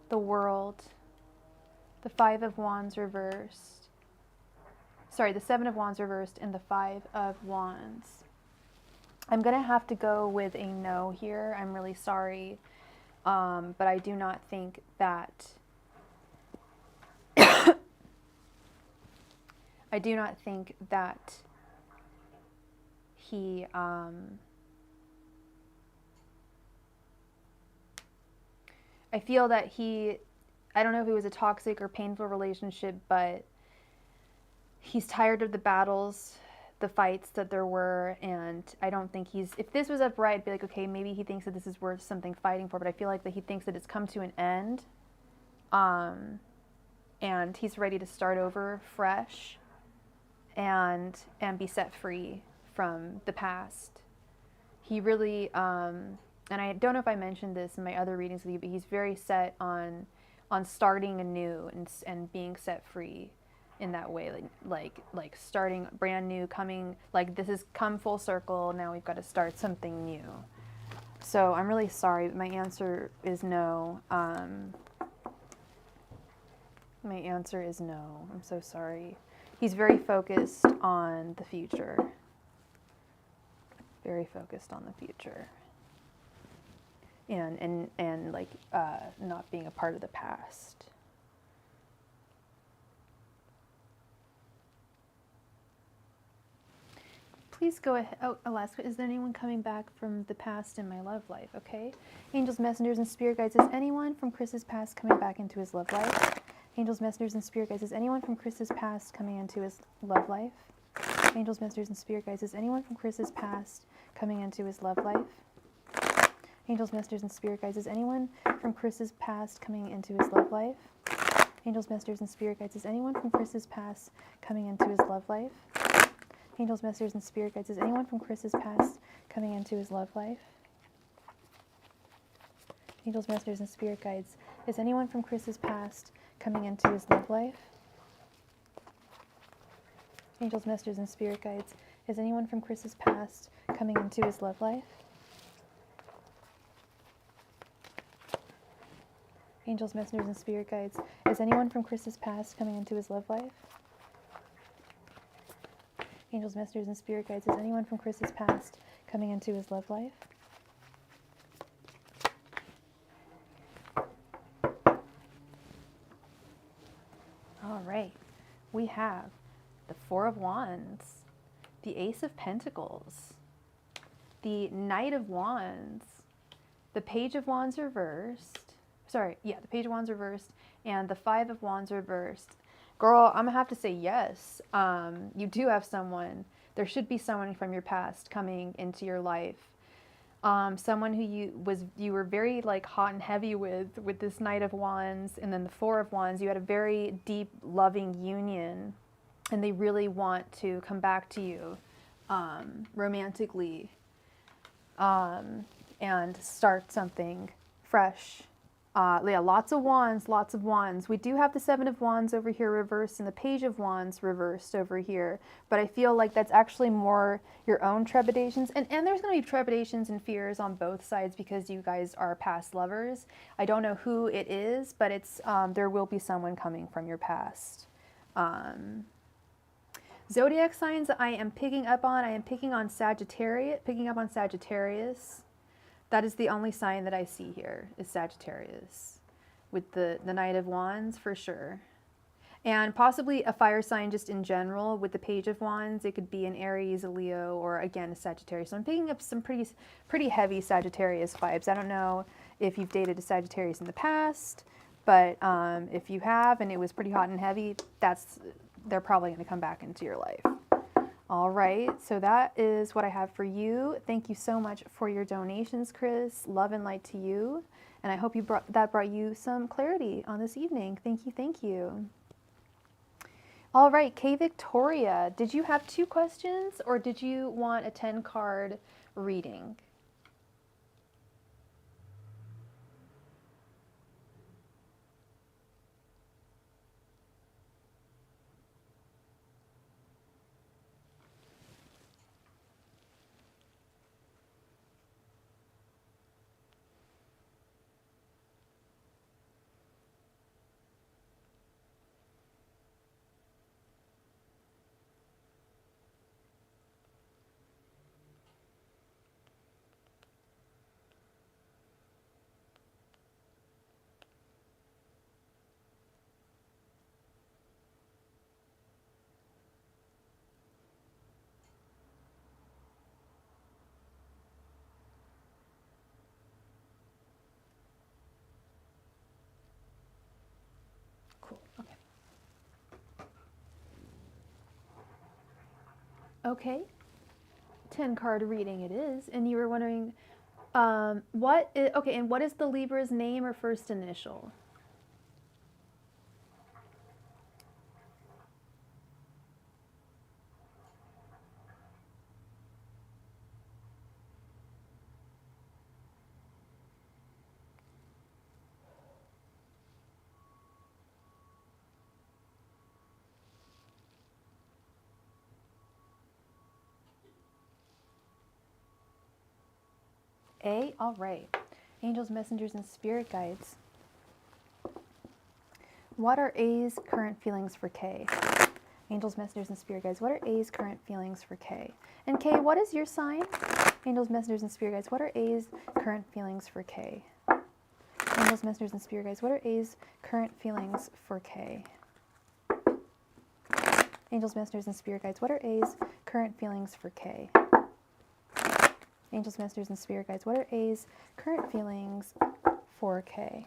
S1: the World, the Five of Wands reversed. Sorry, the Seven of Wands reversed and the Five of Wands. I'm going to have to go with a no here. I'm really sorry. But I do not think that... I do not think that he... I feel that he... I don't know if it was a toxic or painful relationship, but he's tired of the battles, the fights that there were, and I don't think he's... If this was upright, I'd be like, okay, maybe he thinks that this is worth something fighting for, but I feel like that he thinks that it's come to an end, and he's ready to start over fresh and be set free from the past. He really, and I don't know if I mentioned this in my other readings with you, but he's very set on starting anew and being set free in that way, like starting brand new, coming, like this has come full circle, now we've got to start something new. So I'm really sorry, but my answer is no. My answer is no. I'm so sorry. He's very focused on the future. Very focused on the future. And like not being a part of the past. Please go ahead. Oh, Alaska, is there anyone coming back from the past in my love life? Okay. Angels, messengers, and spirit guides. Is anyone from Chris's past coming back into his love life? Angels, messengers, and spirit guides. Is anyone from Chris's past coming into his love life? Angels, messengers, and spirit guides. Is anyone from Chris's past coming into his love life? Angels, messengers, and spirit guides. Is anyone from Chris's past coming into his love life? Angels, messengers, and spirit guides. Is anyone from Chris's past coming into his love life? Angels, messengers, and spirit guides. Is anyone from Chris's past coming into his love life? Angels, messengers, and spirit guides. Is anyone from Chris's past coming into his love life? Angels, messengers, and spirit guides. Is anyone from Chris's past coming into his love life? Angels, messengers, and spirit guides. Is anyone from Chris's past coming into his love life? Angels, messengers, and spirit guides. Is anyone from Chris's past coming into his love life? All right. We have the Four of Wands, the Ace of Pentacles, the Knight of Wands, the Page of Wands reversed. Sorry, yeah, the Page of Wands reversed, and the Five of Wands reversed. Girl, I'm gonna have to say yes. You do have someone. There should be someone from your past coming into your life. Someone who you were very like hot and heavy with this Knight of Wands, and then the Four of Wands. You had a very deep, loving union, and they really want to come back to you romantically and start something fresh. Yeah, lots of wands, lots of wands. We do have the Seven of Wands over here reversed and the Page of Wands reversed over here. But I feel like that's actually more your own trepidations. And there's going to be trepidations and fears on both sides because you guys are past lovers. I don't know who it is, but it's there will be someone coming from your past. Zodiac signs I am picking up on. I am picking up on Sagittarius. That is the only sign that I see here is Sagittarius with the Knight of Wands for sure. And possibly a fire sign just in general with the Page of Wands. It could be an Aries, a Leo, or again a Sagittarius. So I'm picking up some pretty heavy Sagittarius vibes. I don't know if you've dated a Sagittarius in the past, but if you have and it was pretty hot and heavy, they're probably going to come back into your life. All right, so that is what I have for you. Thank you so much for your donations, Chris. Love and light to you. And I hope that brought you some clarity on this evening. Thank you, thank you. All right, K Victoria, did you have 2 questions or did you want a 10-card reading? Cool, okay. Okay, 10-card reading it is. And you were wondering, and what is the Libra's name or first initial? A, all right. Angels, messengers, and spirit guides. What are A's current feelings for K? Angels, messengers, and spirit guides. What are A's current feelings for K? And K, what is your sign? Angels, messengers, and spirit guides. What are A's current feelings for K? Angels, messengers, and spirit guides. What are A's current feelings for K? Angels, messengers, and spirit guides. What are A's current feelings for K? Angels, messengers, and spirit guides. What are A's current feelings for K?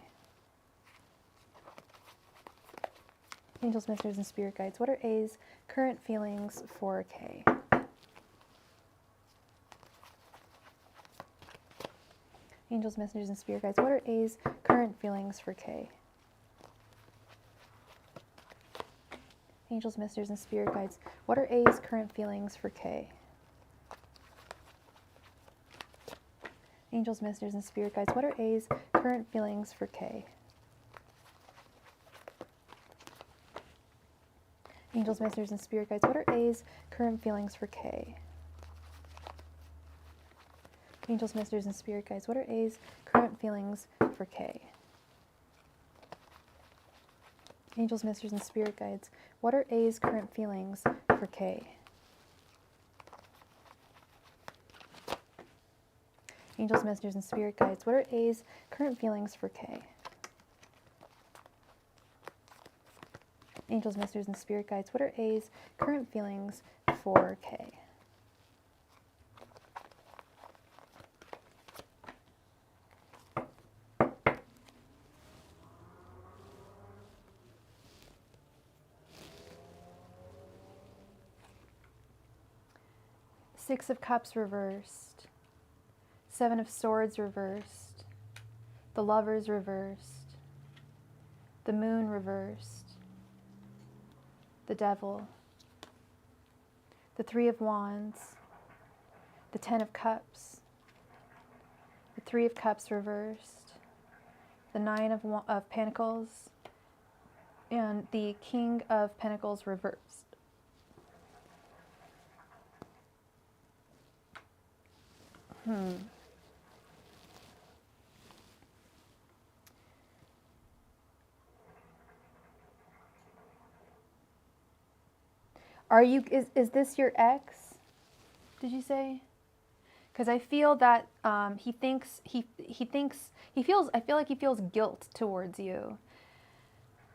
S1: Angels, messengers, and spirit guides. What are A's current feelings for K? Angels, messengers, and spirit guides. What are A's current feelings for K? Angels, messengers, and spirit guides. What are A's current feelings for K? Angels, messengers, and spirit guides. What are A's current feelings for K? Angels, messengers, and spirit guides. What are A's current feelings for K? Angels, messengers, and spirit guides. What are A's current feelings for K? Angels, masters, and spirit guides. What are A's current feelings for K? Angels, messengers, and spirit guides. What are A's current feelings for K? Angels, messengers, and spirit guides. What are A's current feelings for K? Six of Cups reversed. Seven of Swords reversed. The Lovers reversed. The Moon reversed. The Devil. The Three of Wands. The Ten of Cups. The Three of Cups reversed. The Nine of Pentacles. And the King of Pentacles reversed. Are you, is this your ex? Did you say? Because I feel that I feel like he feels guilt towards you.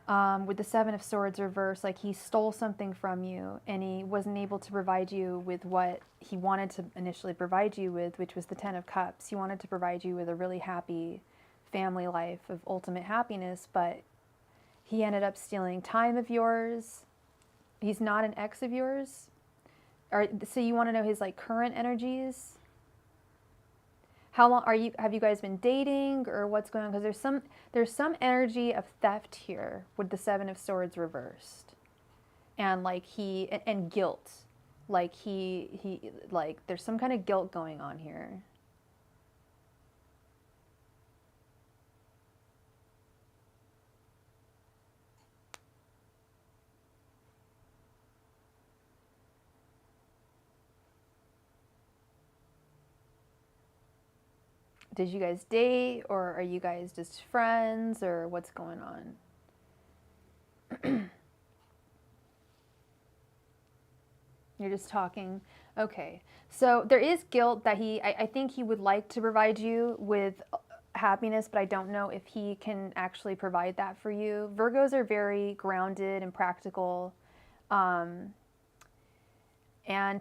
S1: With the Seven of Swords reversed, like he stole something from you and he wasn't able to provide you with what he wanted to initially provide you with, which was the Ten of Cups. He wanted to provide you with a really happy family life of ultimate happiness, but he ended up stealing time of yours. He's not an ex of yours. So you want to know his like current energies? How long have you guys been dating, or what's going on? Because there's some energy of theft here with the Seven of Swords reversed, and like and guilt, like he like there's some kind of guilt going on here. Did you guys date, or are you guys just friends, or what's going on? You're just talking. Okay. So there is guilt that I think he would like to provide you with happiness, but I don't know if he can actually provide that for you. Virgos are very grounded and practical. And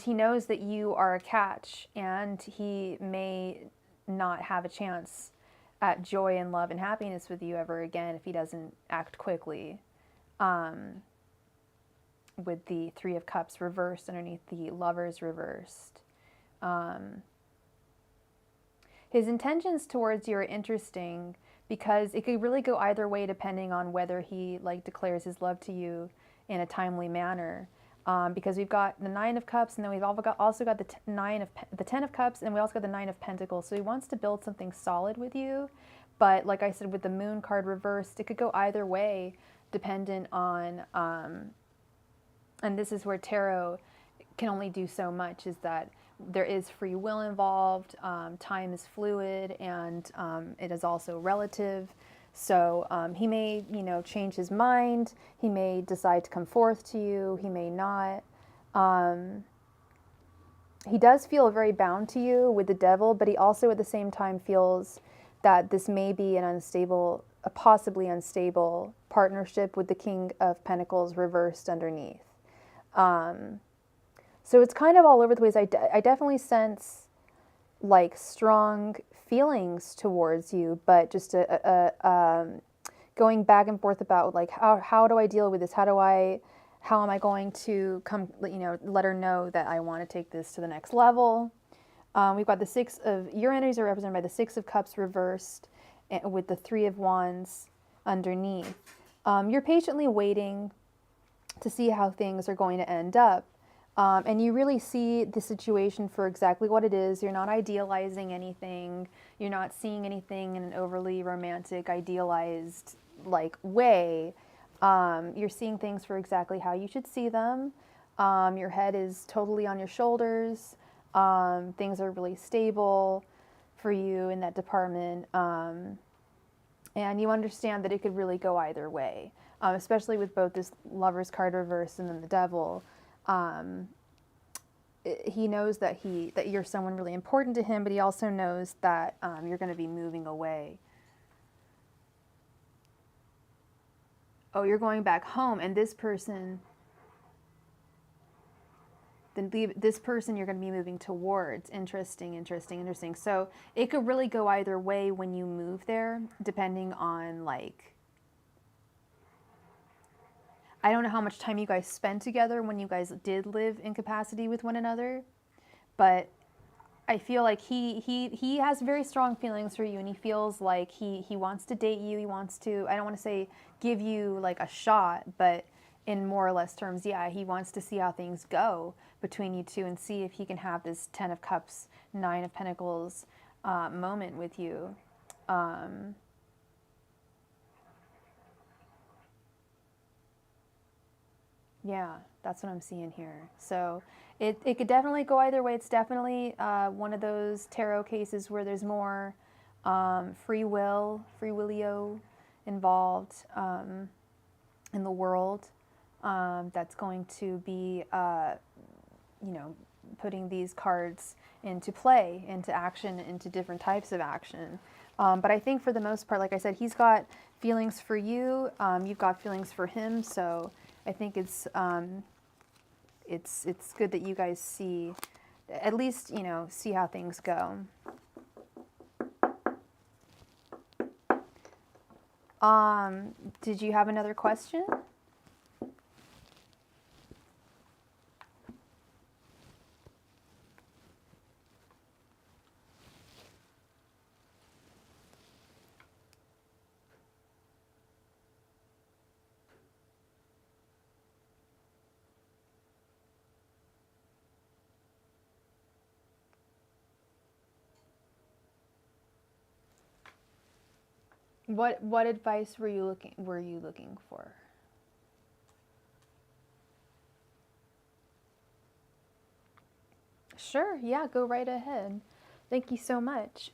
S1: he knows that you are a catch, and he may not have a chance at joy and love and happiness with you ever again if he doesn't act quickly. With the Three of Cups reversed underneath the Lovers reversed. His intentions towards you are interesting because it could really go either way depending on whether he like declares his love to you in a timely manner. Because we've got the Nine of Cups, and then we've also got the Ten of Cups, and we also got the Nine of Pentacles. So he wants to build something solid with you. But like I said, with the Moon card reversed, it could go either way, dependent on, and this is where tarot can only do so much, is that there is free will involved, time is fluid, and it is also relative. So he may, change his mind. He may decide to come forth to you. He may not. He does feel very bound to you with the Devil, but he also at the same time feels that this may be a possibly unstable partnership with the King of Pentacles reversed underneath. So it's kind of all over the place. I definitely sense like strong feelings towards you, but just going back and forth about like how do I deal with this? How am I going to come, let her know that I want to take this to the next level? We've got your energies are represented by the Six of Cups reversed with the Three of Wands underneath. You're patiently waiting to see how things are going to end up. And you really see the situation for exactly what it is. You're not idealizing anything. You're not seeing anything in an overly romantic, idealized way. You're seeing things for exactly how you should see them. Your head is totally on your shoulders. Things are really stable for you in that department. And you understand that it could really go either way. especially with both this Lover's card reversed and then the Devil. He knows that you're someone really important to him, but he also knows that you're going to be moving away. Oh, you're going back home, and this person, this person you're going to be moving towards. Interesting. So it could really go either way when you move there, depending on, like, I don't know how much time you guys spent together when you guys did live in capacity with one another, but I feel like he has very strong feelings for you, and he feels like he wants to date you. He wants to, I don't want to say give you like a shot, but in more or less terms, yeah, he wants to see how things go between you two and see if he can have this 10 of Cups, 9 of Pentacles moment with you. Yeah, that's what I'm seeing here. So it could definitely go either way. It's definitely one of those tarot cases where there's more free willio involved in the world. That's going to be, putting these cards into play, into action, into different types of action. But I think for the most part, like I said, he's got feelings for you. You've got feelings for him. So I think it's good that you guys see, at least, see how things go. Did you have another question? What advice were you looking for? Sure, yeah, go right ahead. Thank you so much.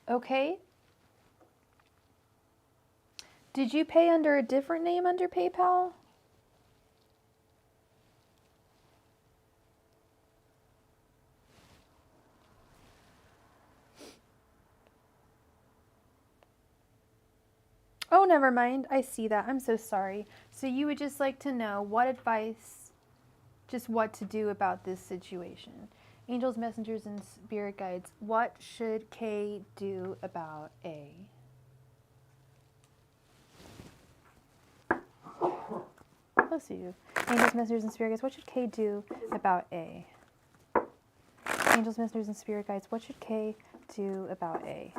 S1: Okay. Did you pay under a different name under PayPal? Oh, never mind. I see that. I'm so sorry. So you would just like to know what advice, just what to do about this situation. Angels, messengers, and spirit guides, what should Kay do about A? Close to you. Angels, messengers, and spirit guides, what should Kay do about A? Angels, messengers, and spirit guides, what should Kay do about A?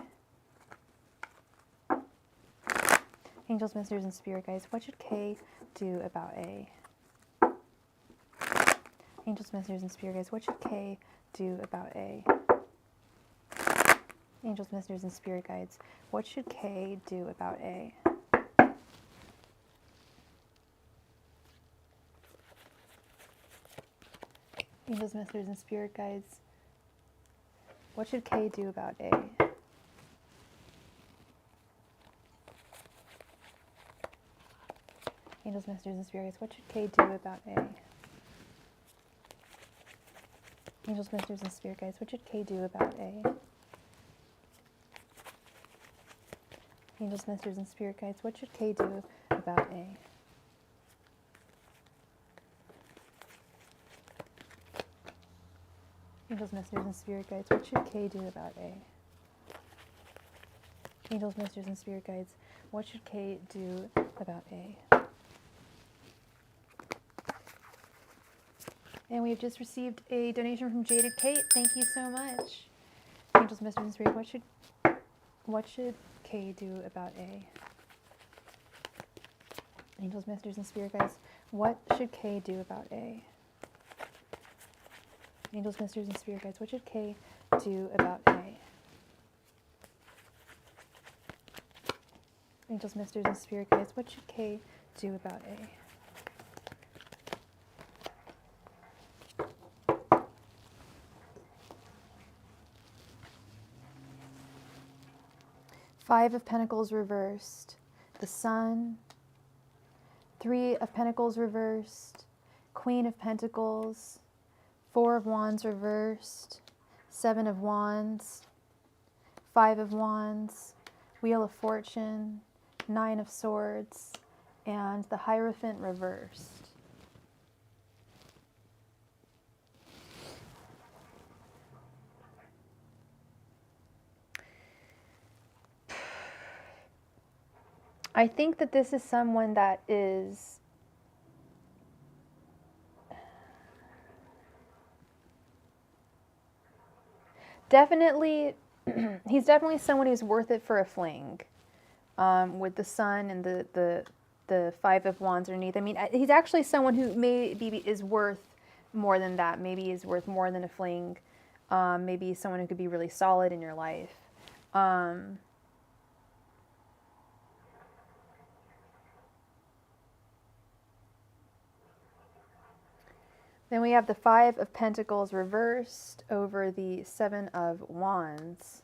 S1: Angels, messengers, and spirit guides, what should Kay do about A? Angels, messengers, and spirit guides, what should Kay do about A? Angels, messengers, and spirit guides, what should Kay do about A? Angels, messengers, and spirit guides, what should Kay do about A? Angels, messengers, and spirit guides, what should Kay do about A? Angels, messengers, and spirit guides, what should Kay do about A? Angels, messengers, and spirit guides, what should Kay do about A? Angels, messengers, and spirit guides, what should Kay do about A? Angels, messengers, and spirit guides, what should Kay do about A? And we've just received a donation from Jaded Kate. Thank you so much. Angels, messengers, and spirit, what should Kay do about A? Angels, messengers, and spirit guides, what should Kay do about A? Angels, messengers, and spirit guides, what should Kay do about A? Angels, messengers, and spirit guides, what should Kay do about A? 5 of Pentacles reversed, the Sun, 3 of Pentacles reversed, Queen of Pentacles, 4 of Wands reversed, 7 of Wands, 5 of Wands, Wheel of Fortune, 9 of Swords, and the Hierophant reversed. I think that this is someone that is definitely, he's definitely someone who's worth it for a fling. With the Sun and the 5 of Wands underneath. I mean, he's actually someone who maybe is worth more than that. Maybe is worth more than a fling. Maybe someone who could be really solid in your life. Then we have the 5 of Pentacles reversed over the 7 of Wands.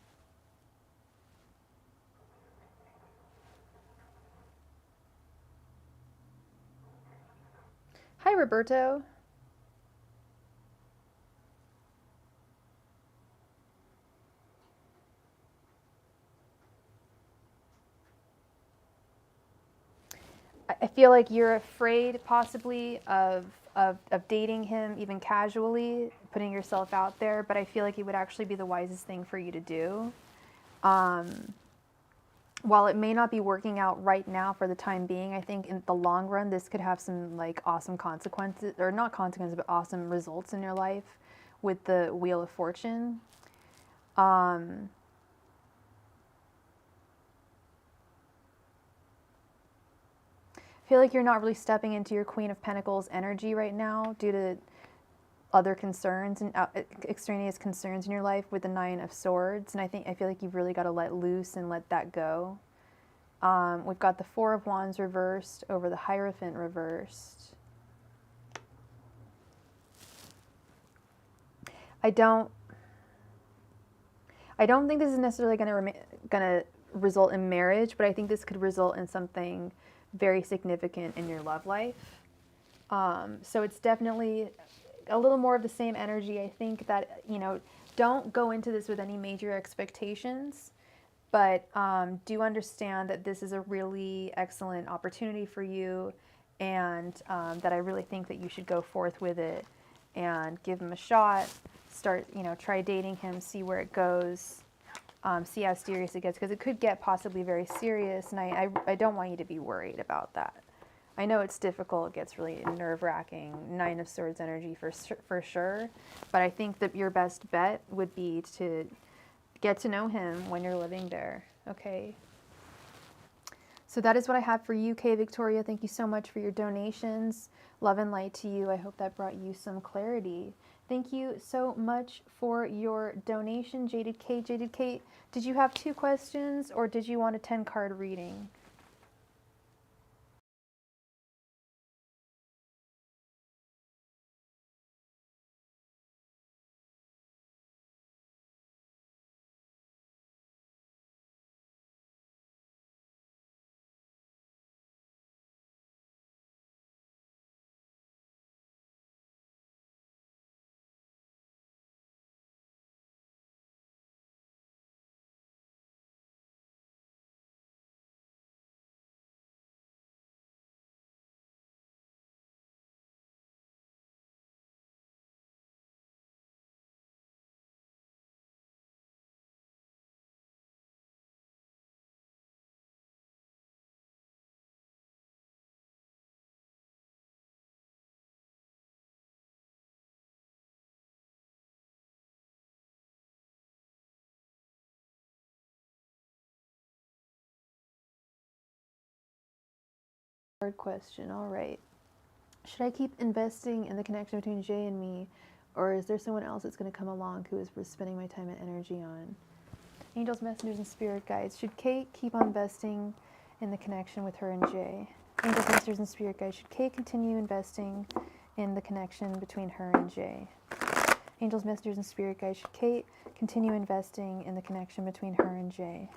S1: Hi, Roberto. I feel like you're afraid possibly of dating him even casually, putting yourself out there, but I feel like it would actually be the wisest thing for you to do. While it may not be working out right now for the time being, I think in the long run this could have some like awesome consequences, or not consequences, but awesome results in your life with the Wheel of Fortune. I feel like you're not really stepping into your Queen of Pentacles energy right now due to other concerns and extraneous concerns in your life with the 9 of Swords, and I feel like you've really got to let loose and let that go. We've got the 4 of Wands reversed over the Hierophant reversed. I don't think this is necessarily going to result in marriage, but I think this could result in something very significant in your love life. So it's definitely a little more of the same energy. I think that, you know, don't go into this with any major expectations, but do understand that this is a really excellent opportunity for you, and that I really think that you should go forth with it and give him a shot. Start, you know, try dating him, see where it goes, see how serious it gets, because it could get possibly very serious, and I don't want you to be worried about that. I know it's difficult, it gets really nerve-wracking, 9 of Swords energy for sure, but I think that your best bet would be to get to know him when you're living there, okay? So that is what I have for you, Kay Victoria. Thank you so much for your donations. Love and light to you. I hope that brought you some clarity. Thank you so much for your donation, Jaded Kate. Jaded Kate, did you have 2 questions, or did you want a 10-card reading? Hard question. All right. Should I keep investing in the connection between Jay and me, or is there someone else that's going to come along who is worth spending my time and energy on? Angels, messengers, and spirit guides. Should Kate keep on investing in the connection with her and Jay? Angels, messengers, and spirit guides. Should Kate continue investing in the connection between her and Jay? Angels, messengers, and spirit guides. Should Kate continue investing in the connection between her and Jay?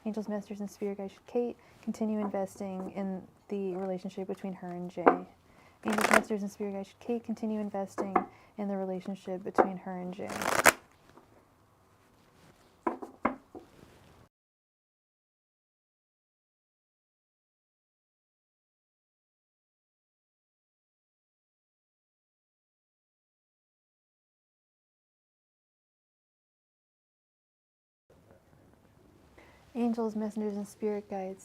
S1: Angels, messengers, and spirit guides. Should Kate continue investing in the relationship between her and Jay? Angels, messengers, and spirit guides. Should Kate continue investing in the relationship between her and Jay? Angels, messengers, and spirit guides.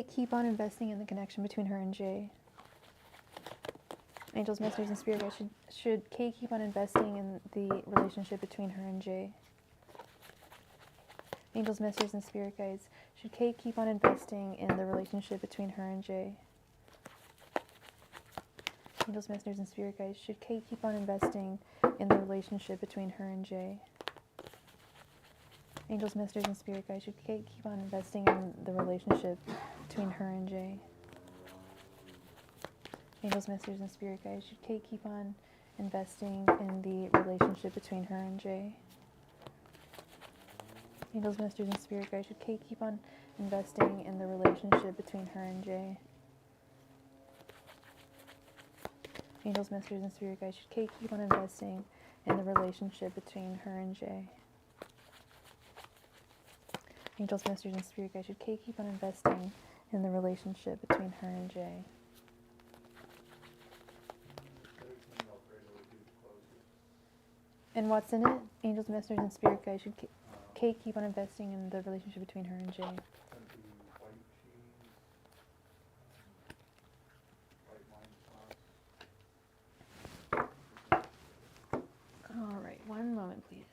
S1: Should Kate keep on investing in the connection between her and Jay? Angels, messengers, and spirit guides. Should Kate keep on investing in the relationship between her and Jay? Angels, messengers, and spirit guides. Should Kate keep on investing in the relationship between her and Jay? Angels, messengers, and spirit guides. Should Kate keep on investing in the relationship between her and Jay? Angels, messengers, and spirit guides. Should Kate keep on investing in the relationship between her and Jay? Angels, messengers, and spirit guides. Should Kate keep on investing in the relationship between her and Jay? Angels, messengers, and spirit guides. Should Kate keep on investing in the relationship between her and Jay? Angels, messengers, and spirit guides. Should Kate keep on investing in the relationship between her and Jay? Angels, messengers, and spirit guides. Should Kate keep on investing in the relationship between her and Jay?
S2: Everything else right over to the closest.
S1: And what's in it? Angels, messengers, and spirit guides. Should Kate keep on investing in the relationship between her and Jay?
S2: Gonna be white cheese, white wine sauce.
S1: All right, one moment, please.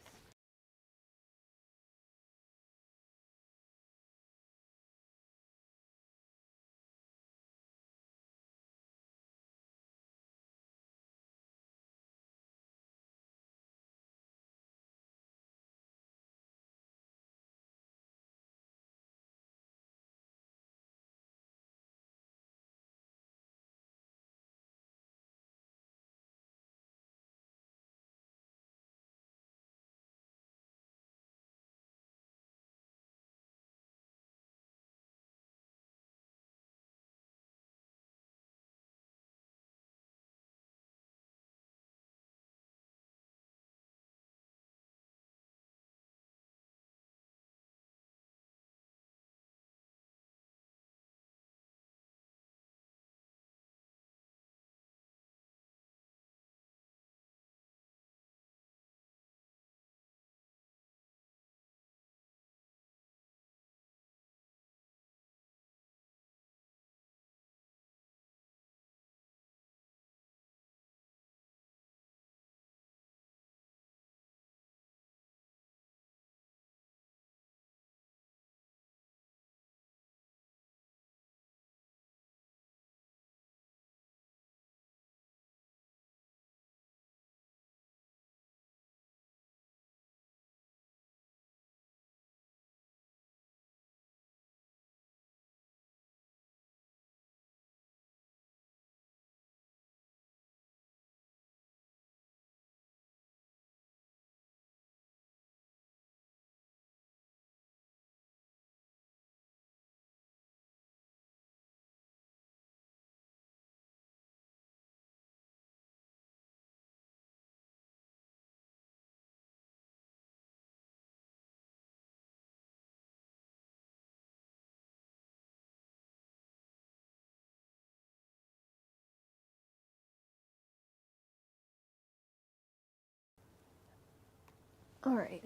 S1: All right.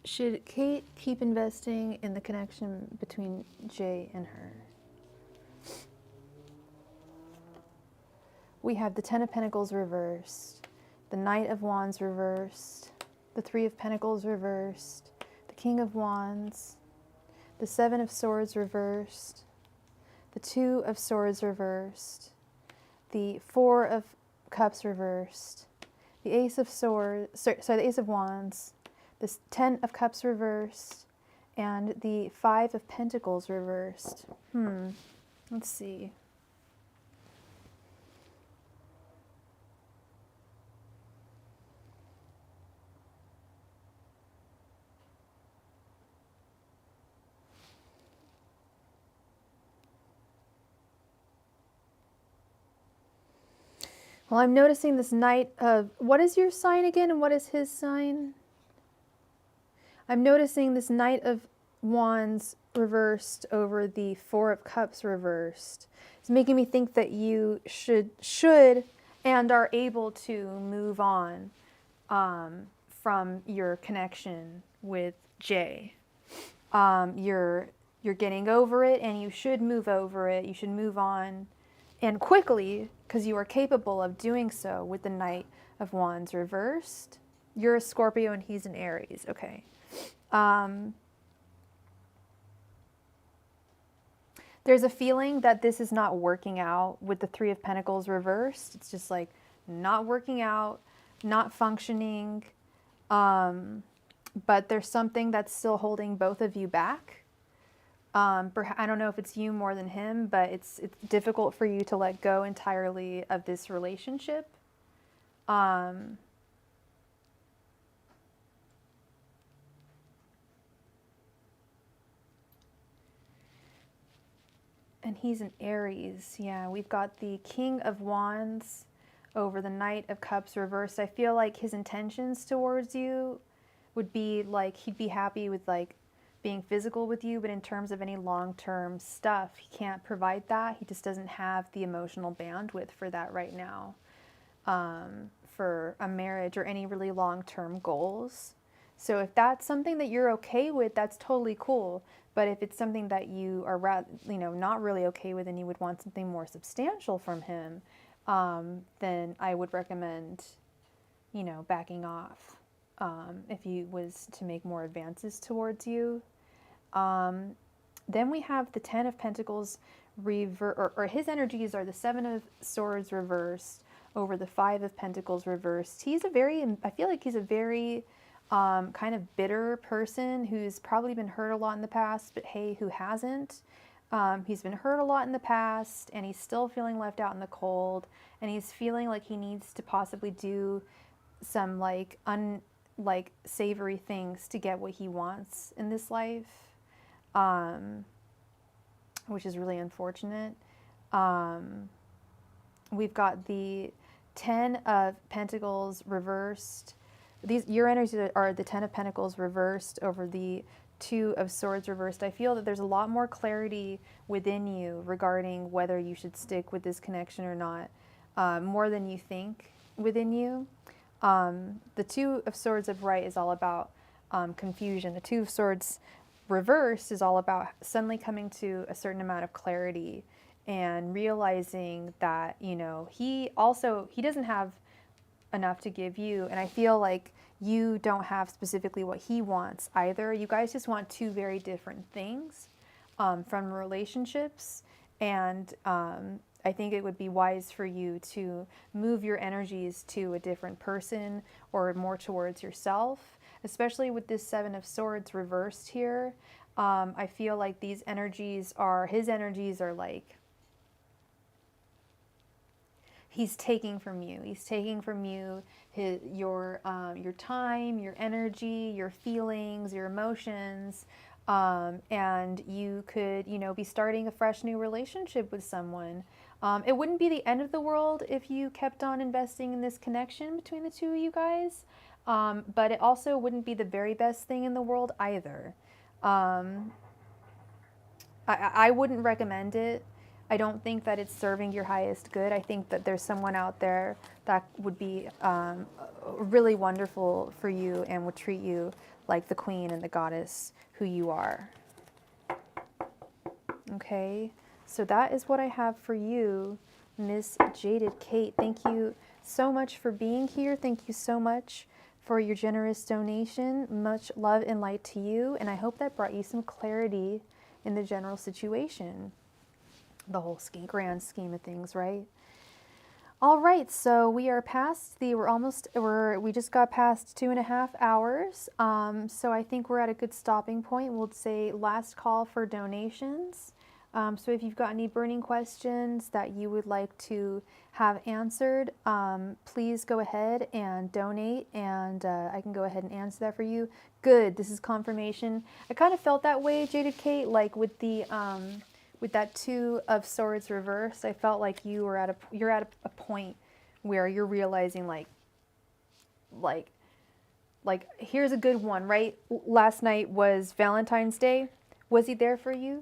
S1: Should Kate keep investing in the connection between Jay and her? We have the Ten of Pentacles reversed, the Knight of Wands reversed, the Three of Pentacles reversed, the King of Wands, the Seven of Swords reversed, the Two of Swords reversed, the Four of Cups reversed, the Ace of Swords, the Ace of Wands, the Ten of Cups reversed, and the Five of Pentacles reversed. Let's see. Well, I'm noticing this Knight of, what is your sign again and what is his sign? I'm noticing this Knight of Wands reversed over the Four of Cups reversed. It's making me think that you should and are able to move on from your connection with Jay. You're getting over it, and you should move over it. You should move on, and quickly, because you are capable of doing so with the Knight of Wands reversed. You're a Scorpio and he's an Aries. Okay. There's a feeling that this is not working out with the Three of Pentacles reversed. It's just like not working out, not functioning. But there's something that's still holding both of you back. I don't know if it's you more than him, but it's difficult for you to let go entirely of this relationship. And he's an Aries. Yeah, we've got the King of Wands over the Knight of Cups reversed. I feel like his intentions towards you would be like he'd be happy with like being physical with you, but in terms of any long-term stuff, he can't provide that. He just doesn't have the emotional bandwidth for that right now, for a marriage or any really long-term goals. So if that's something that you're okay with, that's totally cool. But if it's something that you are, not really okay with, and you would want something more substantial from him, then I would recommend, backing off. If he was to make more advances towards you. Then we have the Ten of Pentacles or his energies are the Seven of Swords reversed over the Five of Pentacles reversed. I feel like he's a very kind of bitter person who's probably been hurt a lot in the past, but hey, who hasn't? He's been hurt a lot in the past, and he's still feeling left out in the cold, and he's feeling like he needs to possibly do some savory things to get what he wants in this life, which is really unfortunate. We've got the Ten of Pentacles reversed. Your energies are the Ten of Pentacles reversed over the Two of Swords reversed. I feel that there's a lot more clarity within you regarding whether you should stick with this connection or not, more than you think within you. The Two of Swords upright is all about confusion. The Two of Swords reversed is all about suddenly coming to a certain amount of clarity and realizing that, he doesn't have enough to give you. And I feel like you don't have specifically what he wants either. You guys just want two very different things from relationships. And I think it would be wise for you to move your energies to a different person or more towards yourself, especially with this Seven of Swords reversed here. I feel like his energies are like, he's taking from you. He's taking from you your time, your energy, your feelings, your emotions. And you could, be starting a fresh new relationship with someone. It wouldn't be the end of the world if you kept on investing in this connection between the two of you guys. But it also wouldn't be the very best thing in the world either. I wouldn't recommend it. I don't think that it's serving your highest good. I think that there's someone out there that would be really wonderful for you and would treat you like the queen and the goddess who you are. Okay, so that is what I have for you, Miss Jaded Kate. Thank you so much for being here. Thank you so much for your generous donation. Much love and light to you. And I hope that brought you some clarity in the general situation, the whole grand scheme of things, right? All right, so we are past we just got past 2.5 hours. So I think we're at a good stopping point. We'll say last call for donations. So if you've got any burning questions that you would like to have answered, please go ahead and donate, and I can go ahead and answer that for you. Good, this is confirmation. I kind of felt that way, Jaded Kate, like with the with that Two of Swords reversed. I felt like you're at a point where you're realizing like here's a good one, right? Last night was Valentine's Day. Was he there for you?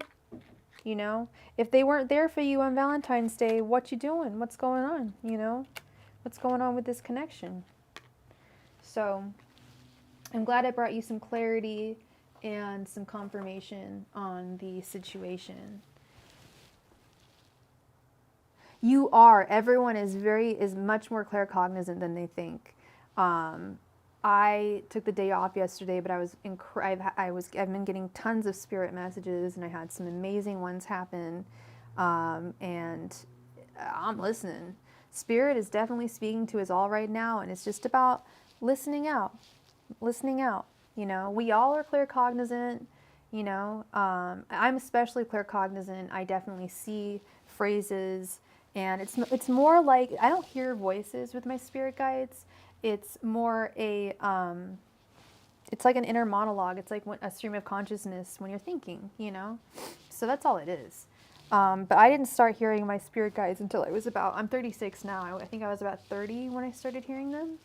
S1: You know, if they weren't there for you on Valentine's Day, what you doing? What's going on? You know, what's going on with this connection? So I'm glad I brought you some clarity and some confirmation on the situation. You are. Everyone is much more claircognizant than they think. I took the day off yesterday, but I've been getting tons of spirit messages, and I had some amazing ones happen, and I'm listening. Spirit is definitely speaking to us all right now, and it's just about listening out. You know, we all are claircognizant. You know, I'm especially claircognizant. I definitely see phrases, and it's more like I don't hear voices with my spirit guides. It's more it's like an inner monologue. It's like a stream of consciousness when you're thinking, you know? So that's all it is. But I didn't start hearing my spirit guides until I'm 36 now. I think I was about 30 when I started hearing them.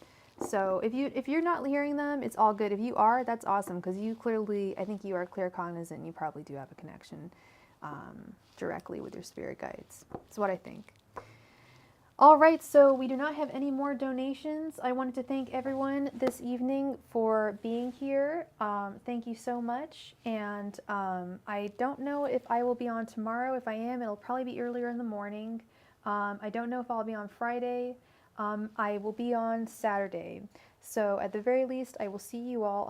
S1: So if you're not hearing them, it's all good. If you are, that's awesome, because I think you are claircognizant, and you probably do have a connection directly with your spirit guides. That's what I think. All right, so we do not have any more donations. I wanted to thank everyone this evening for being here. Thank you so much. And I don't know if I will be on tomorrow. If I am, it'll probably be earlier in the morning. I don't know if I'll be on Friday. I will be on Saturday. So at the very least, I will see you all on